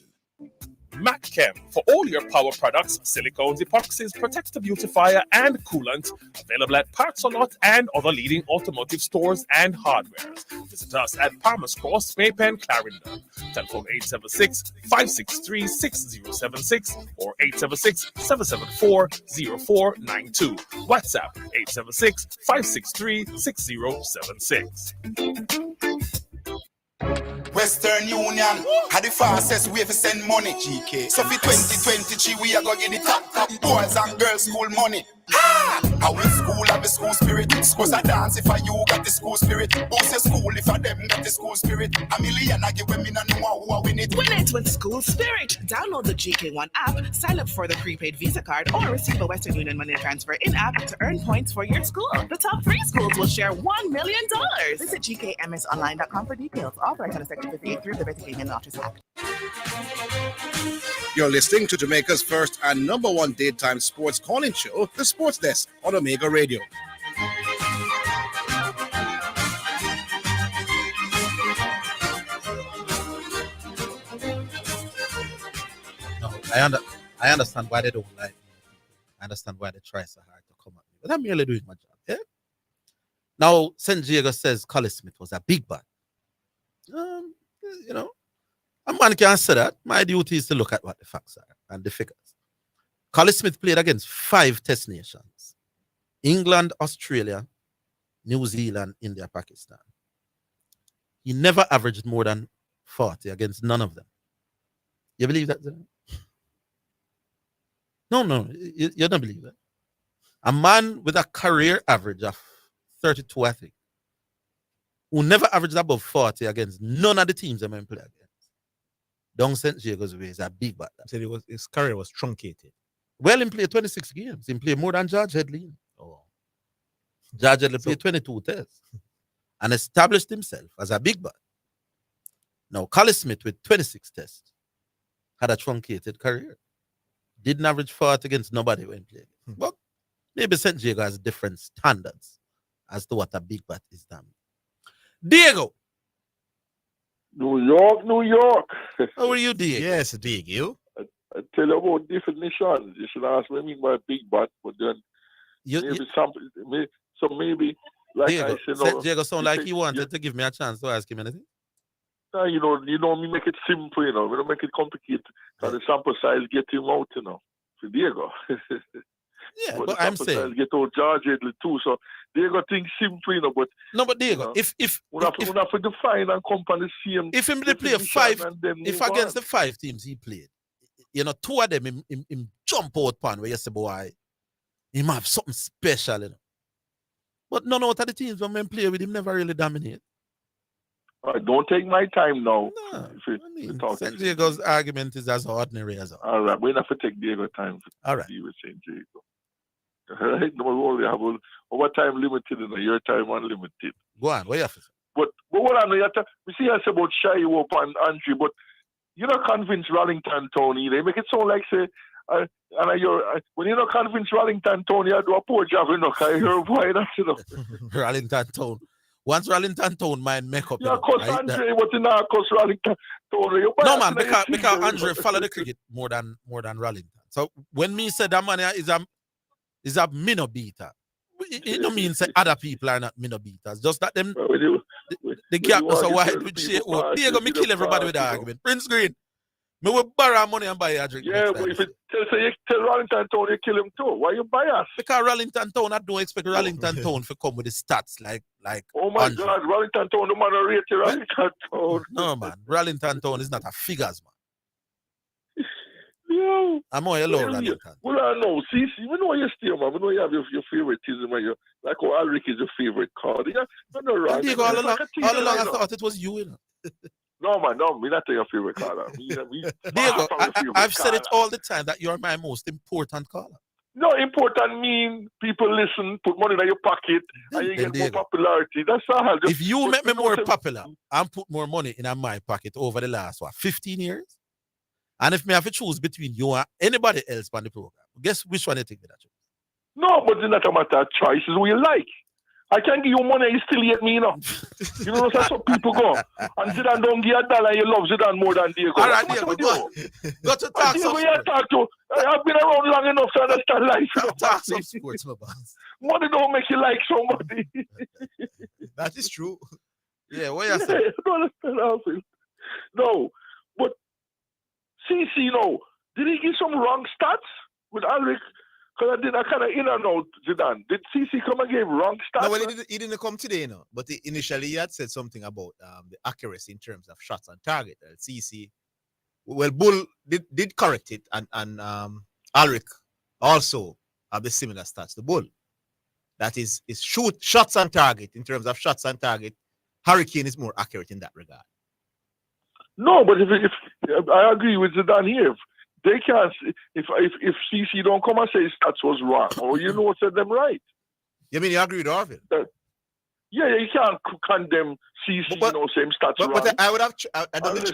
MacChem for all your power products, silicones, epoxies, protective beautifier, and coolant. Available at Parts or Lot and other leading automotive stores and hardwares. Visit us at Palmer's Cross, Maypen, Clarendon. Telephone 876-563-6076 or 876-774-0492. WhatsApp 876-563-6076. Western Union had the fastest way to send money, GK. So for 2020, we are gonna get the top boys and girls school money. How in school have the school spirit. Schools a dance if you got the school spirit. Who's your school if them got the school spirit? $1 million I give women no know who win it. Win it with school spirit. Download the GK1 app, sign up for the prepaid Visa card, or receive a Western Union money transfer in-app to earn points for your school. The top 3 schools will share $1 million. Visit gkmsonline.com for details. Authorized under Section 58 through the Betting Gaming and Lotteries Act. You're listening to Jamaica's first and #1 daytime sports calling show, The Sports Desk on Omega Radio. No, I understand why they don't like me. I understand why they try so hard to come at me. But I'm merely doing my job. Yeah? Now, St. Diego says Colin Smith was a big bat. You know, a man can say that. My duty is to look at what the facts are and the figures. Colin Smith played against 5 test nations. England, Australia, New Zealand, India, Pakistan. He never averaged more than 40 against none of them. You believe that? No, you don't believe that. A man with a career average of 32, I think, who never averaged above 40 against none of the teams that man played against. Don St. Diego's way is a big bat. Said his career was truncated. Well, he played 26 games. He played more than George Headley. Oh. George Headley played 22 tests and established himself as a big bat. Now, Collie Smith with 26 tests had a truncated career. Didn't average 40 against nobody when playing. But maybe St. Diego has different standards as to what a big bat is done. Diego. New York, New York. How are you, Diego? Yes, Diego. I tell you about definitions. You should ask what I mean by big bat, but then maybe like Diego, I said, no, Diego sound like he wanted to give me a chance to ask him anything. You know, me make it simple, we don't make it complicated. Because the sample size get him out, for Diego. Yeah, but but the I'm sample saying size get out George Headley too. So Diego thinks simple, but no, but Diego, if we have to define and come on the same. If him they play five, if against on. the 5 teams he played, 2 of them him jump out pan where you say, boy, he might have something special, But none of the teams when men play with him never really dominate. Don't take my time now. No, St. Diego's argument is as ordinary as all right, we have to take Diego time all right. deal with St. Diego. Right? No, we only have our time limited and your time unlimited. Go on, what you have to say? But what I know, we see us about Shy Hope and Andrew, but you're not convinced Rollington Tony. They make it sound like say, when you're not convinced Rollington Tony, I do a poor job, I hear why that's Rollington Town. Once Rollington Town mind make up. Yeah, cause Andre, but in our cause Rollington Town. No man, because Andre follow the cricket more than Rollington. So when me say that man is a minnow beater, it don't mean say other people are not minnow beaters. Just that them the gap was so wide with shit. Diego, me kill everybody with the argument. Prince Green, me will borrow money and buy a drink. Yeah, but if you tell Rollington Town you kill him too, why you bias? Because Rollington Town, I don't expect Rollington Town to come with the stats like. Oh my Andre. God, Rollington Town, the man rate Rollington Town. No man, Rollington Town is not a figures man. Yeah. I'm all alone, Rollington. Well, I know. See, we know you still, man. We know you have your favoritism and like how Alric is your favorite card. Yeah, no, right. Diego, all along I thought it was you, No, man, no, me not your favorite caller. Diego, I've said it all the time that you're my most important caller. No, important mean people listen, put money in your pocket, and you get more popularity. That's all. If you make me more popular and put more money in my pocket over the last, 15 years? And if me have to choose between you and anybody else on the program, guess which one you think that choose? No, but it's not a matter of choice. It's what you like. I can give you money and you still hate me, You know, that's how people go. And Zidane don't give $1 and you love Zidane more than Diego. All right, Diego, go to talk Diego, you talk to. I've been around long enough to understand life. Talk some sports, my boss. Money don't make you like somebody. That is true. Yeah, what you saying? I don't understand how it. No, but CC, did he give some wrong stats with Alric? Because I kind of in and out, Zidane. Did CC come and give wrong stats? No, well, he didn't come today, But initially he had said something about the accuracy in terms of shots on target. CC, well, Bull did correct it, and Alric also have the similar stats to Bull. That is shots on target. In terms of shots on target, Hurricane is more accurate in that regard. No, but if I agree with Zidane here. They can't. If CC don't come and say his stats was wrong, or said them right. You mean you agree with Orville? Yeah, you can't condemn CC. Same stats wrong. But I would have unless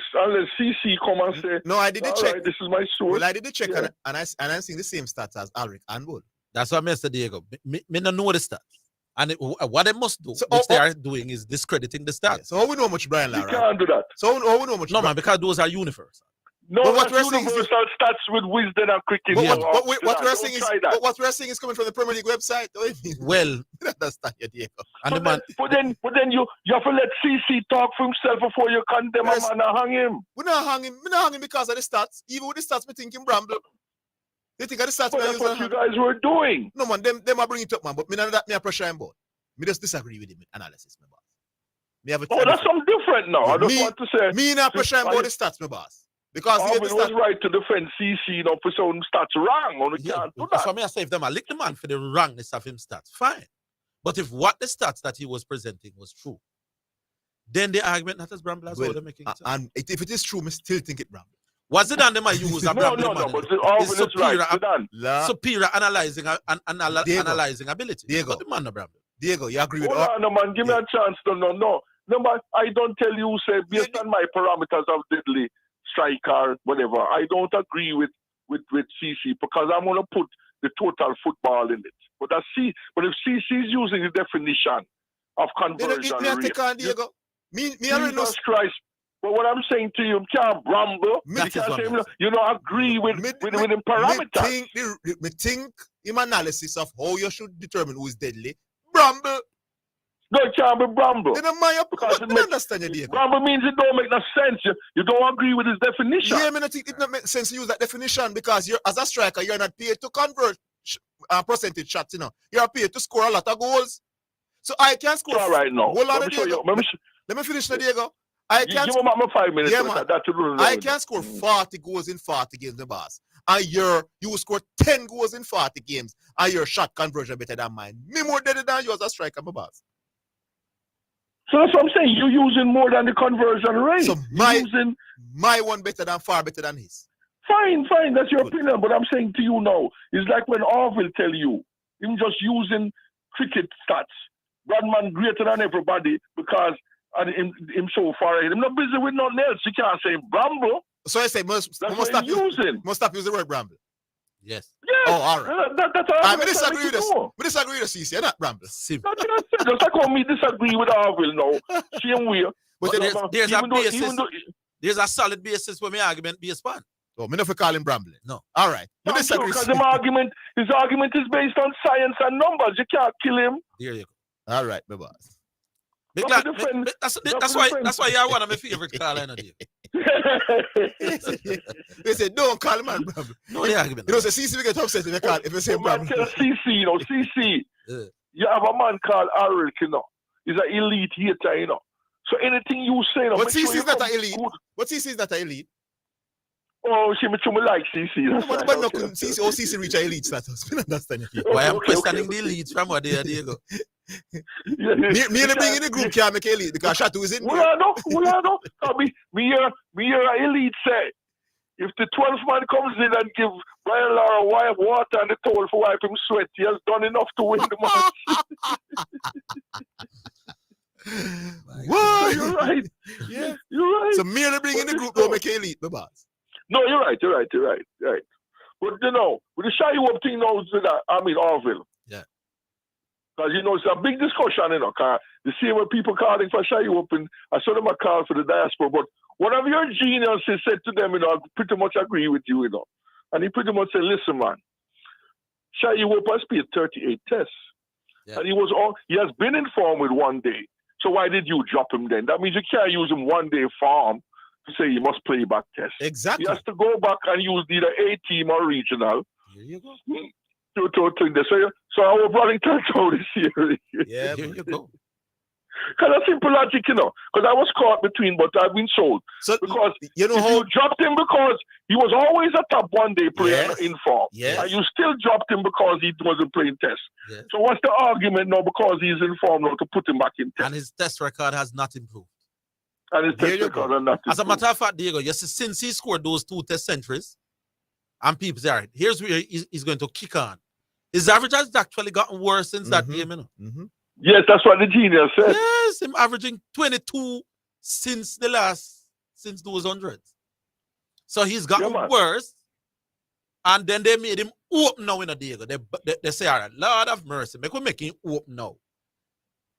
CC come and say no. I did the check. Right, this is my source. Well, I did the check, and I'm seeing the same stats as Alric and Bull. That's what Mr. Diego. Me don't know the stats. And what they must do, which they are doing, is discrediting the stats. Yeah, so how we know how much Brian Lara? You can't do that. So how we know how much? No, man, because those are universal. No, what we're universal stats with wisdom and cricket. What we're saying is coming from the Premier League website. Well, that's not your Diego. But then you have to let CC talk for himself before you condemn him and hang him. We're not hanging because of the stats. Even with the stats, we think him bramble. They think of the stats. That's what you guys were doing. No, man, them are bringing it up, man. But me not that me a pressure him board. Me just disagree with him with analysis, my boss. Me have that's something different now. I just want to say. Me not pressure him about the stats, my boss. Because he was right to defend CC, for some stats wrong. Can't do that. So me I say if them I lick the man for the wrongness of him stats, fine. But if what the stats that he was presenting was true, then the argument not as Bramble as well making sense. And if it is true, I still think it Bramble. Was it on them I use a Bramble? No, but Orville is right. Superior analyzing ability. Diego. But the man no Bramble. Diego, you agree with Hold on, no, man. Give me a chance. No. Number, I don't tell you, say, based on my parameters of deadly striker, whatever, I don't agree with CC because I'm going to put the total football in it. But if CC is using the definition of conversion rate, Diego. Jesus Christ. But what I'm saying to you, can't bramble. You don't agree with the parameters. Me think him analysis of how you should determine who is deadly. Bramble. No, it can't be bramble. Then because I understand you, Diego. Bramble means it don't make no sense. You don't agree with his definition. Yeah, I think it don't make sense to use that definition because you're as a striker, you're not paid to convert percentage shots, you know. You're paid to score a lot of goals. So I can score. All right, now. Hold on, Diego. Let me finish, Diego. I can give him 5 minutes. Yeah, man. I can score 40 goals in 40 games, the boss. And you score 10 goals in 40 games, and your shot conversion better than mine. Me more dead than you as a striker, my boss. So that's what I'm saying. You're using more than the conversion rate. So my one far better than his. Fine. That's your opinion. But I'm saying to you now, it's like when Orville tell you, him just using cricket stats. Bradman greater than everybody because him so far ahead. I'm not busy with nothing else. You can't say bramble. So I say must stop using the word bramble. Yes. Yes. Oh, all right. That's all. I disagree with this. We disagree with CC. Not bramble. Simple. Just like how me disagree with Orville now. Same way. But there's a basis. There's a solid basis for my argument based on. Oh, me not for call him brambling. No. All right. Because his argument is based on science and numbers. You can't kill him. There you go. All right, my boss. That's why you're one of my favorite call I know. They say don't call him brambling. No, the argument. You know, CC we get upset if you say brambling. CC, you have a man called Orville, you know. He's an elite hater, you know. So anything you say, you know, but CC is not an elite. What CC is not an elite? Oh, she me like CC. But no, CC reach an elite status. I understand you. Why I'm questioning the elite from what there you go. Me and bring in the group can't make elite because Shatu is in there. Well, no. Me hear an elite say, if the 12th man comes in and give Brian Lara water and the towel for wipe him sweat, he has done enough to win the match. What? You're right. Yeah, you're right. So me and bring in the group don't make elite, my boss. No, you're right. But you know, with the shy up thing now, Orville. Yeah. Because you know it's a big discussion, you know. The same way people calling for shy up, and I saw them a call for the diaspora. But one of your geniuses said to them, you know, I pretty much agree with you, you know. And he pretty much said, listen, man, Shy Hope has played 38 tests. Yeah. And he has been in form with 1 day. So why did you drop him then? That means you can't use him 1 day form to say he must play back test. Exactly. He has to go back and use either A team or regional. Here you go. So our Wellington told this year. Yeah, here you go. Because that's simple logic, you know. Because I was caught between, but I've been sold. So because you know you dropped him because he was always a top 1 day player in form. Yes. And you still dropped him because he wasn't playing test. Yes. So what's the argument now because he's in form now to put him back in test? And his test record has not improved. As a matter of fact, Diego, since he scored those 2 test centuries, and people say, all right, here's where he's going to kick on. His average has actually gotten worse since that game, you know. Mm-hmm. Yes, that's what the genius said. Yes, him averaging 22 since those hundreds. So he's gotten worse. And then they made him open now in a Diego. They say, all right, Lord have mercy, make him open now.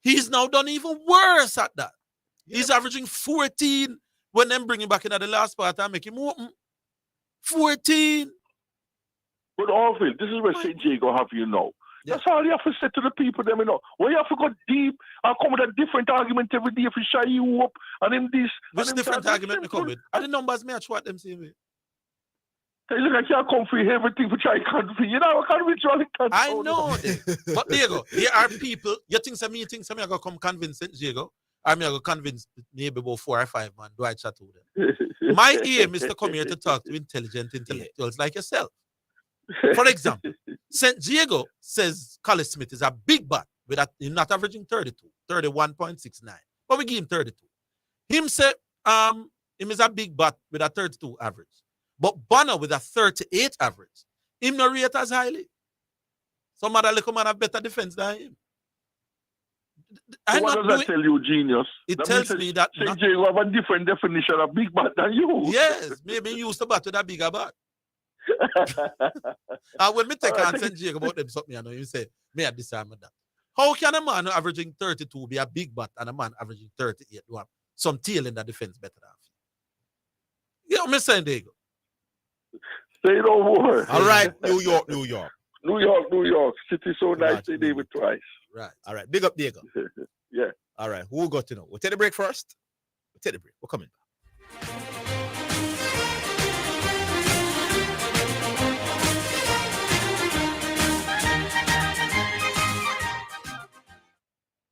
He's now done even worse at that. He's averaging 14 when them bring him back in at the last part and make him open. 14. But Orville, this is where St. Diego have you know. Yeah. That's all you have to say to the people, them, you know. Well, you have to go deep and come with a different argument every day if you shy you up and then this. Which different argument we come with? Are the numbers match what them saying? Hey, look, I can't come for everything which I can't for. You know, I can't reach all the country. I know that. But Diego, there are people, you think some meetings, some are going to come convince St. Diego. I'm going to convince maybe about 4 or 5 man. Do I chat to them? My aim is to come here to talk to intelligent intellectuals like yourself. For example, St. Diego says Collis Smith is a big bat with him not averaging 32, 31.69. But we give him 32. Him say him is a big bat with a 32 average. But Bonner with a 38 average, him not rate as highly. Some other little man have better defense than him. I'm what not does that tell you, genius? It That tells means me that St. Jago have a different definition of big bat than you. yes, maybe you used to bat with a bigger bat. And when me take on St. Jago about them something, I know you say, me at this time and that. How can a man averaging 32 be a big bat and a man averaging 38 do have some tail in the defense better than you? You know me saying, Diego? Say no more. All right, New York, New York. New York, New York. City so nice they did it twice. Right. All right, big up Diego. Yeah. All right, who got to know? We'll take the break first. We'll take the break. We're coming back.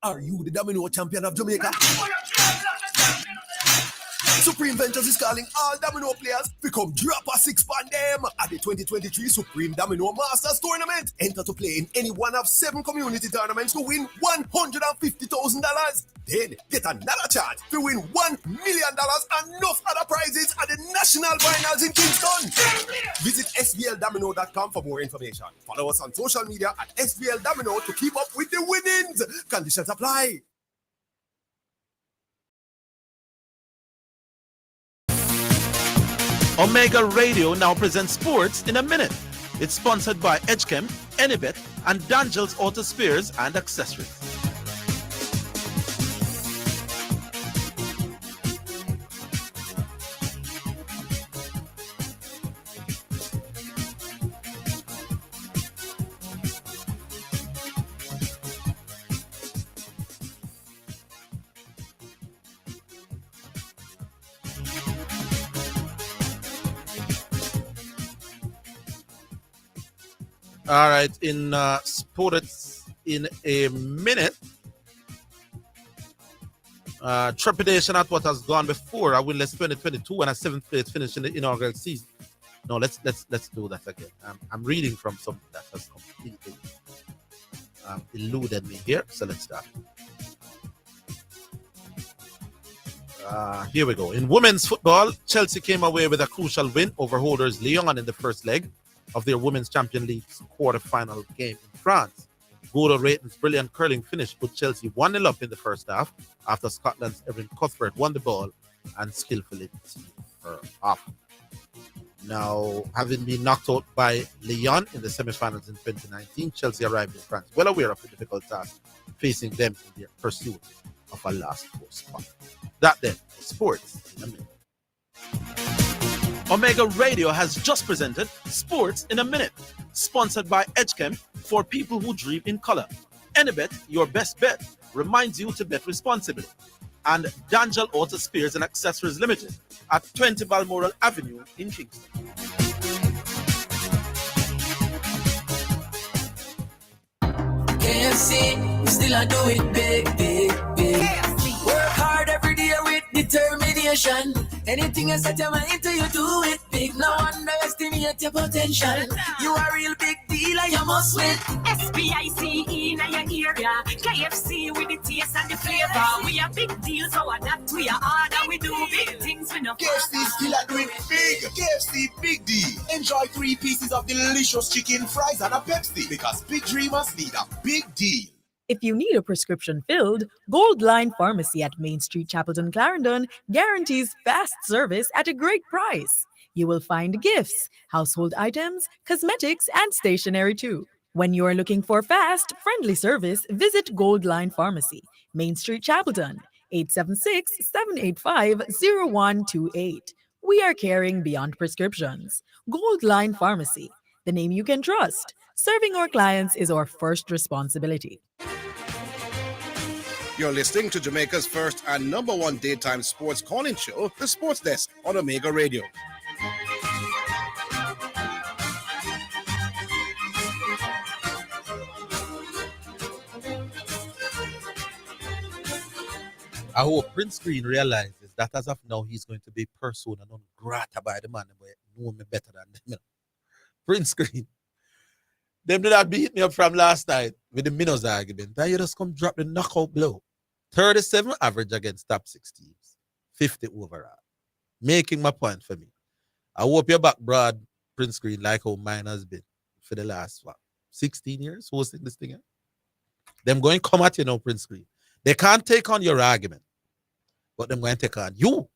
Are you the domino champion of Jamaica? Supreme Ventures is calling all domino players to come drop a six on them at the 2023 Supreme Domino Masters Tournament. Enter to play in any one of 7 community tournaments to win $150,000. Then get another chance to win $1 million and enough other prizes at the National Finals in Kingston. Visit SVLdomino.com for more information. Follow us on social media at SVL Domino to keep up with the winnings. Conditions apply. Omega Radio now presents Sports in a Minute. It's sponsored by Edgechem, Anybet, and Dangel's Auto Spares and Accessories. All right, in Sports in a Minute. Trepidation at what has gone before. A winless 2022 and a 7th place finish in the inaugural season. No, let's do that again. I'm reading from something that has completely eluded me here. So let's start. Here we go. In women's football, Chelsea came away with a crucial win over holders Lyon in the first leg of their Women's Champions League quarter-final game in France. Goal Rayton's brilliant curling finish put Chelsea 1-0 up in the first half after Scotland's Erin Cuthbert won the ball and skillfully teed her off. Now, having been knocked out by Lyon in the semi-finals in 2019, Chelsea arrived in France well aware of the difficult task facing them in their pursuit of a last 4 spot. That then, sports in a minute. Omega Radio has just presented Sports in a Minute, sponsored by Edgechem for people who dream in color. Anybet, your best bet, reminds you to bet responsibly. And Dangel Auto Spares and Accessories Limited at 20 Balmoral Avenue in Kingston. KFC, we still a do it big, big, big. KFC. Work hard every day with determination. Anything you set your mind to, you do it big. No underestimate your potential. You are a real big deal and you must win. SPICE in your area. KFC with the taste and the flavor. We are big deals, so adapt to your order. We do big things with no KFC still a do it big. KFC Big D. Enjoy 3 pieces of delicious chicken, fries, and a Pepsi. Because big dreamers need a big deal. If you need a prescription filled, Gold Line Pharmacy at Main Street, Chapelton, Clarendon guarantees fast service at a great price. You will find gifts, household items, cosmetics, and stationery too. When you are looking for fast, friendly service, visit Gold Line Pharmacy, Main Street, Chapelton, 876-785-0128. We are caring beyond prescriptions. Gold Line Pharmacy, the name you can trust. Serving our clients is our first responsibility. You're listening to Jamaica's first and #1 daytime sports calling show, The Sports Desk on Omega Radio. I hope Prince Green realizes that as of now, he's going to be persona non grata by the man who know me better than them. You know. Prince Green. Them did not beat me up from last night with the Minos argument. Then you just come drop the knockout blow. 37 average against top 6 teams. 50 overall. Making my point for me. I hope you're back, broad, Prince Green, like how mine has been for the last, 16 years hosting this thing. Them going come at you now, Prince Green. They can't take on your argument, but they're going to take on you.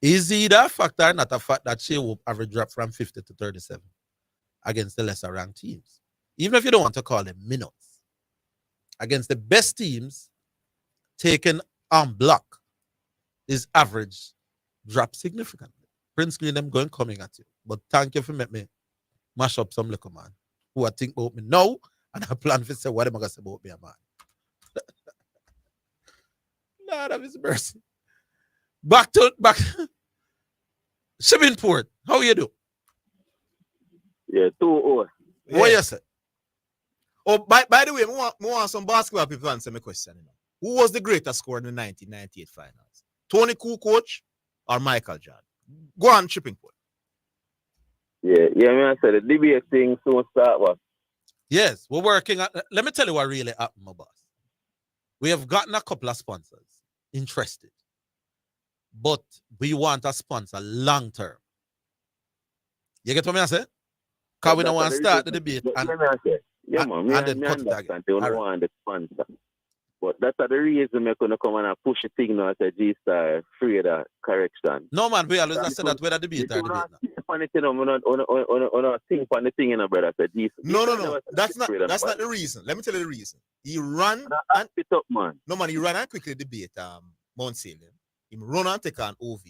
Is it a fact or not a fact that Shea will average drop from 50 to 37 against the lesser ranked teams? Even if you don't want to call them minutes. Against the best teams, taken on block, his average drop significantly. Prince Green, them going coming at you. But thank you for making me mash up some little man who I think about me now, and I plan to say what am I going to say about me, man. Lord of his mercy. Back. Shippingport, how you do? Yeah, 2-0. What you say? Oh, by the way, I want some basketball people to answer my question. You know. Who was the greatest scorer in the 1998 finals? Tony Kukoc or Michael Jordan? Go on, Shippingport. Yeah, I said the debate thing soon start. What? Yes, we're working on. Let me tell you what really happened, my boss. We have gotten a couple of sponsors interested, but we want a sponsor long term. You get what I say? Because we don't want to start the debate. Man, understand. They don't want the sponsor. But that's the reason we're going to come and push the signal as a G-Star free of the correction. No, man, we always say that we're the debate. On the thing, you know, brother. No. That's not the reason. Let me tell you the reason. He ran and it up, man. No, man, he ran and quickly debate Mount Salem. He run and take on OV.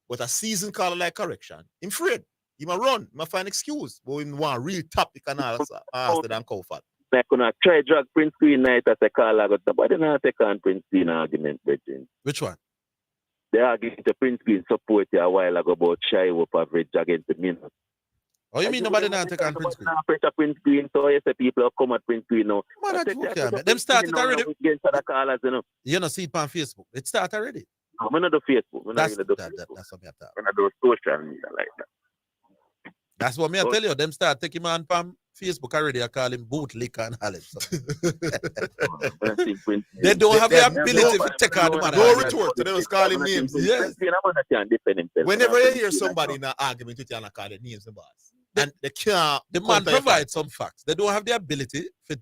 But a season caller like correction, him afraid. He might run, he might find excuse. But he want real topic and answer than comfort. Like when I try drag Prince Queen night as a call, I got the body not take on Prince Queen argument, Bridget. Which one? They argued the Prince Queen support a while ago about shy up average against the minutes. Oh, you mean nobody not take on Prince Queen? Prince Queen, so yes, the people have come at Prince Queen now. Man, that's okay, man. Them started already. You know, see it on Facebook. It started already. I'm not do Facebook. That's what me I tell. I'm not do social media like that. That's what me I tell you. Them start taking man from Facebook already. I call him bootlicker and Alex. So. They don't have the ability to take on the man. No retort. They just call him names. Yes. Whenever you hear somebody in an argument with you and call it names, the boss. And they can't. The man provides some facts. They don't have the ability to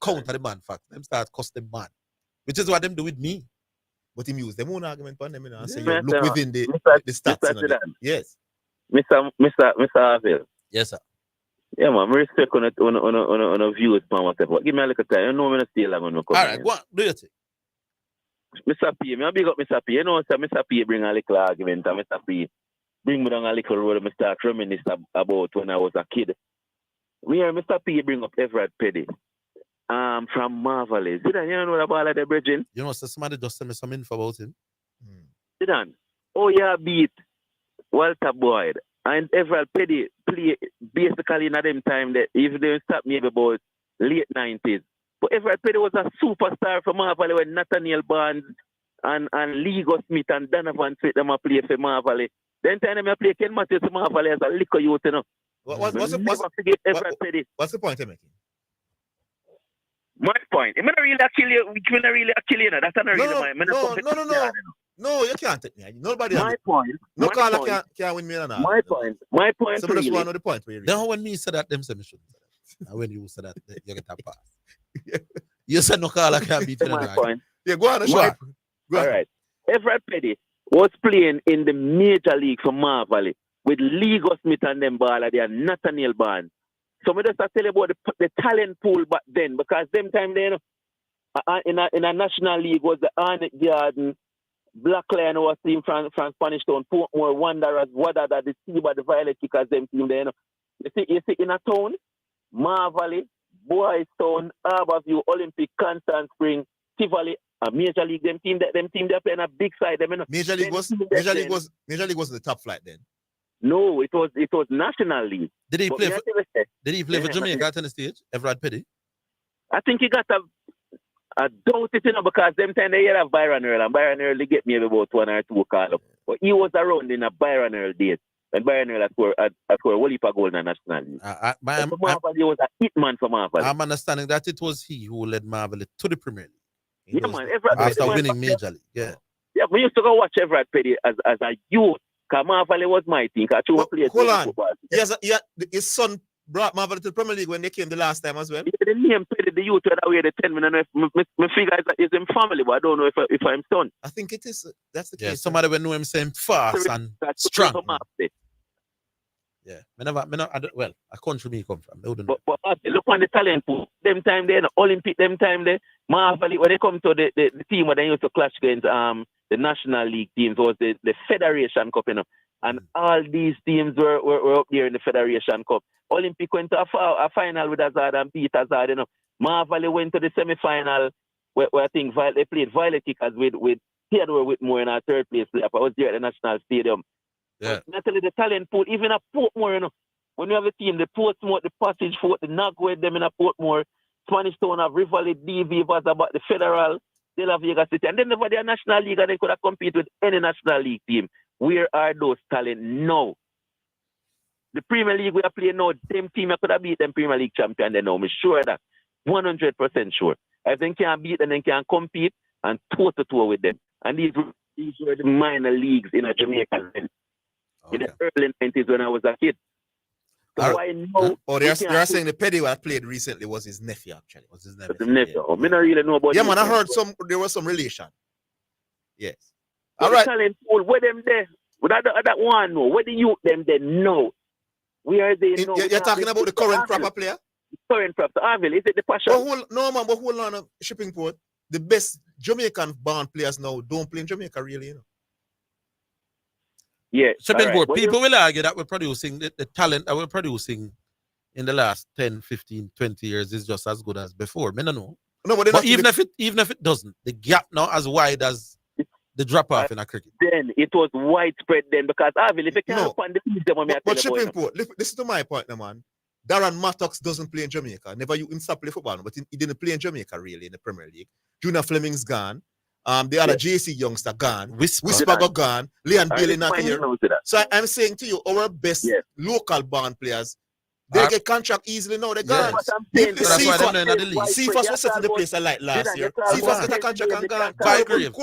counter the man facts. Them start custom man, which is what them do with me. But him use them own argument on them, and say you look within the stats. Yes. Mr. Orville. Yes, sir. Yeah, man, I respect on a views from whatever. But give me a little time. You know I'm stay long on my All right, go on. Do your thing. Mr. P, I big up Mr. P. You know, sir, Mr. P bring a little argument, and Mr. P bring me down a little road and start reminisce about when I was a kid. We hear Mr. P bring up Everett Petty. From Marvelous. Zidane, you know about the bridging? You know, so somebody just sent me some info about him. Zidane. Oh, yeah, beat Walter Boyd. And Everett Petty play basically in them time that if they stop maybe about late 90s. But Everett Petty was a superstar for Marvel when Nathaniel Barnes and Lego Smith and Donovan Smith them play for Marvel. Then time they play Ken Matthews for Marvel as a liquor youth, you know. What's the point you're making? My point. I'm not really actually, you know. That's not really No, you can't take me. Nobody. My point. No caller can't win me or not. My point. My point. Somebody just want to know the point. Then when me said that, them say me shouldn't say that. And when you said that, you get a pass. You said no caller can't beat you. My point. Yeah, go on. All right. Everett Petty was playing in the major league for Marvel with Lego Smith and them baller there, Nathaniel Barnes. So I just tell you about the talent pool back then, because them time then in a national league was the Arnett Garden, Black Lion was team from Spanish Town, Portmore Wanderers, Wadada, the Seaber, the Violet Kickers, them team there. You see in a town, Marvel, Boys Town, Harborview, Olympic, Constant Spring, Tivoli, a major league, them team they're playing a big side. Major league was the top flight then. No, it was National League. Did he play for Jamaica at the stage? Everett Petty? I think he got a doubt it, you know, because them time they have Byron Earl, and Byron Earl they get me about 1 or 2 call up. But he was around in a Byron Earl days. And Byron Earl scored a whole heap of goal in the National League. He was a hitman for Marvel. I'm understanding that it was he who led Marvel to the Premier League. Yeah, man. After winning Major League, yeah. Yeah, we used to go watch Everett Petty as a youth. Because Marvel was my thing. Hold on. His son brought Marvel to the Premier League when they came the last time as well. Yeah, the name Petty, the youth that away the 10 minutes. My figure is in family, but I don't know if I'm son. I think it is. That's the Yeah, case. somebody will know him saying fast and strong. Yeah, well, a country me come from. But look on the talent pool. Them time there, the Olympic, them time there, Marvel, when they come to the team where they used to clash against the National League teams, was the Federation Cup, you know. And all these teams were up there in the Federation Cup. Olympic went to a final with Hazard and beat Hazard, you know. Marvel went to the semi-final where I think they played Violet Kickers with Theodore Whitmore in our third place player. I was there at the National Stadium. Yeah. Not only the talent pool, even at Portmore, you know. When you have a team, the Portsmouth, the Passage Fort, the Nagway, them in a Portmore, Spanish Town have Rivoli, DV, was about the Federal, they'll have Vegas City. And then over their National League, and they could have competed with any National League team. Where are those talent now? The Premier League we are playing now, them team I could have beat them Premier League champion then now. I'm sure that. 100% sure. If they can beat them, they can compete and toe-to-toe with them. And these were the minor leagues in Jamaica then. In the early 90s when I was a kid. So I know. Oh, they're saying the Petty that played recently was his nephew, actually. Was his nephew. His nephew. Oh, me not really know about yeah, man, I heard there was some relation. Yes. All the right. Talent pool, where them there? That one, no. Where the youth them there? No. Where are they? No. You're talking about the current proper player? Current proper. Orville, is it the Passion? No, man, but hold on. Shipping Port. The best Jamaican-born players now don't play in Jamaica, really, you know. Yeah. Shipping Port. People will argue that we're producing the talent that we're producing in the last 10, 15, 20 years is just as good as before. I don't know. No, but even if it doesn't, the gap now as wide as the drop off in a cricket. Then it was widespread then because Orville, if you can't find the them, but Shipping Port, listen to my point, now, man. Darren Mattox doesn't play in Jamaica. Never you stop play football, but he didn't play in Jamaica really in the Premier League. Junior Fleming's gone. The other JC youngster gone. Whisper got gone. Leon Bailey not here. So I'm saying to you, our best local born players, they get contract easily now. They're gone. Cephas was set in the place I like last year. Cephas got a contract and gone. Bygrave.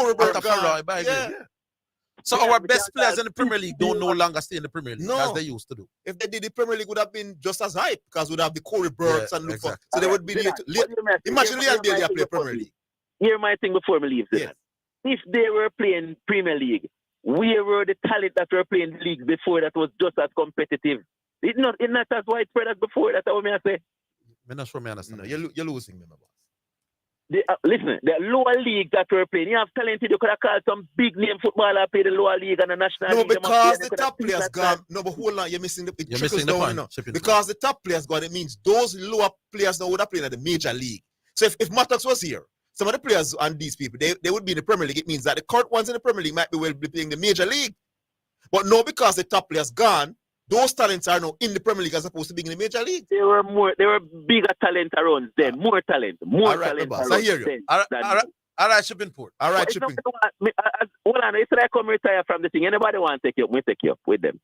So our best players in the Premier League don't no longer stay in the Premier League as they used to do. If they did, the Premier League would have been just as hype because we'd have the Corey Burks and exactly. So they would be imagine Leon Bailey play Premier League. Here my thing before me leave. Yes. If they were playing Premier League, where were the talent that were playing the league before that was just as competitive? It's not as widespread as before. That's what I say. I'm not sure I understand. No, you're losing me, my boss. Listen, the lower league that we're playing, you have talented, you could have called some big name footballer play the lower league and the national league. No, because the top players gone. No, but hold on, you're missing the point. Because the top players gone, it means those lower players now would have played at the major league. So if Mattox was here, some of the players and these people, they would be in the Premier League. It means that the current ones in the Premier League might be well be playing the major league. But no, because the top players gone, those talents are now in the Premier League as opposed to being in the major league. There were bigger talent around then, more talent. I hear you. All right, Shipping Port. All right, Shipping. Hold on, if I come retire from the thing, anybody want to take you up, we take you up with them.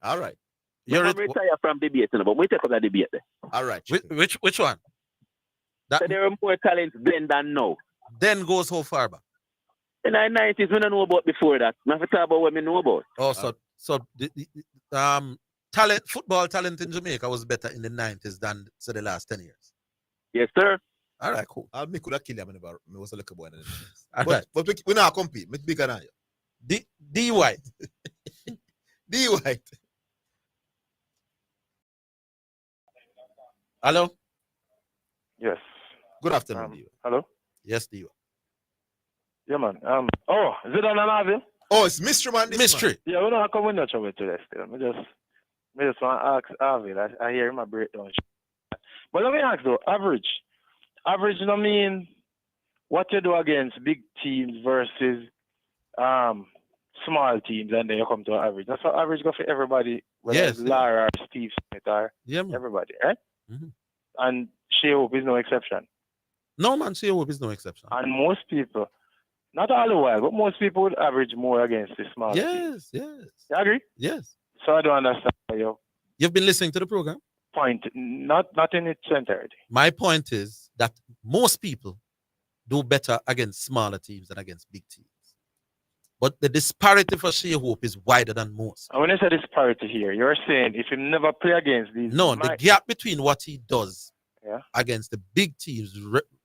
All right. You're retire from debate, but we take up the debate there. All right. Which one? So there are more talents then than now. Then goes how far back? In the 90s, we don't know about before that. I have to talk about what we know about. Oh, so football talent in Jamaica was better in the 90s than the last 10 years. Yes, sir. All right, cool. I'll make that kill him I was a little boy. But we not compete. It's bigger than you. D White. D White. Hello? Yes. Good afternoon, D. Hello? Yes, D. Yeah, man. Zidane and Orville? Oh, it's mystery, man. Mystery. Yeah, we don't come with no trouble today still. I just want to ask Orville. I hear him a breakdown. But let me ask though, average. Average, you know, mean what you do against big teams versus small teams, and then you come to an average. That's how average go for everybody, whether it's Lara or Steve Smith or everybody, right? Mm-hmm. And Shea Hope is no exception. No, man, Shea Hope is no exception. And most people, not all the while, but most people would average more against the small teams. Yes. You agree? Yes. So I don't understand your You've been listening to the program? Point, not in its entirety. My point is that most people do better against smaller teams than against big teams. But the disparity for Shea Hope is wider than most. And when you say disparity here, you're saying if you never play against these... No, the gap between what he does Yeah. against the big teams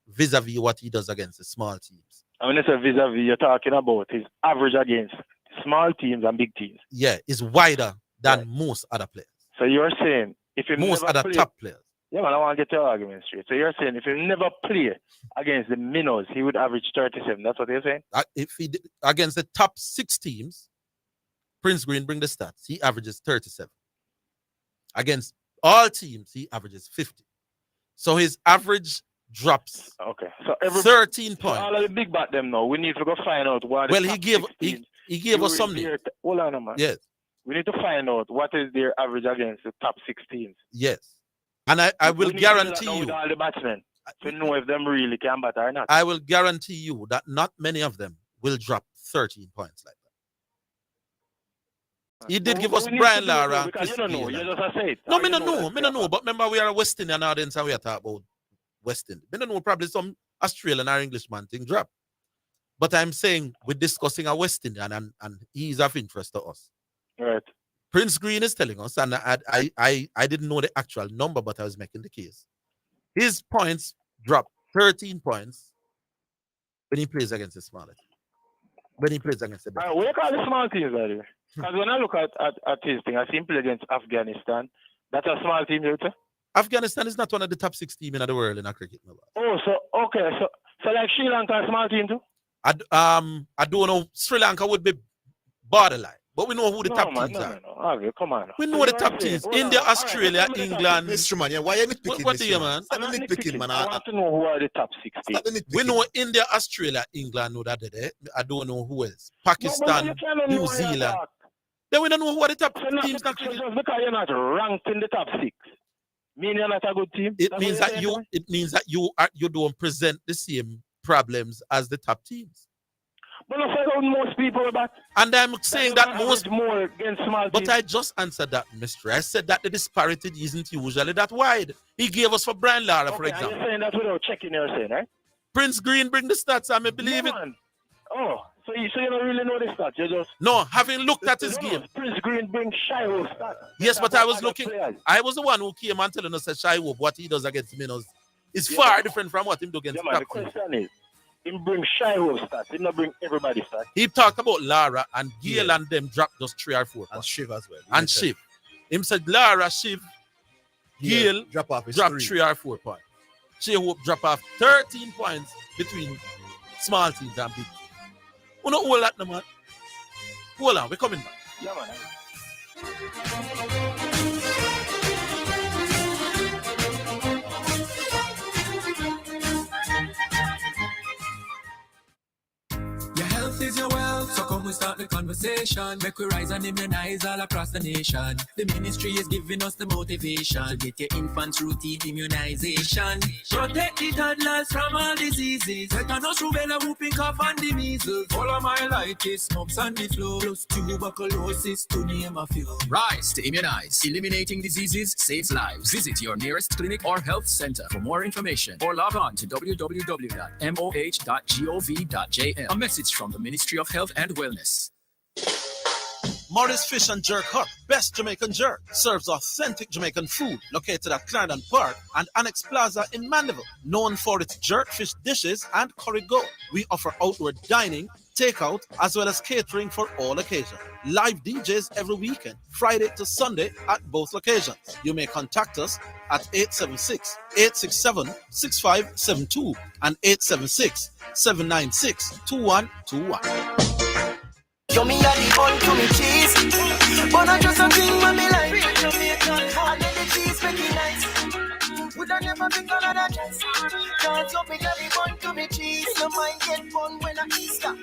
vis-a-vis what he does against the small teams. And when you say vis-a-vis, you're talking about his average against small teams and big teams. Yeah, is wider than most other players. So you're saying if you Most never other play, top players. Yeah, man, I want to get your argument straight. So you're saying if you never play against the minnows, he would average 37. That's what you're saying? If he against the top 6 teams, Prince Green bring the stats. He averages 37. Against all teams, he averages 50. So his average drops. Okay. So 13 points. So all of the big bat them now, we need to go find out what. Well, he gave us some names. Hold on, man. Yes. We need to find out what is their average against the top 6 teams. Yes. And I will guarantee you. With all the batsmen to know if them really can bat or not. I will guarantee you that not many of them will drop 13 points like that. He did give us Brian Lara. Because you don't know. You just say it. No, me don't know. But remember, we are a West Indian audience and we are talking about West Indian. Me don't know, probably some Australian or Englishman thing drop. But I'm saying we're discussing a West Indian and he's of interest to us. Right. Prince Green is telling us, and I didn't know the actual number, but I was making the case. His points drop 13 points when he plays against the smaller team. When he plays against the big What do you call the small teams, by the way? Because when I look at his thing, I see him play against Afghanistan. That's a small team, you say? Afghanistan is not one of the top 6 teams in the world in a cricket. Oh, so okay, so like Sri Lanka, a small team too? I don't know. Sri Lanka would be borderline. But we know who the top teams are. Orville, come on. We know the top teams. India, Australia, England. Mr. Man, why are you nitpicking? What do you, man? Stop nitpicking, man. I want to know who are the top 6 teams. We know India, Australia, England know that there. I don't know who else. Pakistan, New Zealand. Then we don't know who are the top teams. Just because you're not ranked in the top 6, mean you're not a good team? It means that you don't present the same problems as the top teams. But I said most people about. And I'm saying that most more against small But teams. I just answered that mystery. I said that the disparity isn't usually that wide. He gave us for Brian Lara, for example. You're saying that without checking, you're saying, right? Prince Green bring the stats, I may believe it. Oh, so you don't really know the stats. You just no, having looked at his game. Prince Green brings Shy Wolf stats. Yes, but I was looking. I was the one who came and telling us that Shy Wolf, what he does against Minnows is far different from what he does against the question is, he brings Shy Wolf stats. He not bring everybody stats. He talked about Lara and Gail and them dropped just 3 or 4. And Shiv as well. And Shiv. Him said Lara, Shiv, Gail drop 3 or 4 points. Shea Hope drop off 13 points between small teams and big teams. We don't hold that, no, man. Hold on, we're coming back. Yeah, man. Your health is your wealth, so come we start the conversation. Make we rise and immunize all across the nation. The ministry is giving us the motivation to get your infants routine immunization. Protect the toddlers from all diseases. Tetanus, rubella, whooping cough, and the measles. Polymyelitis, mumps, and the flu. Plus tuberculosis, to name a few. Rise to immunize. Eliminating diseases saves lives. Visit your nearest clinic or health center for more information or log on to www.moh.gov.jm. A message from the Ministry of Health and Wellness. Morris Fish and Jerk Hut, best Jamaican jerk, serves authentic Jamaican food located at Clarendon Park and Annex Plaza in Mandeville. Known for its jerk fish dishes and curry goat, we offer outdoor dining, takeout, as well as catering for all occasions. Live DJs every weekend, Friday to Sunday at both locations. You may contact us at 876-867-6572 and 876-796-2121. Show me how the bun to me cheese, but I just a thing when me like. And then the cheese make it nice. Would I never pick another chance? Cause you me got the bun to me cheese. No mind get fun when I Easter.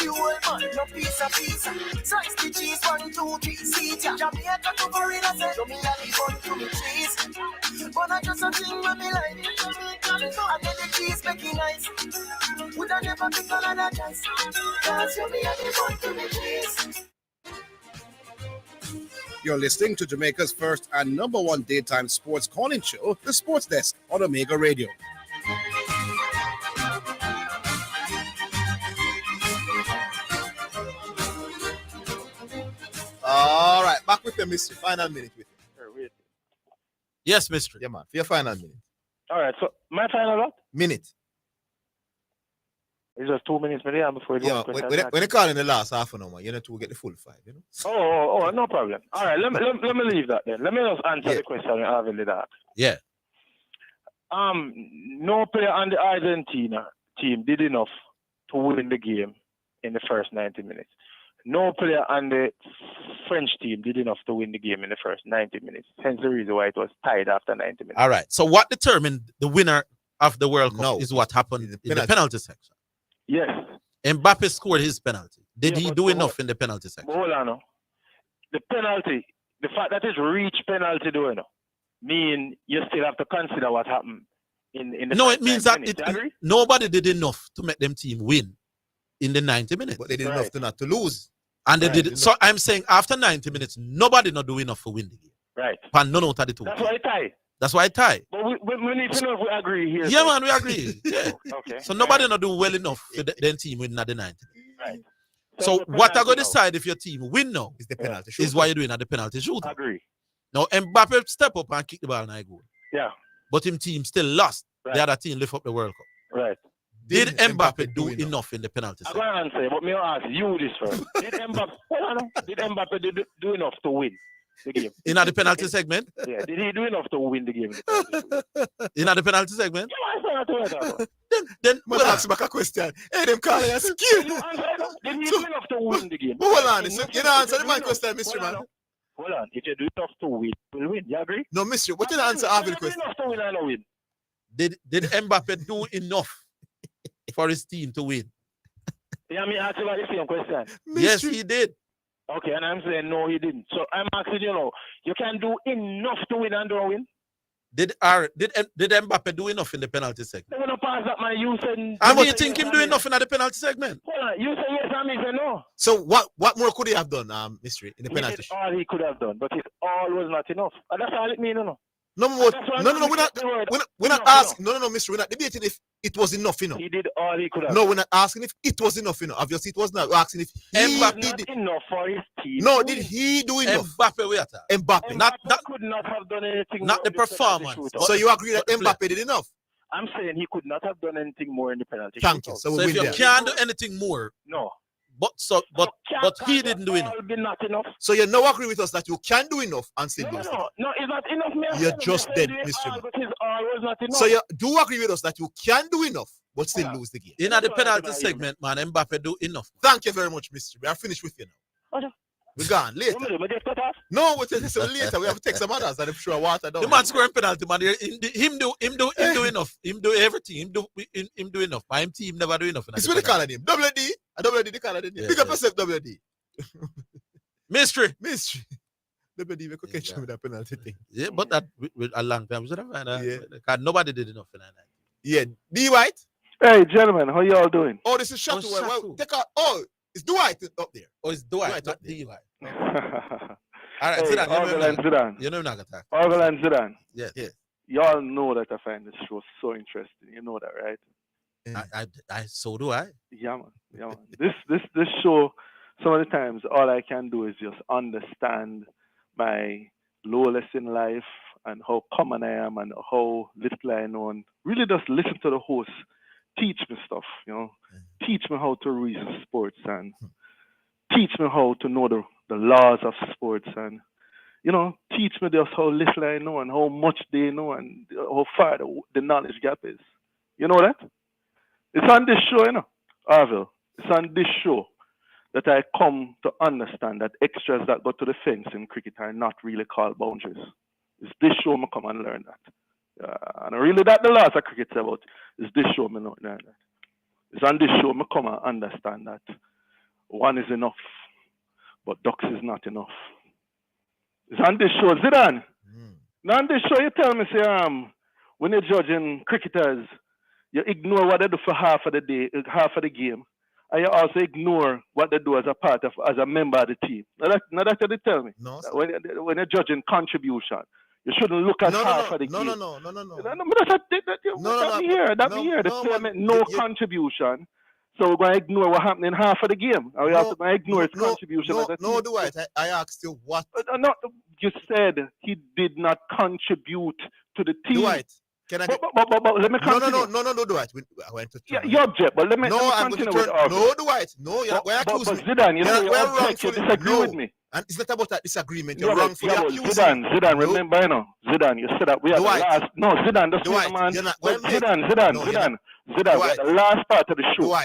You whole man, no pizza. Slice the cheese, 1, 2, 3, see ya. Jamaica to Florida say, show me how the bun to me cheese, but I just a thing when me like. And then the cheese make it nice. Would I never pick another chance? Cause you me how the bun to me cheese. You're listening to Jamaica's first and number 1 daytime sports calling show, The Sports Desk on Omega Radio. with your mystery. Final minute with you. Yes, mystery. Yeah, man. For your final minute. All right, so my final what? Minute. It's just 2 minutes, maybe, before you Yeah, when you call in the last half an hour, you know, to get the full 5, you know? Oh, no problem. All right, let me leave that then. Let me just answer the question Orville did ask. Yeah. No player on the Argentina team did enough to win the game in the first 90 minutes. No player on the French team did enough to win the game in the first 90 minutes. Hence the reason why it was tied after 90 minutes. All right. So what determined the winner of the World Cup is what happened in the penalty section. Yes. Mbappe scored his penalty. Did he do enough in the penalty section? Hold on now. The penalty, the fact that it's reach penalty though, mean you still have to consider what happened in the No, first it means 90 that minutes. nobody did enough to make them team win in the 90 minutes. But they did enough to not to lose. And they did. So I'm saying after 90 minutes, nobody not do enough to win the game. Right. Pan none out of the two. That's why I tie. That's why I tie. But we need to know if we agree here. Yeah, man, we agree. Yeah. Okay. So nobody not do well enough for the team win at the 90. Right. So what I going to decide if your team win now is the penalty is what you're doing at the penalty shootout. Agree. Now Mbappe step up and kick the ball and I go. Yeah. But him team still lost. Right. The other team lift up the World Cup. Right. Did Mbappe do enough in the penalty I'm section? going to answer, but me ask you this first. Did Mbappe do enough to win the game? In the penalty segment? Yeah. Did he do enough to win the game? In the penalty segment? Then we'll ask back a question. Hey, them calling us skill. Did he do enough to win the game? But hold on, you know answer the man question, mystery man. Hold on. If you do enough to win, we'll win. You agree? No, mystery. What did you answer Orville question? Enough to win and win. Did Mbappe do enough for his team to win? Yeah, I mean, ask you about the same question. Yes, he did. Okay, and I'm saying no, he didn't. So I'm asking you can do enough to win and don't win? Did Mbappe do enough in the penalty segment? They want to pass that, man. You said. And do you think him do enough in the penalty segment? Hold on. You say yes, and me say no. So what more could he have done, mystery, in the penalty? He did all he could have done, but it all was not enough. And that's all it means, no. No, we're not asking. No, mystery. We're not debating if it was enough, He did all he could have. No, we're not asking if it was enough, Obviously, it was not. We're asking if Mbappe did enough for his team. No, did he do enough? Mbappe. Not could not have done anything. Not the performance. So you agree that Mbappe did enough? I'm saying he could not have done anything more in the penalty. Thank you. So if you can't do anything more, no. But he didn't do enough. Be not enough. So you now agree with us that you can do enough and still lose? No, it's not enough. You're just dead, Mr. But his all was not enough. So you do agree with us that you can do enough but still lose the game? In the penalty segment, man, Mbappe do enough. Thank you very much, Mr. We are finished with you now. We're gone later. No, we'll take this later. We have to take some others and I'm sure water down. The man scoring penalty, man. Him do enough. Him do everything. Him do enough. My team never do enough. It's what they call him. WD. WD they call it. Pick up yourself, WD. Mystery. WD we could catch him with that penalty thing. Yeah, but that with a long time. We should have found out. Because nobody did enough in that night. Yeah. D White. Hey gentlemen, how y'all doing? Oh, this is Shatu. Take out. Oh, it's Dwight up there. Oh, it's Dwight, not D-White. All right, Zidane. You know not gonna talk. Orville and Zidane. Yes. Y'all know that I find this show so interesting. You know that, right? I so do I. Yeah, man. This show, some of the times, all I can do is just understand my lowness in life and how common I am and how little I know, and really just listen to the host teach me stuff, teach me how to reason sports and teach me how to know the laws of sports and, teach me just how little I know and how much they know and how far the knowledge gap is. You know that? It's on this show, Orville. It's on this show that I come to understand that extras that go to the fence in cricket are not really called boundaries. It's this show I come and learn that. And really that the laws of cricket about is this show me not learn that. It's on this show me come and understand that one is enough, but ducks is not enough. It's on this show, Zidane. Now on this show you tell me say when you're judging cricketers, you ignore what they do for half of the game, and you also ignore what they do as a member of the team. Now that's what they tell me. No, when you're judging contribution. You shouldn't look at half of the game. No. That me here. The payment, no contribution. So we're going to ignore what happened in half of the game. And we have to ignore his contribution. as a team. Dwight. I asked you what. No, you said he did not contribute to the team. Dwight, can I? But let me continue. No, Dwight. I went to. You object, but let me I'm continue going to with No, Dwight. No, you're not going to accuse me. Zidane, you know, You're you wrong object, you disagree with me. And it's not about that disagreement. You're wrong for accusing. Zidane, remember, you know, Zidane, you said that we are the last. No, Zidane, that's not the man. Zidane, we are the last part of the show.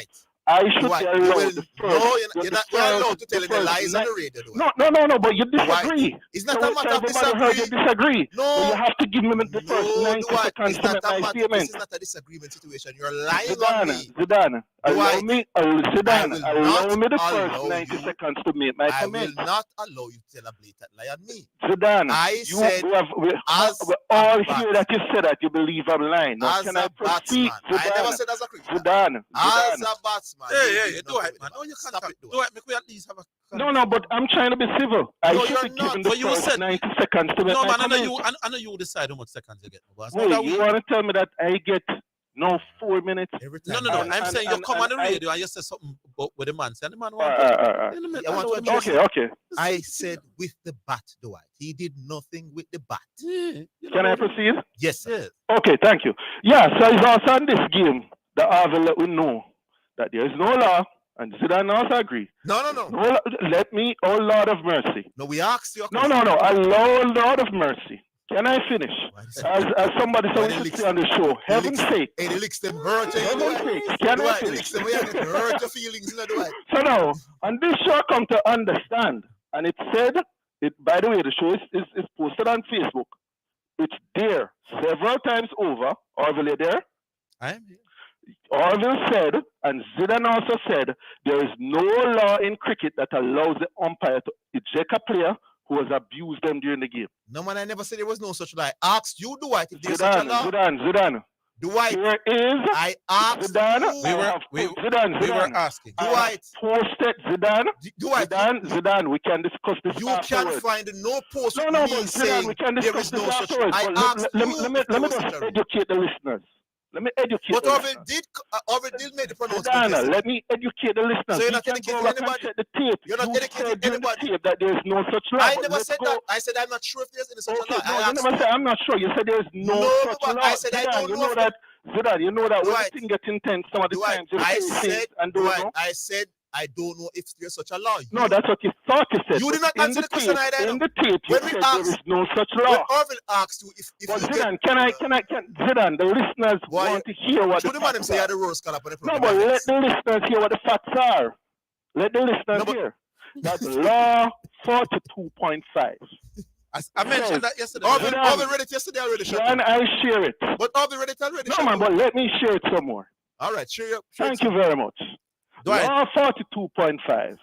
I should be allowed the first. You're not allowed to tell any lies on the radio. No, but you disagree. It's not a matter of disagree. No. But you have to give me the first 90 seconds to make my statement. This is not a disagreement situation. You're lying Zidane, on me. Zidane, allow me the first 90 seconds to make my comment. I will not allow you to tell a blatant lie on me. Zidane, we all hear that you said that you believe I'm lying. Now, can I proceed? I never said as a Christian. Zidane. As a batsman. Hey, do it, man. No, you can't stop it. Do it. Make we at least have a. No, but I'm trying to be civil. I should be given the first 90 seconds to make my comment. I know you decide how much seconds you get. Wait, you want to tell me that I get 4 minutes? No. I'm saying you come on the radio and you say something with the man. Say the man Okay. I said with the bat, Dwight. He did nothing with the bat. Can I proceed? Yes. Okay, thank you. Yeah, so it's also in this game that Orville let we know that there is no law, and Zidane also agree. No. Let me, oh Lord of mercy. No, we asked you. No. Allow Lord of mercy. Can I finish? As somebody should say on the show, heaven's sake. Hey, the licks them hurt you. Heaven's sake. Can I finish? Hurt your feelings, Dwight. So now, on this show, I come to understand, and it said, by the way, the show is posted on Facebook. It's there several times over. Orville, you there? I am here. Orville said, and Zidane also said, there is no law in cricket that allows the umpire to eject a player who has abused them during the game. No, man, I never said there was no such law. I asked you, Dwight, if there's such a law. Zidane. Dwight. There is. I asked Zidane. We were asking. Dwight. Posted Zidane. Zidane. We can discuss this. You can't find no post. No, but Zidane, we can discuss this afterwards. Let me just educate the listeners. Let me educate. But Orville did make the pronouncement. Zidane, let me educate the listeners. So you're not educating anybody. The tape. You're not educating anybody. The tape that there is no such law. I never said that. I said I'm not sure if there's any such law. No, you never said I'm not sure. You said there is no such law. I said I don't know that. Zidane, you know that when the thing gets intense, some of the times you say things and don't know. I said I don't know if there's such a law. No, that's what you thought you said. You did not answer the question either. In the tape, you said there is no such law. When Orville asked you if but Zidane, Zidane, the listeners want to hear what the facts say the rose color. No, but let the listeners hear what the facts are. Let the listeners hear. That's law 42.5. I mentioned that yesterday. Orville read it yesterday already. Can I share it? But Orville read it already. No, man, but let me share it some more. All right, share it. Thank you very much. Law 42.5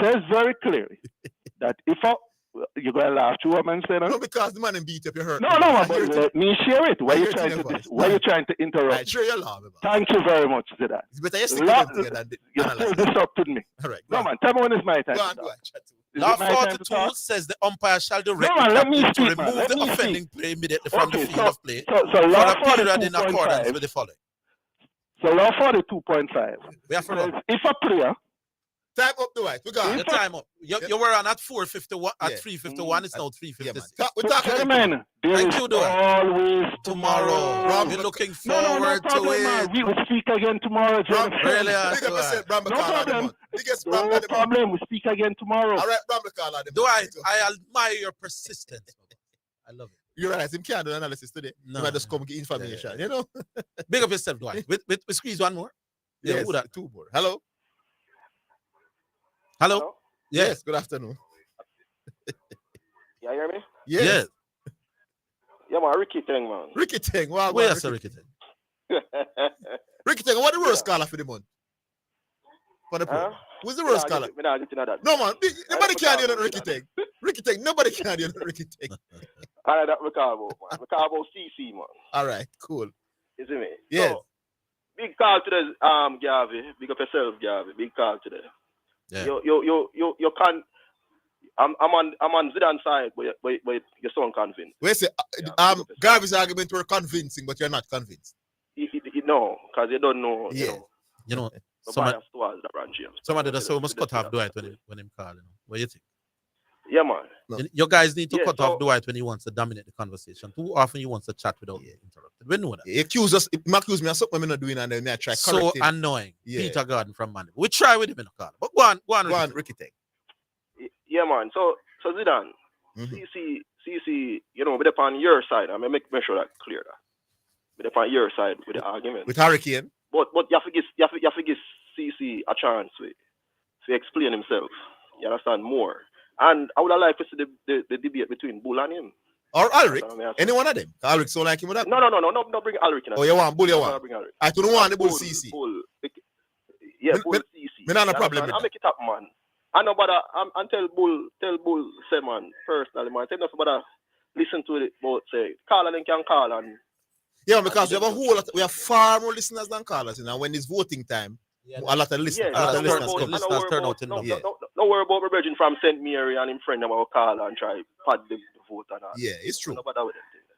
says very clearly that if you're going to laugh to what I'm saying? No, because the man beat up your hurt. No, but let me share it. Why are you trying to interrupt? Right, sure you're laughing. Thank you very much, Zidane. It's better you stick together you still disrupted me. All right. No, man, tell me when it's my time. Go on, chat to. Law 42 says the umpire shall direct to remove the offending player immediately from the field of play so law for a period in accordance with the following. So law 42.5 says if a player time up, Dwight. We got your time up. You were on at 4:51. At 3:51, it's now 3:56. Gentlemen, thank you, Dwight. Always tomorrow. Rob, you're looking forward to it. We will speak again tomorrow. Really? No problem. We speak again tomorrow. All right, Dwight, I admire your persistence. I love it. You realize him can't do analysis today. No. He might just come get information, you know. Big up yourself, Dwight. We squeeze one more. Yeah, yes, two more. Hello. Hello. Yes. Good afternoon. You hear me? Yes. Yeah, man. Ricky Teng, man. Ricky Teng. Wow. Where's Ricky Teng? Ricky Teng. What the worst scholar for the month? For the pro. Who's the worst scholar? No, man. Nobody can do Ricky Teng. Ricky Teng. Nobody can do Ricky Teng. All right, that we call about, man. We call about CC, man. All right. Cool. You see me? Yes. So, big call to the Garvey. Big up yourself, Garvey. Big call to the. Yeah. You can't. I'm on Zidane's side, but you're so unconvinced. Wait, say, Garvey's argument were convincing, but you're not convinced. No, because you don't know. Yeah. You know, biased towards LeBron James. Somebody that say we must cut off Dwight when him call. What do you think? Yeah, man. You guys need to cut so- off Dwight when he wants to dominate the conversation. Too often he wants to chat without being interrupted. We know that. He accuse us. He accuse me of something I'm not doing, and then I try So correct him. annoying. Yeah. Peter Garden from Man. We try with him in the call. But go on, Ricky Tech. Yeah, man. So Zidane, CC, you know, with upon your side, I mean, make sure that clear. With upon your side with the argument. With Hurricane. But you have to give CC a chance to explain himself. You understand more. And I would have liked to see the debate between Bull and him. Or Alric. Any one of them. Alric so like him with that. No, bring Alric in. Oh, you want Bull, you want. Bring Alric. I don't want the Bull CC. Bull. Yeah, Bull CC. Me not a problem with I that. make it up, man. I know, but and tell Bull, say, man, personally, man, tell us about listen to it, but say, call and then can call and. Yeah, because we have a whole lot, we have far more listeners than callers, you know. When it's voting time, a lot of listeners, listeners turn out. No worry about my virgin from St. Mary and him friend about call and try pad the vote and all. Yeah, it's true.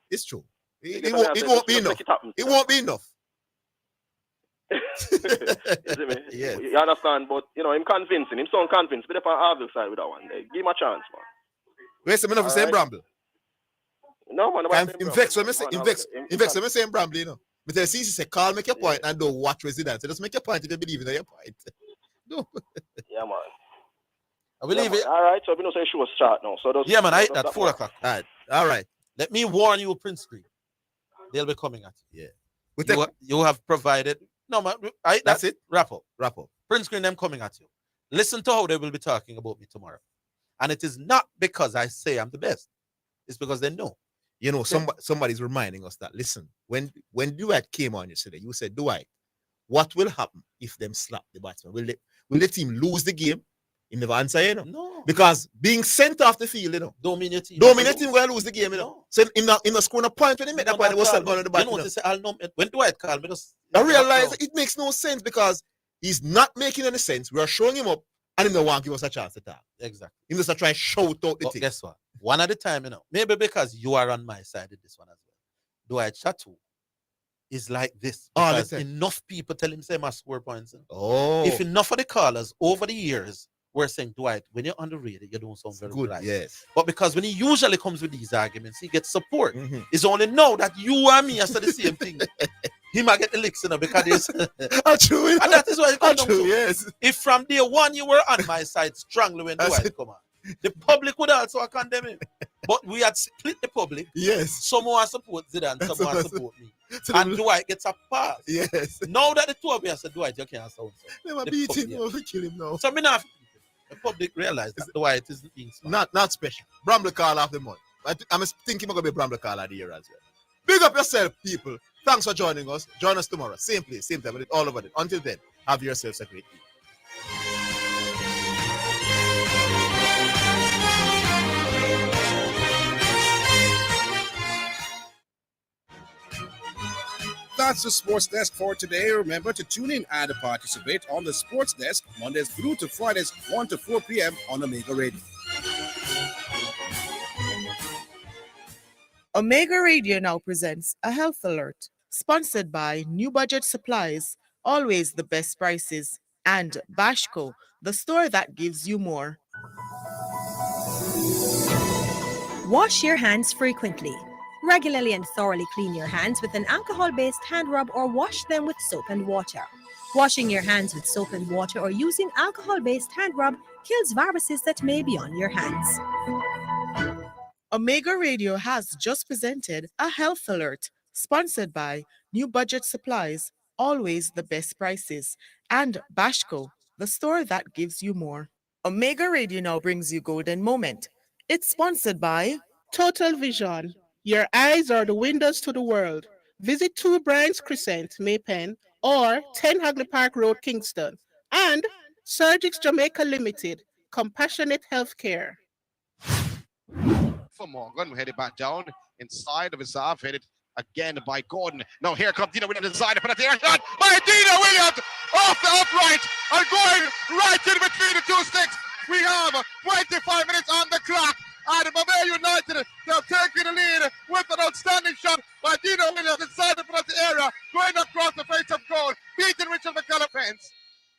It's true. It won't be enough. It won't be enough. You see me? Yes. You understand? But you know, him convincing, him sound convinced. But if on Orville side with that one, give him a chance, man. Where's the man of the same Bramble? No, man. In vex when me say in Bramble, you know. But the CC say, call, make your point, and don't watch Resident. So just make your point if you believe in your point. No. Yeah, man. I believe it. All right, so we don't say she was start now. So yeah, man, I hate that 4 o'clock. All right. Let me warn you, Prince Green. They'll be coming at you. Yeah. You have provided. No, man. That's it. Wrap up. Prince Green, them coming at you. Listen to how they will be talking about me tomorrow. And it is not because I say I'm the best. It's because they know. You know, somebody's reminding us that, listen, when Dwight came on yesterday, you said, Dwight, what will happen if them slap the batsman? Will the team lose the game? He never answer, you know. No. Because being sent off the field, you know. Don't mean your team will lose the game, you know. So in the scoring a point when he made that point, it was going to the back. You know what to say? I'll know when Dwight called me. I realize it makes no sense because he's not making any sense. We are showing him up and he don't want to give us a chance to talk. Exactly. He just try to shout out the thing. Guess what? One at a time, you know. Maybe because you are on my side in this one as well. Dwight Chatu is like this. Because enough people tell him say must score points. You know? Oh. If enough of the callers over the years were saying, Dwight, when you're underrated, you don't sound very good. Right. Yes. But because when he usually comes with these arguments, he gets support. It's only now that you and me are saying the same thing. He might get the licks, you know, because it's true. And that is why it comes true, to. yes. If from day one you were on my side strongly when Dwight come on, the public would also condemn him. But we had split the public. Yes. Some more support Zidane, some more support me. And Dwight gets a pass. Yes. Now that the two of you have said, Dwight, you can't sound so. Never beat him, we kill him now. So me not the public realize that Dwight isn't being smart. Not special. Bramble call off the month. I'm thinking I'm going to be Bramble call of the year as well. Big up yourself, people. Thanks for joining us. Join us tomorrow. Same place, same time. All over it. Until then, have yourselves a great week. That's the Sports Desk for today. Remember to tune in and participate on the Sports Desk Mondays through to Fridays, 1 to 4 p.m. on Omega Radio. Omega Radio now presents a health alert, sponsored by New Budget Supplies, always the best prices, and Bashco, the store that gives you more. Wash your hands frequently. Regularly and thoroughly clean your hands with an alcohol-based hand rub or wash them with soap and water. Washing your hands with soap and water or using alcohol-based hand rub kills viruses that may be on your hands. Omega Radio has just presented a health alert, sponsored by New Budget Supplies, always the best prices, and Bashco, the store that gives you more. Omega Radio now brings you Golden Moment. It's sponsored by Total Vision. Your eyes are the windows to the world. Visit 2 Bryans Crescent, Maypen, or 10 Hagley Park Road, Kingston. And Surgix Jamaica Limited, compassionate healthcare. For Morgan, we headed back down inside of his half, headed again by Gordon. Now here comes Dino Williams inside, but at the air shot by Dino Williams off the upright and going right in between the 2 sticks. We have 25 minutes on the clock. And Mabea United, they're taking the lead with an outstanding shot by Dino Williams inside the penalty area, going across the face of goal, beating Richard McCullough fence.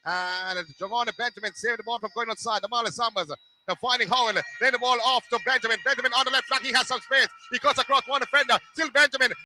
And Javon Benjamin saved the ball from going outside. The Marlon Summers. They're finding Howell. Then the ball off to Benjamin. Benjamin on the left flank. He has some space. He cuts across one defender. Still Benjamin.